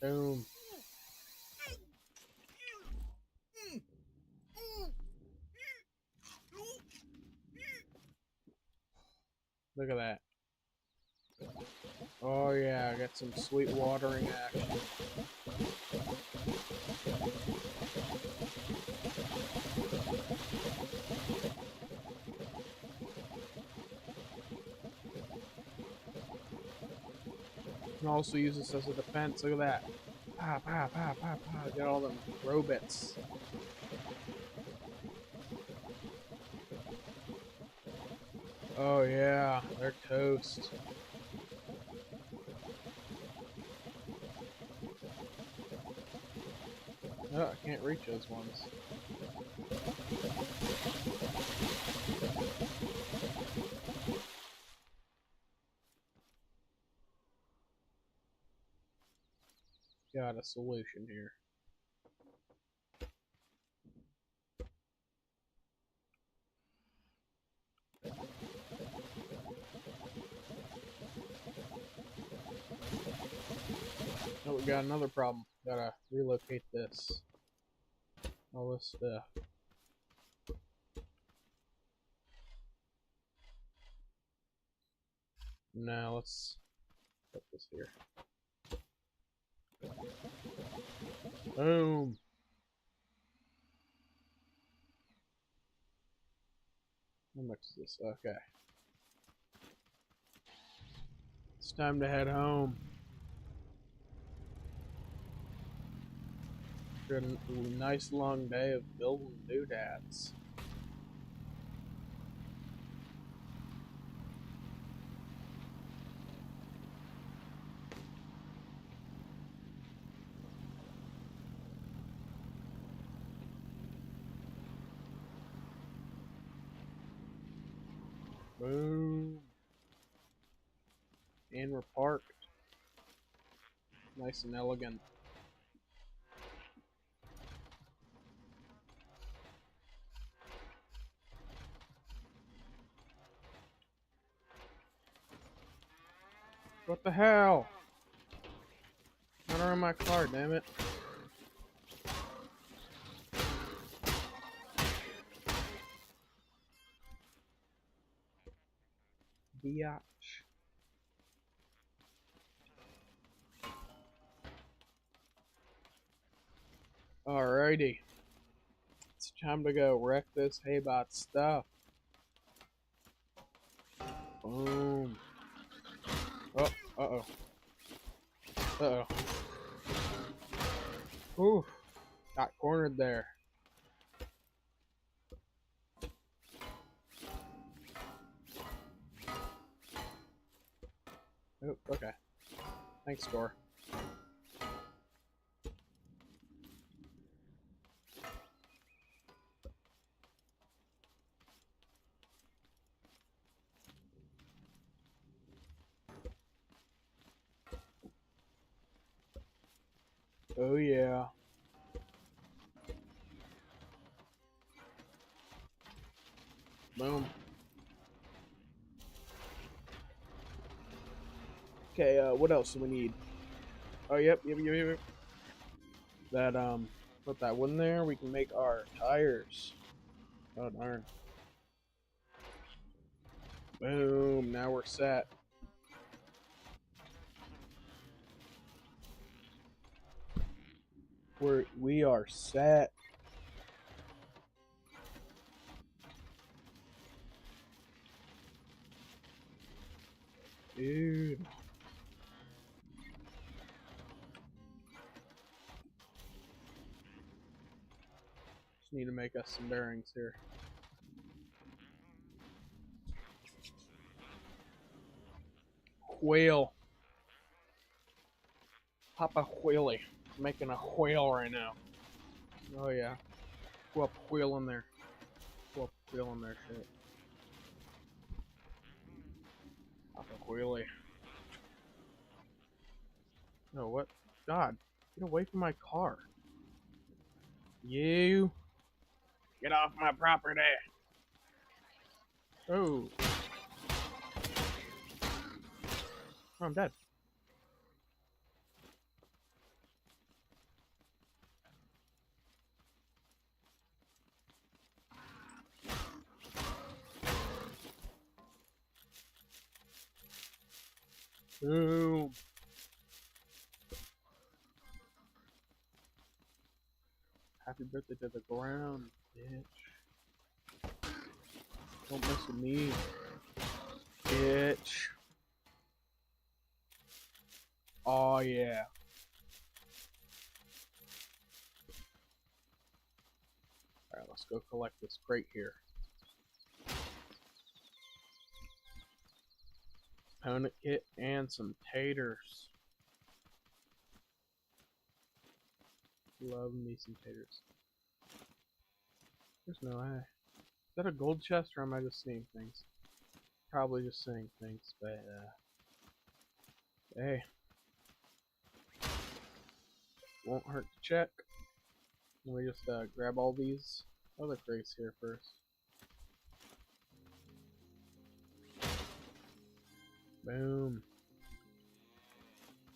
Boom. Look at that. Oh yeah, I got some sweet watering action. You can also use this as a defense. Look at that. Pow, pow, pow, pow, pow. Get all them robots. Oh yeah, they're toast. Oh, I can't reach those ones. Got a solution here. Oh, we got another problem. Gotta relocate this. All this stuff. Now let's put this here. Boom. How much is this? Okay. It's time to head home. After a nice long day of building doodads. Boom. And we're parked. Nice and elegant. What the hell? Not around my car, damn it. Biatch. Alrighty. It's time to go wreck this Haybot stuff. Boom. Oh, uh-oh. Uh-oh. Ooh. Got cornered there. Oh, okay. Thanks, Door. Oh, yeah. Boom. Okay, what else do we need? Oh, yep. That, put that one there. We can make our tires. Oh, darn. Boom. Now we're set. We are set. Dude. Just need to make us some bearings here. Whale. Papa Whaley. Making a whale right now. Oh yeah. Go up wheel in there. Go up wheel in there, shit. Papa Whaley. Oh, what? God, get away from my car. You. Get off my property. Oh. Oh, I'm dead. Boom. Happy birthday to the ground, bitch. Don't mess with me, bitch. Oh, yeah. Alright, let's go collect this crate here. Opponent kit and some taters. Love me some taters. There's no way. Is that a gold chest or am I just seeing things? Probably just seeing things, but hey. Won't hurt to check. Let me just grab all these other crates here first. Boom.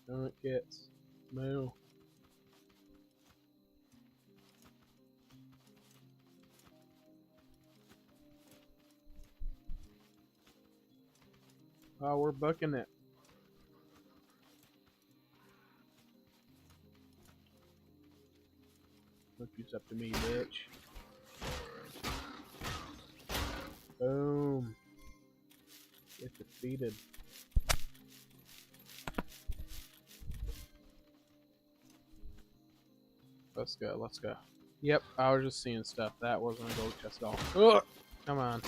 Opponent kits. Moo. Oh, we're booking it. Look you up to me, bitch. Boom. Get defeated. Let's go, let's go. Yep, I was just seeing stuff. That wasn't a gold chest at all. Ugh! Come on.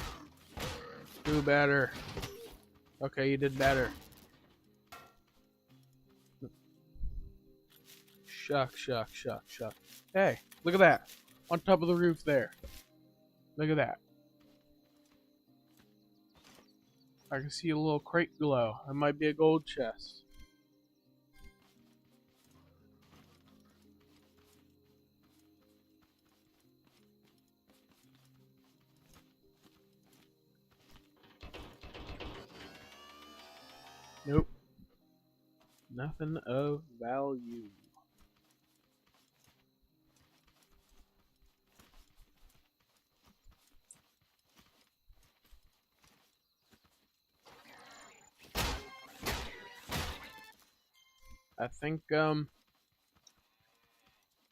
Do better. Okay, you did better. Shuck, shuck, shuck, shuck. Hey, look at that. On top of the roof there. Look at that. I can see a little crate glow. That might be a gold chest. Nope. Nothing of value. I think,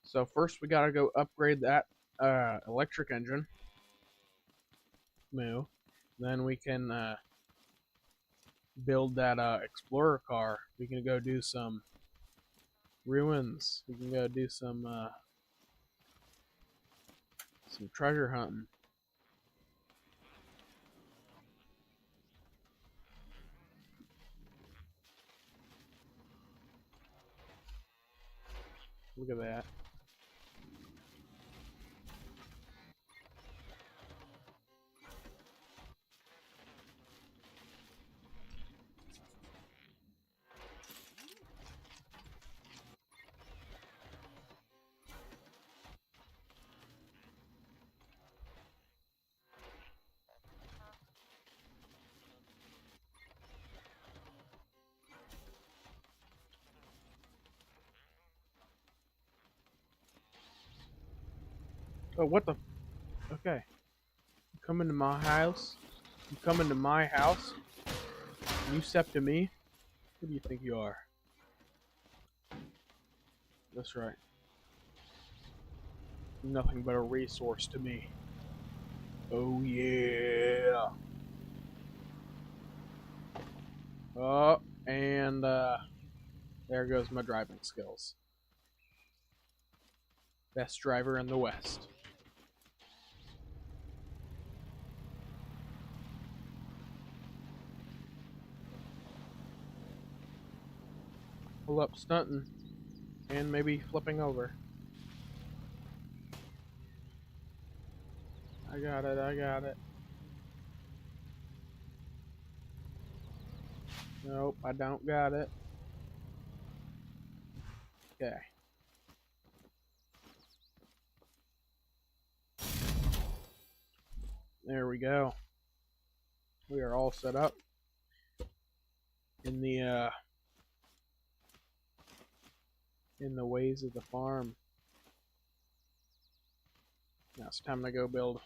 so first we gotta go upgrade that, electric engine. Moo. Then we can, build that, explorer car. We can go do some ruins. We can go do some treasure hunting. Look at that. Oh, what the? Okay. You come into my house? You come into my house? And you step to me? Who do you think you are? That's right. Nothing but a resource to me. Oh, yeah. Oh, and, there goes my driving skills. Best driver in the West. Pull up stunting. And maybe flipping over. I got it, I got it. Nope, I don't got it. Okay. There we go. We are all set up in the ways of the farm. Now it's time to go build a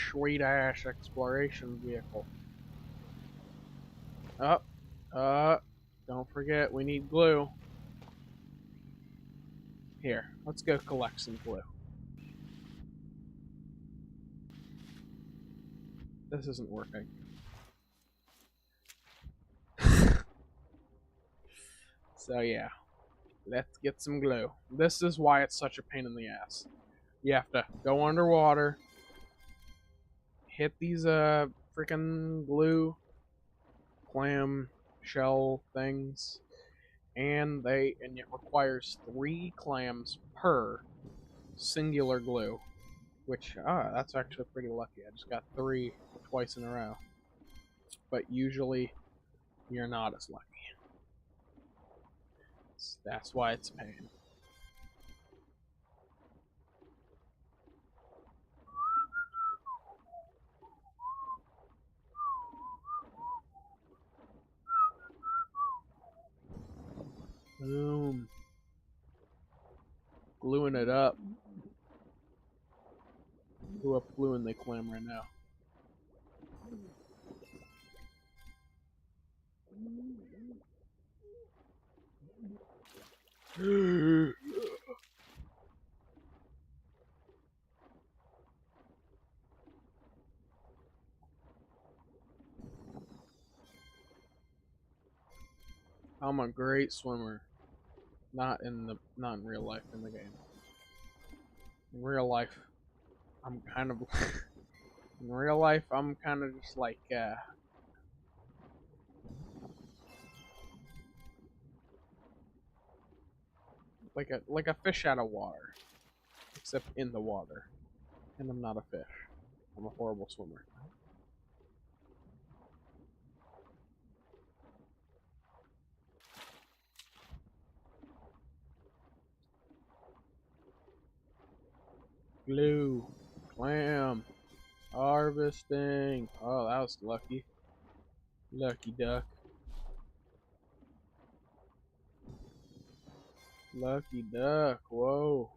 sweet ass exploration vehicle. Don't forget we need glue. Here, let's go collect some glue. This isn't working. So yeah, let's get some glue. This is why it's such a pain in the ass. You have to go underwater, hit these freaking glue clam shell things, and it requires 3 clams per singular glue, which that's actually pretty lucky. I just got 3 twice in a row. But usually you're not as lucky. That's why it's a pain. Boom. Gluing it up. Glue up glue in the clam right now. I'm a great swimmer. Not in real life, in the game. In real life, I'm kind of in real life I'm kind of just like a fish out of water, except in the water. And I'm not a fish. I'm a horrible swimmer. Glue. Clam. Harvesting. Oh, that was lucky. Lucky duck. Lucky duck. Whoa.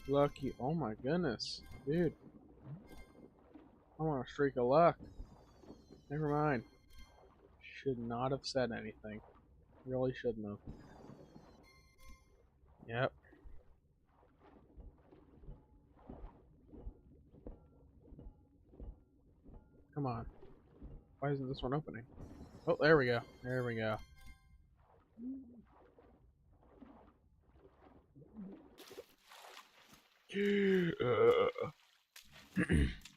Lucky. Oh my goodness. Dude. I want a streak of luck. Never mind. Should not have said anything. Really shouldn't have. Yep. Come on. Why isn't this one opening? Oh, there we go. There we go.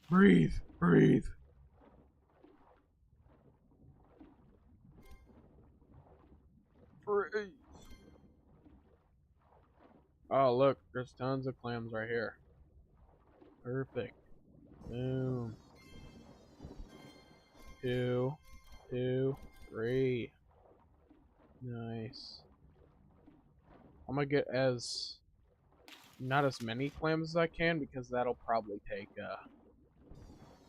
Breathe. Breathe. Breathe. Oh, look. There's tons of clams right here. Perfect. Boom. 2, 2, 3. Nice. I'm gonna get not as many clams as I can because that'll probably take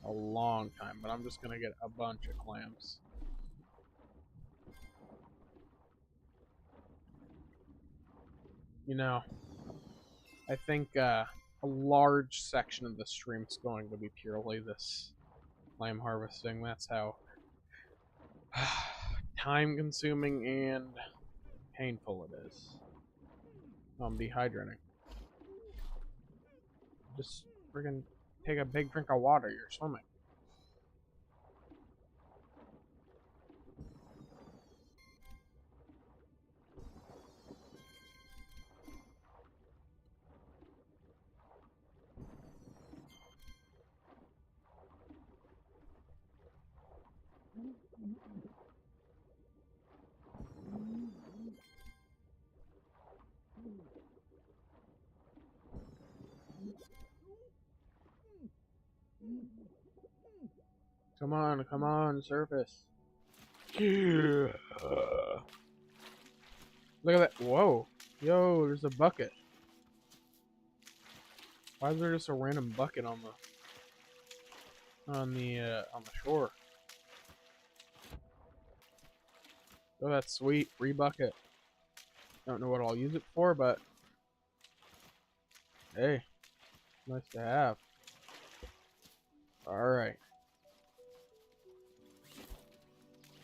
a long time. But I'm just gonna get a bunch of clams. You know, I think a large section of the stream is going to be purely this clam harvesting. That's how time consuming and painful it is. Oh, I'm dehydrating. Just friggin' take a big drink of water, you're swimming. come on, surface. Yeah. Look at that. Whoa. Yo, there's a bucket. Why is there just a random bucket on the shore? Oh, that's sweet. Free bucket. Don't know what I'll use it for, but hey, nice to have. Alright.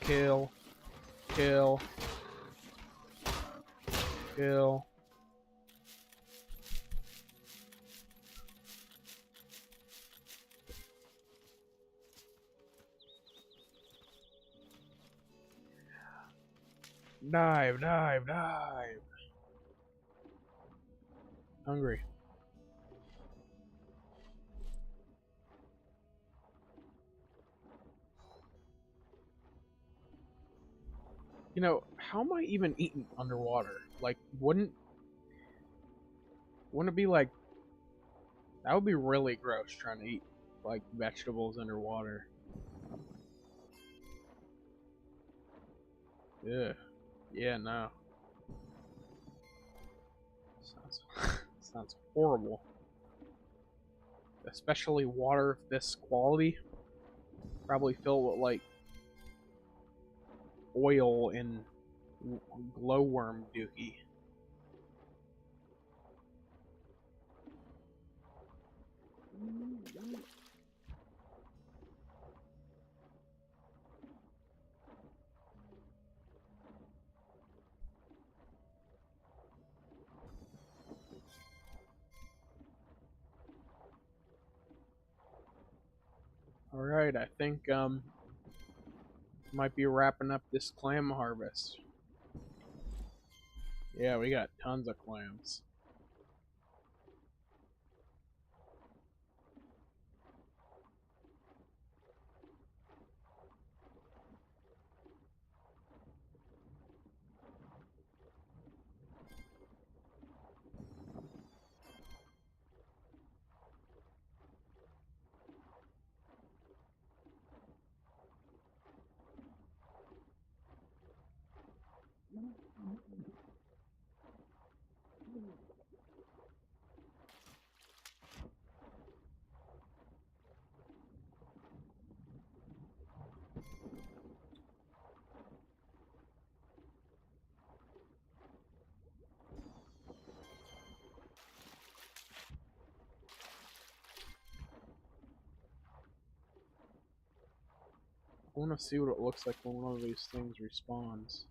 Kill. Kill. Kill. Dive, dive, dive. Hungry. You know, how am I even eating underwater? Like, wouldn't it be like, that would be really gross trying to eat like vegetables underwater. Yeah. Yeah, no. Sounds sounds horrible. Especially water of this quality. Probably filled with like oil and glowworm dookie. Alright, I think might be wrapping up this clam harvest. Yeah, we got tons of clams. I want to see what it looks like when one of these things respawns.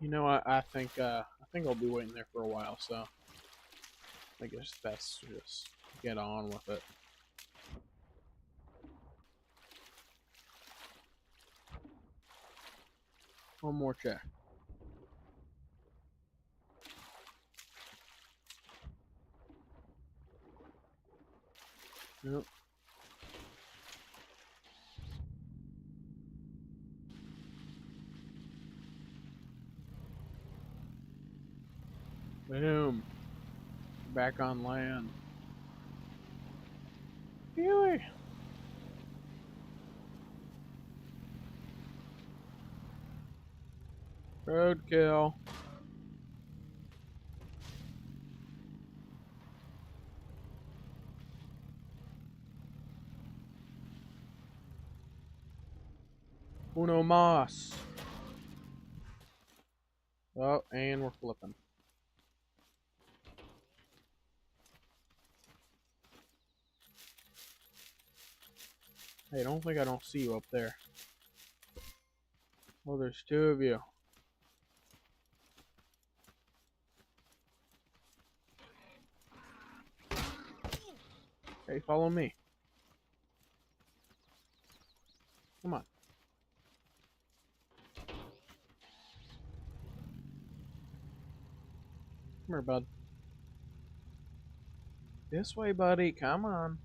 You know, I think I'll be waiting there for a while, so I think it's best to just get on with it. One more check. Nope. Boom. Back on land. Really? Roadkill. Uno mas. Oh, and we're flipping. Hey, don't think I don't see you up there. Oh, there's two of you. Hey, follow me. Come on. Come here, bud. This way, buddy. Come on.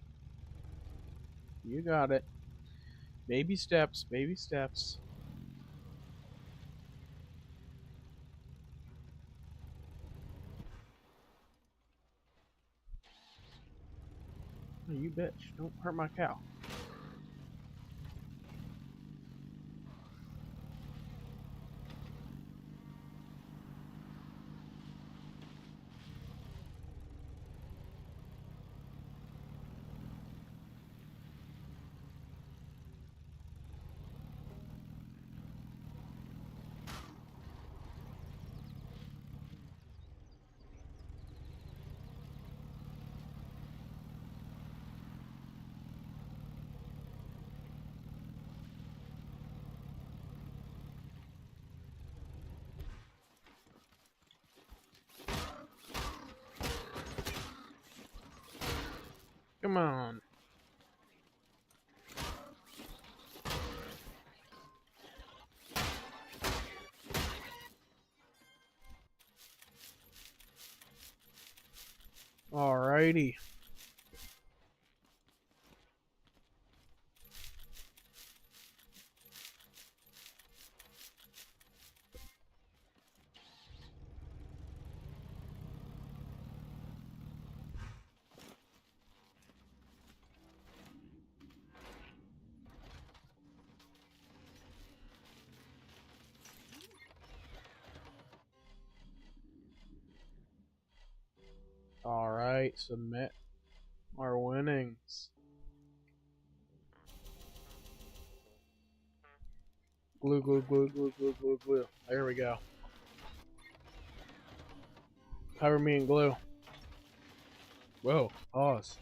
You got it. Baby steps, baby steps. Oh, you bitch. Don't hurt my cow. Come on. Alrighty. Alright, submit our winnings. Glue, glue, glue, glue, glue, glue, glue. There we go. Cover me in glue. Whoa, pause.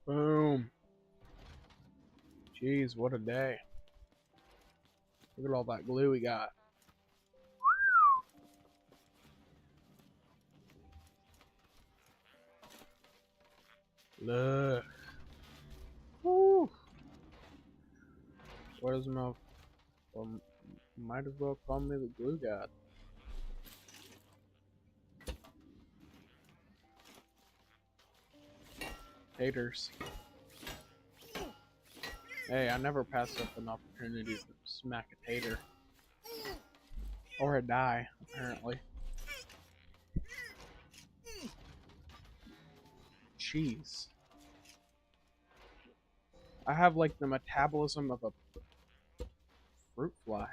Boom. Jeez, what a day. Look at all that glue we got. Look. Woo. What is my... Well, might as well call me the glue god. Haters. Hey, I never pass up an opportunity to smack a tater. Or a die, apparently. Jeez. I have like the metabolism of a fruit fly.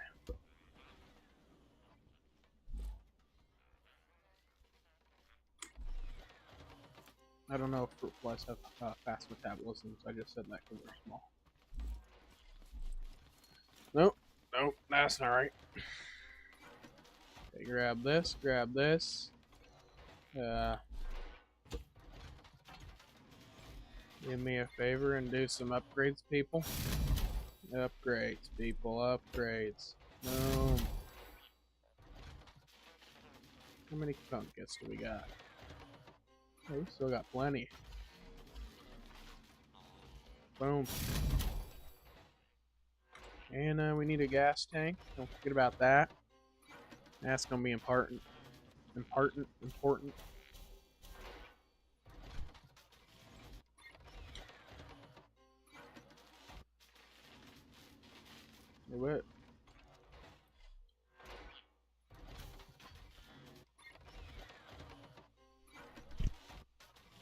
I don't know if fruit flies have fast metabolisms. I just said that because they're small. Nope. Nope. That's not right. Okay, grab this. Grab this. Do me a favor and do some upgrades, people. Upgrades, people. Upgrades. Boom. How many pumpkins do we got? Hey, we still got plenty. Boom. And we need a gas tank. Don't forget about that. That's gonna be important. Important. Do it.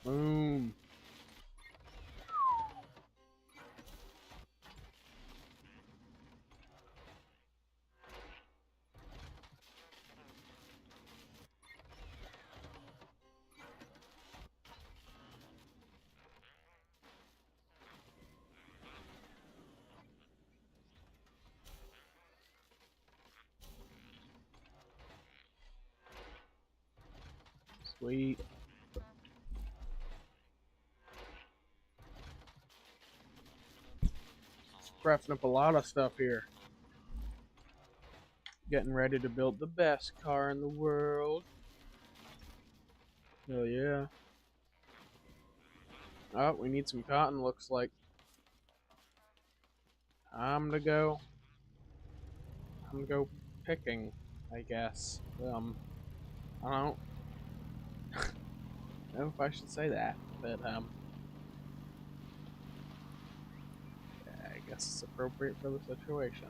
Boom. Sweet. Crafting up a lot of stuff here. Getting ready to build the best car in the world. Hell yeah. Oh, we need some cotton, looks like. I'm gonna go picking, I guess. I don't know if I should say that, but I guess it's appropriate for the situation.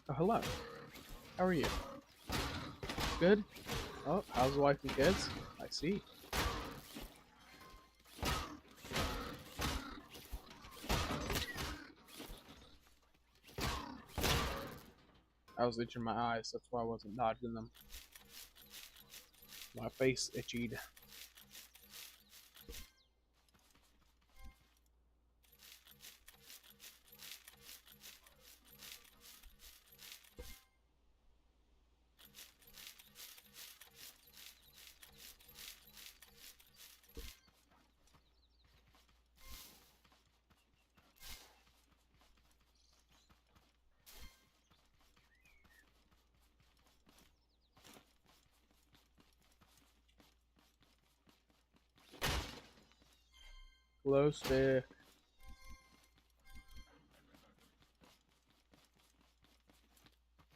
Oh, hello. How are you? Good? Oh, how's the wife and kids? I see. I was itching my eyes, that's why I wasn't dodging them. My face itched. Glow stick.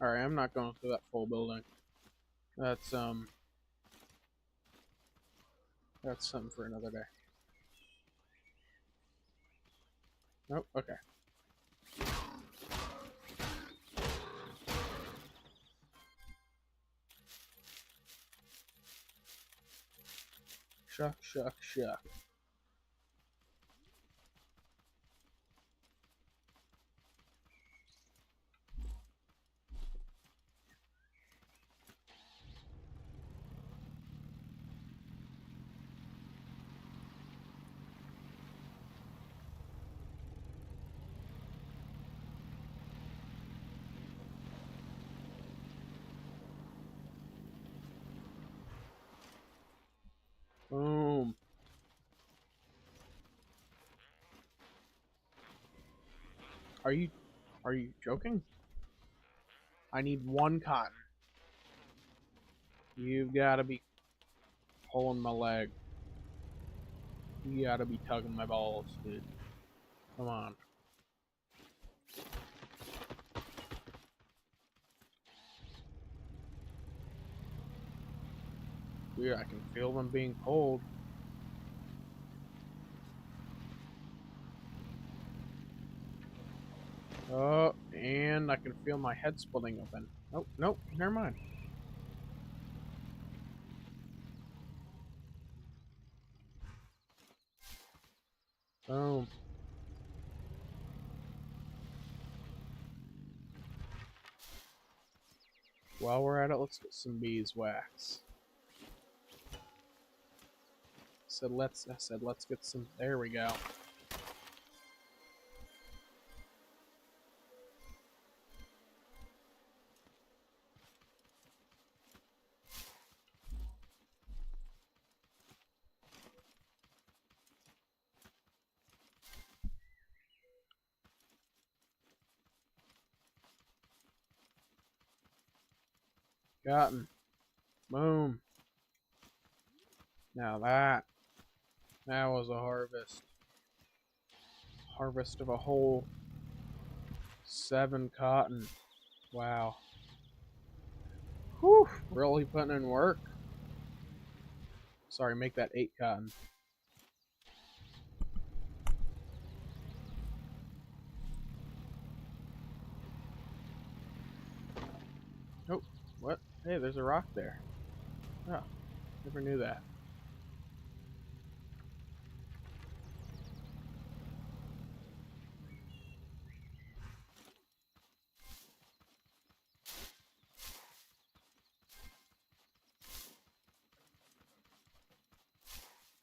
Alright, I'm not going through that full building. That's something for another day. Nope, okay. Shuck, shuck, shuck. Boom. Are you joking? I need one cotton. You've gotta be pulling my leg. You gotta be tugging my balls, dude. Come on. Dude, I can feel them being pulled. Oh, and I can feel my head splitting open. Oh, nope, never mind. Boom. While we're at it, let's get some beeswax. I said let's get some. There we go. Cotton. Boom. Now that was a harvest. Harvest of a whole 7 cotton. Wow. Whew. Really putting in work. Sorry, make that 8 cotton. Oh, what? Hey, there's a rock there. Oh, never knew that.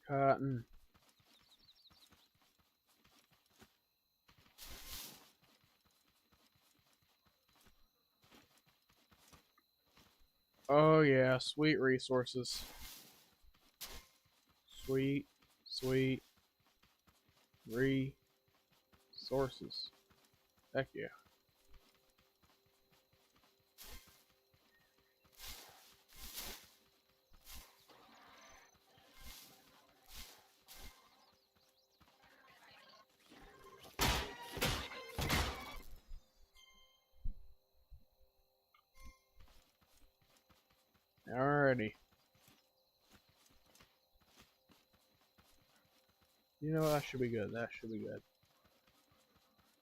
Cotton. Oh yeah, sweet resources. Sweet, sweet resources. Heck yeah. Alrighty. You know, that should be good. That should be good.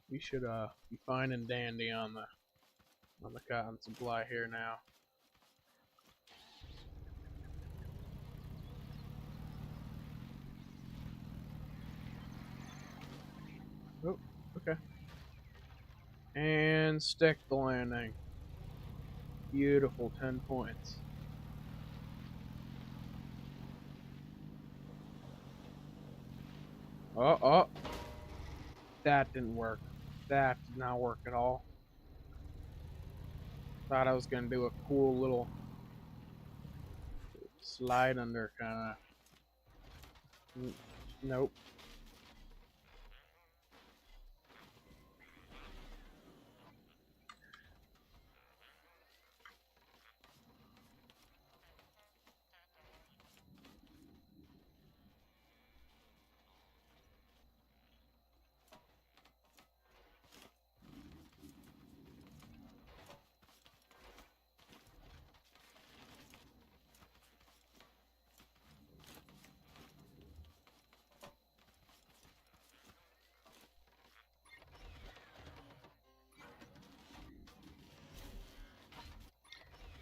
We should be fine and dandy on the cotton supply here now. Oh, okay. And stick the landing. Beautiful, 10 points. Oh, that didn't work. That did not work at all. Thought I was gonna do a cool little slide under kind of. Nope.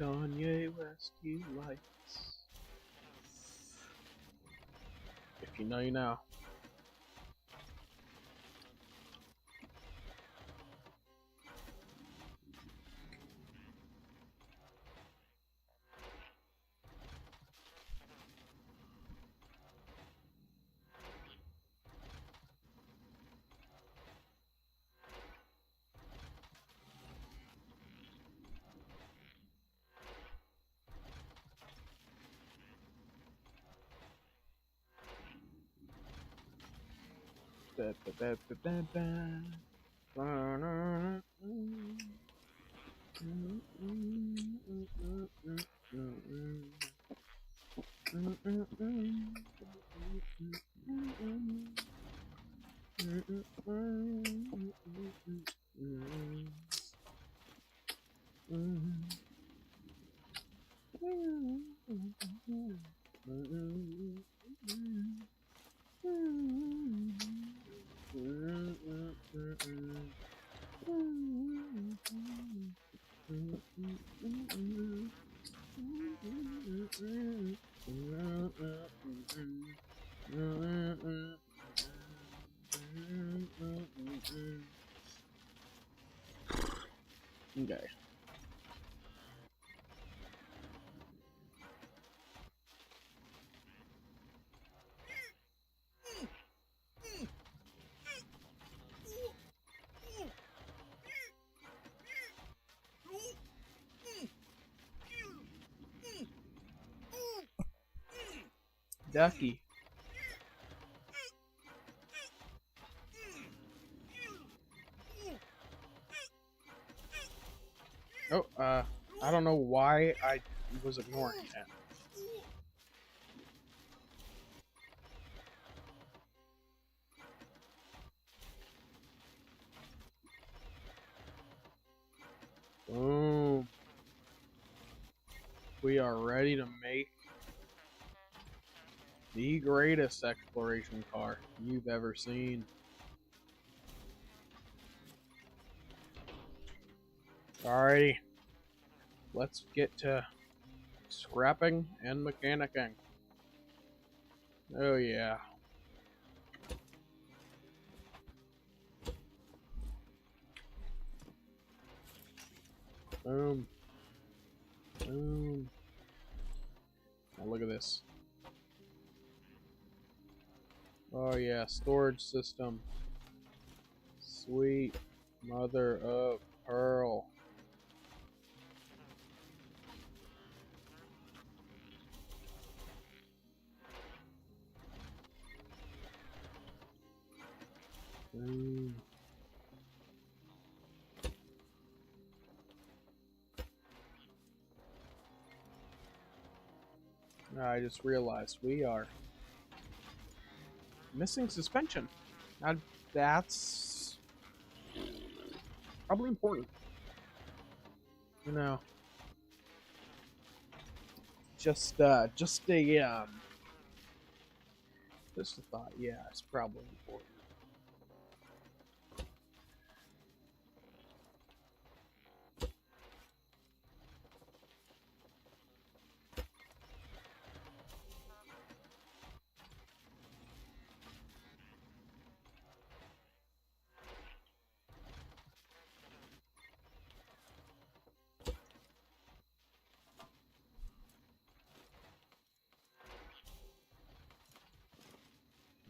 Kanye West, you lights. If you know, you know. Da, da, da, da, da, da. Okay. Ducky. Oh, I don't know why I was ignoring that. Boom. We are ready to make the greatest exploration car you've ever seen. Alrighty. Let's get to scrapping and mechanicking. Oh yeah. Boom. Boom. Now look at this. Oh yeah, storage system. Sweet mother of pearl. Mm. I just realized we are missing suspension. That's probably important. You know, just a just a thought. Yeah, it's probably important.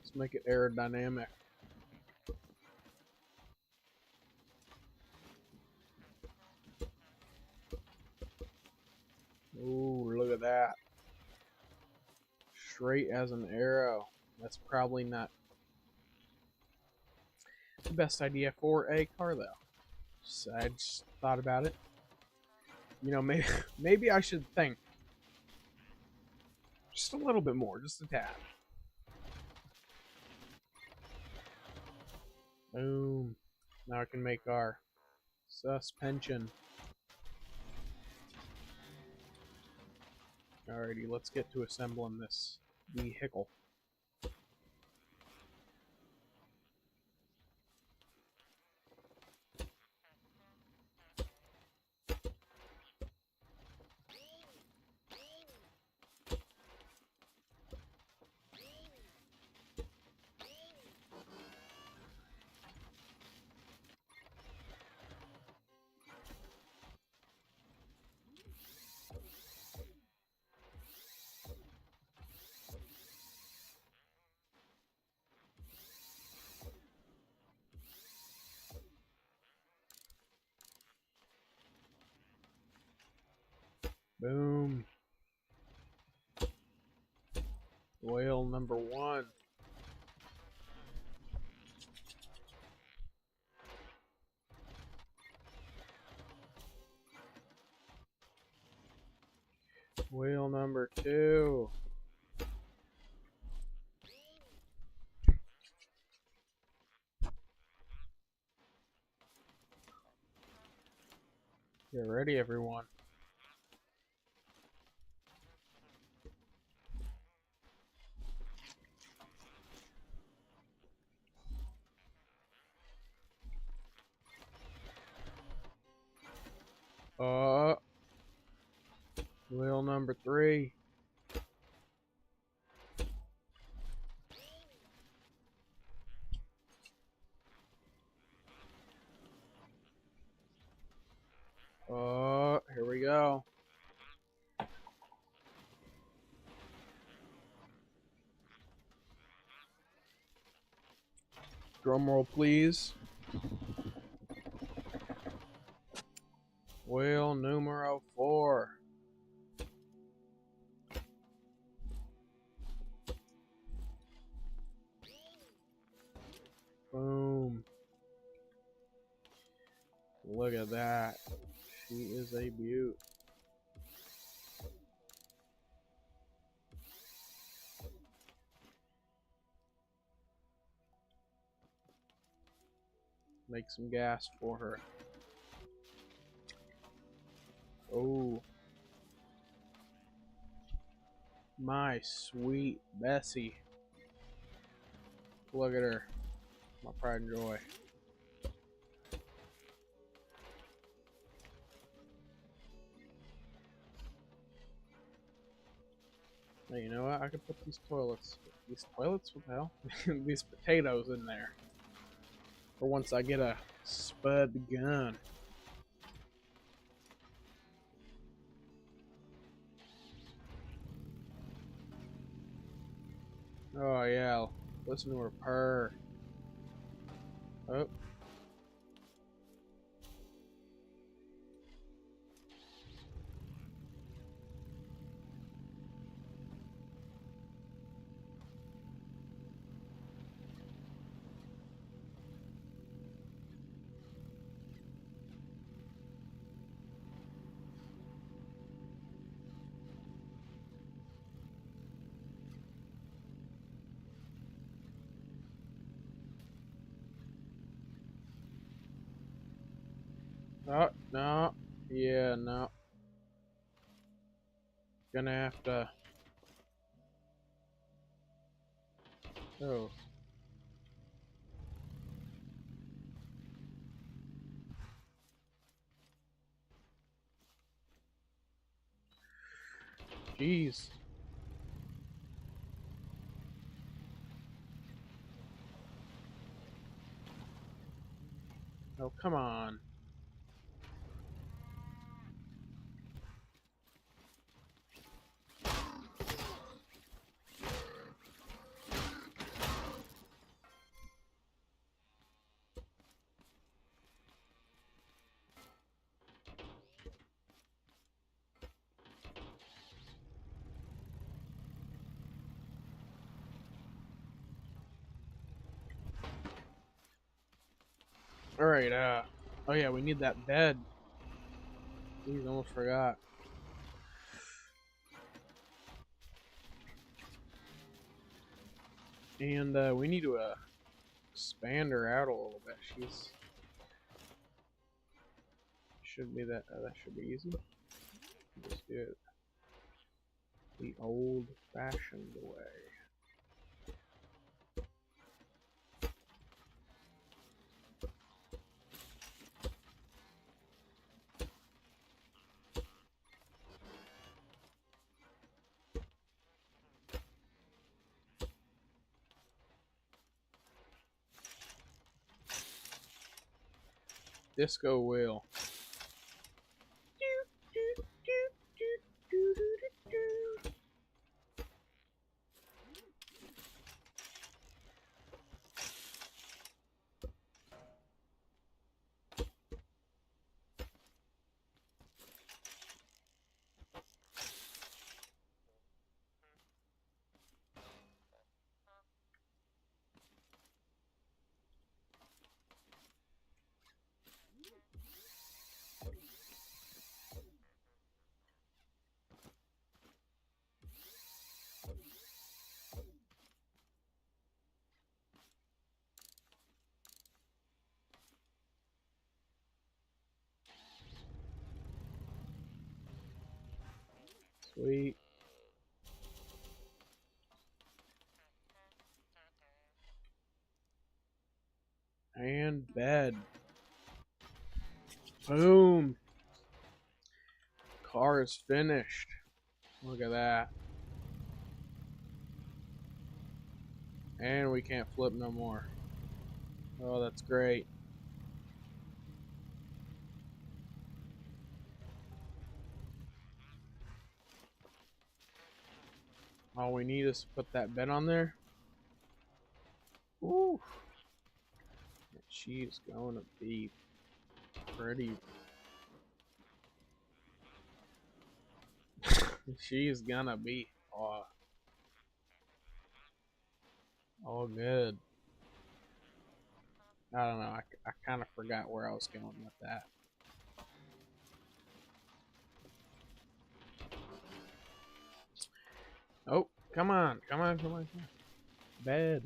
Let's make it aerodynamic. Ooh, look at that. Straight as an arrow. That's probably not the best idea for a car, though. I just thought about it. You know, maybe I should think just a little bit more, just a tad. Boom. Now I can make our suspension. Alrighty, let's get to assembling this vehicle. Boom. Oil number 1. Wheel number 2. Get ready, everyone. Wheel number 3. Here we go. Drum roll, please. Wheel numero 4. Boom. Look at that. She is a beaut. Make some gas for her. Oh. My sweet Bessie. Look at her. My pride and joy. Hey, you know what? I could put these toilets. These toilets? What the hell? These potatoes in there. For once I get a spud gun. Oh yeah, listen to her purr. Oh. Oh, no. Yeah, no. Gonna have to... Oh. Jeez. Oh, come on. Alright, oh yeah, we need that bed. Jeez, almost forgot. And, we need to, expand her out a little bit. She's... Should be that, that should be easy. Just do it the old-fashioned way. Disco wheel. Sweet. And bed. Boom. Car is finished. Look at that. And we can't flip no more. Oh, that's great. All we need is to put that bed on there. Ooh. She's going to be pretty. She's gonna be all good. I don't know. I kind of forgot where I was going with that. Oh, come on. Come on, come on, come on. Bed.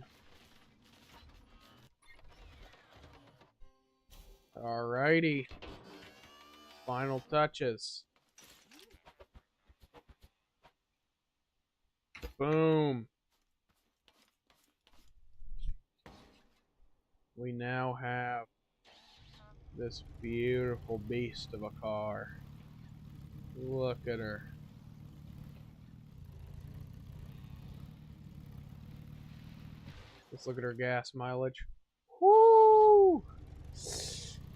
Alrighty. Final touches. Boom. We now have this beautiful beast of a car. Look at her. Let's look at her gas mileage. Woo!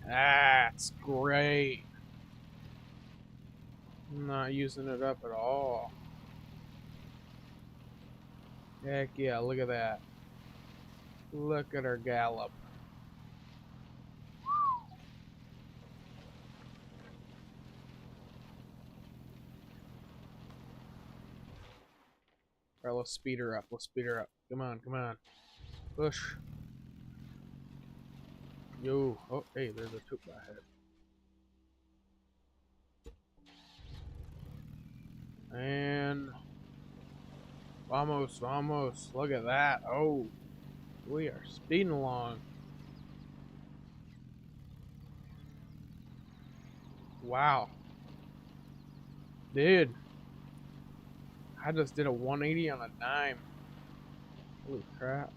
That's great. I'm not using it up at all. Heck yeah, look at that. Look at her gallop. Alright, let's speed her up. Let's speed her up. Come on, come on. Push. Yo. Oh, hey, there's a toop ahead. And vamos, vamos. Look at that. Oh, we are speeding along. Wow. Dude. I just did a 180 on a dime. Holy crap.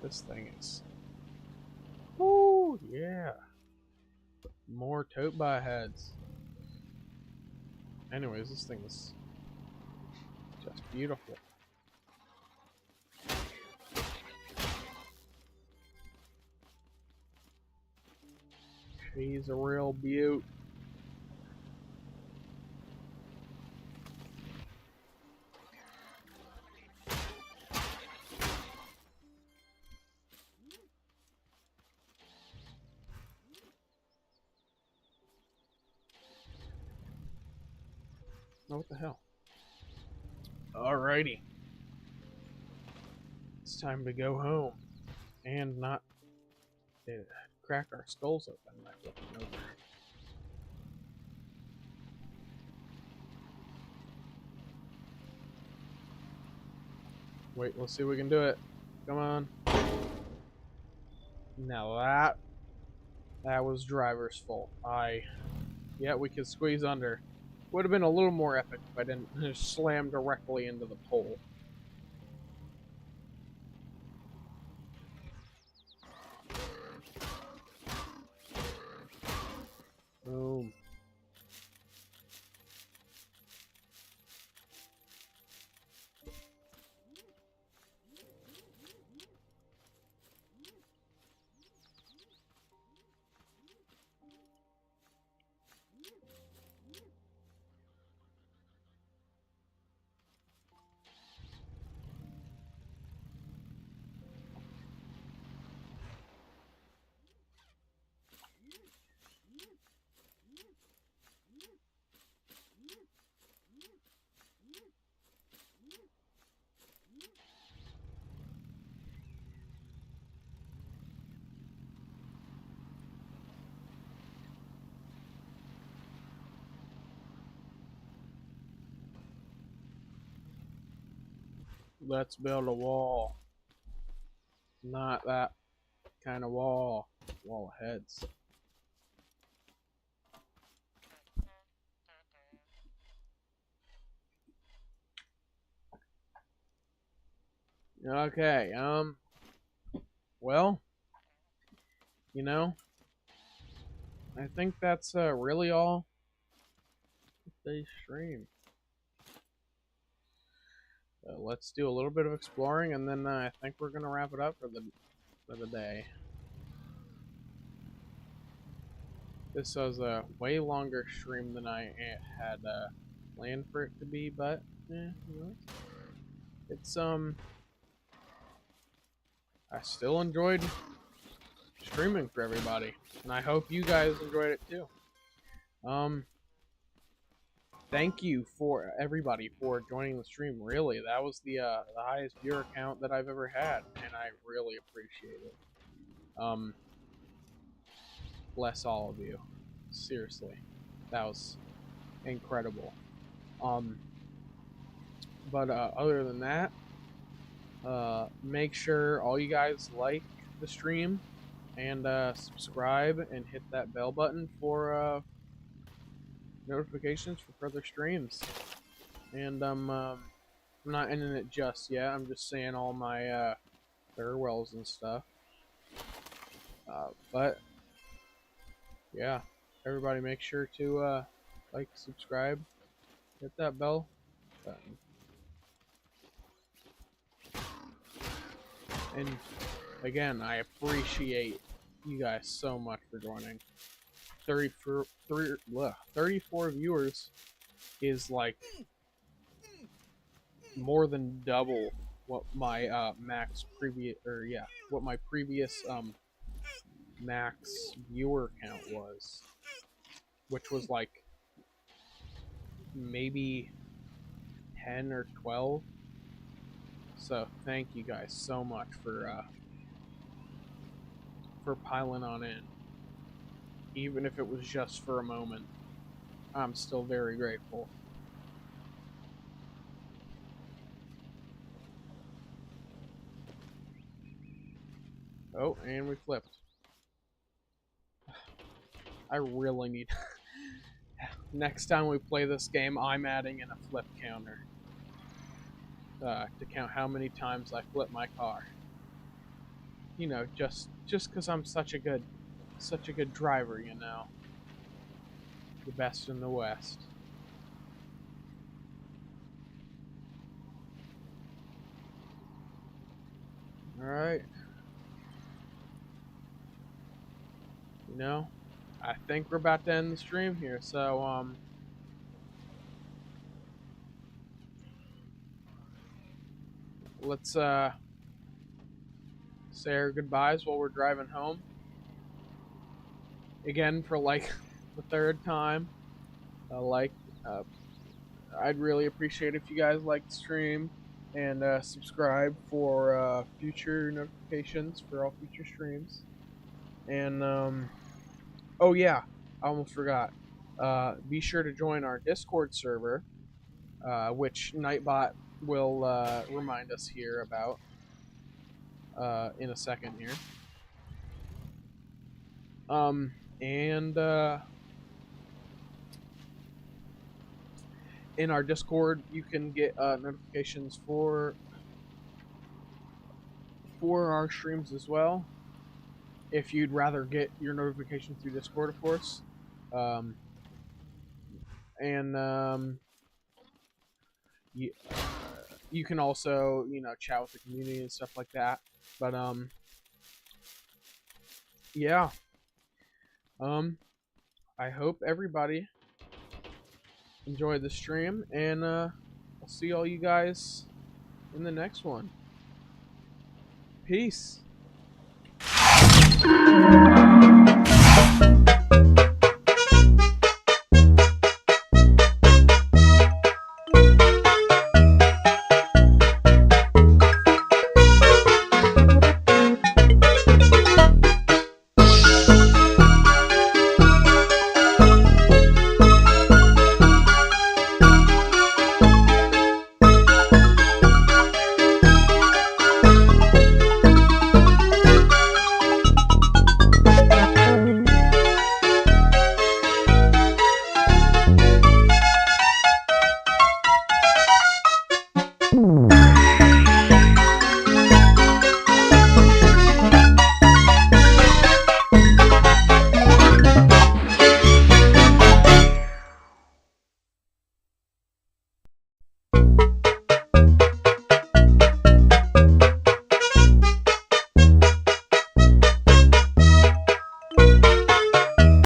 This thing is... Woo, yeah. More tote by heads. Anyways, this thing is just beautiful. She's a real beaut. Oh, what the hell? Alrighty. It's time to go home. And not crack our skulls open by flipping over. Wait, let's see if we can do it. Come on. Now that was driver's fault. Yeah, we could squeeze under. Would have been a little more epic if I didn't just slam directly into the pole. Boom. Let's build a wall. Not that kind of wall. Wall of heads. Okay, well, you know, I think that's really all today's stream. Let's do a little bit of exploring, and then I think we're gonna wrap it up for the day. This was a way longer stream than I had planned for it to be, but you know, it's I still enjoyed streaming for everybody, and I hope you guys enjoyed it too. Thank you for everybody for joining the stream. Really, that was the highest viewer count that I've ever had, and I really appreciate it. Bless all of you. Seriously, that was incredible. But other than that, make sure all you guys like the stream and subscribe and hit that bell button for notifications for further streams. And I'm not ending it just yet. I'm just saying all my farewells and stuff. But yeah, everybody make sure to like, subscribe, hit that bell button. And again, I appreciate you guys so much for joining. 34 viewers is like more than double what my what my previous max viewer count was, which was like maybe 10 or 12. So thank you guys so much for piling on in. Even if it was just for a moment, I'm still very grateful. Oh, and we flipped. I really need... Next time we play this game, I'm adding in a flip counter. To count how many times I flip my car. You know, just because I'm such a good driver, you know. The best in the West. Alright. You know, I think we're about to end the stream here, so, let's, say our goodbyes while we're driving home. Again, for, like, the third time. I'd really appreciate if you guys liked the stream and subscribe for future notifications for all future streams. And oh yeah, I almost forgot. Be sure to join our Discord server, which Nightbot will remind us here about in a second here. And in our Discord, you can get notifications for our streams as well. If you'd rather get your notifications through Discord, of course. You can also, you know, chat with the community and stuff like that. But yeah. I hope everybody enjoyed the stream, and I'll see all you guys in the next one. Peace.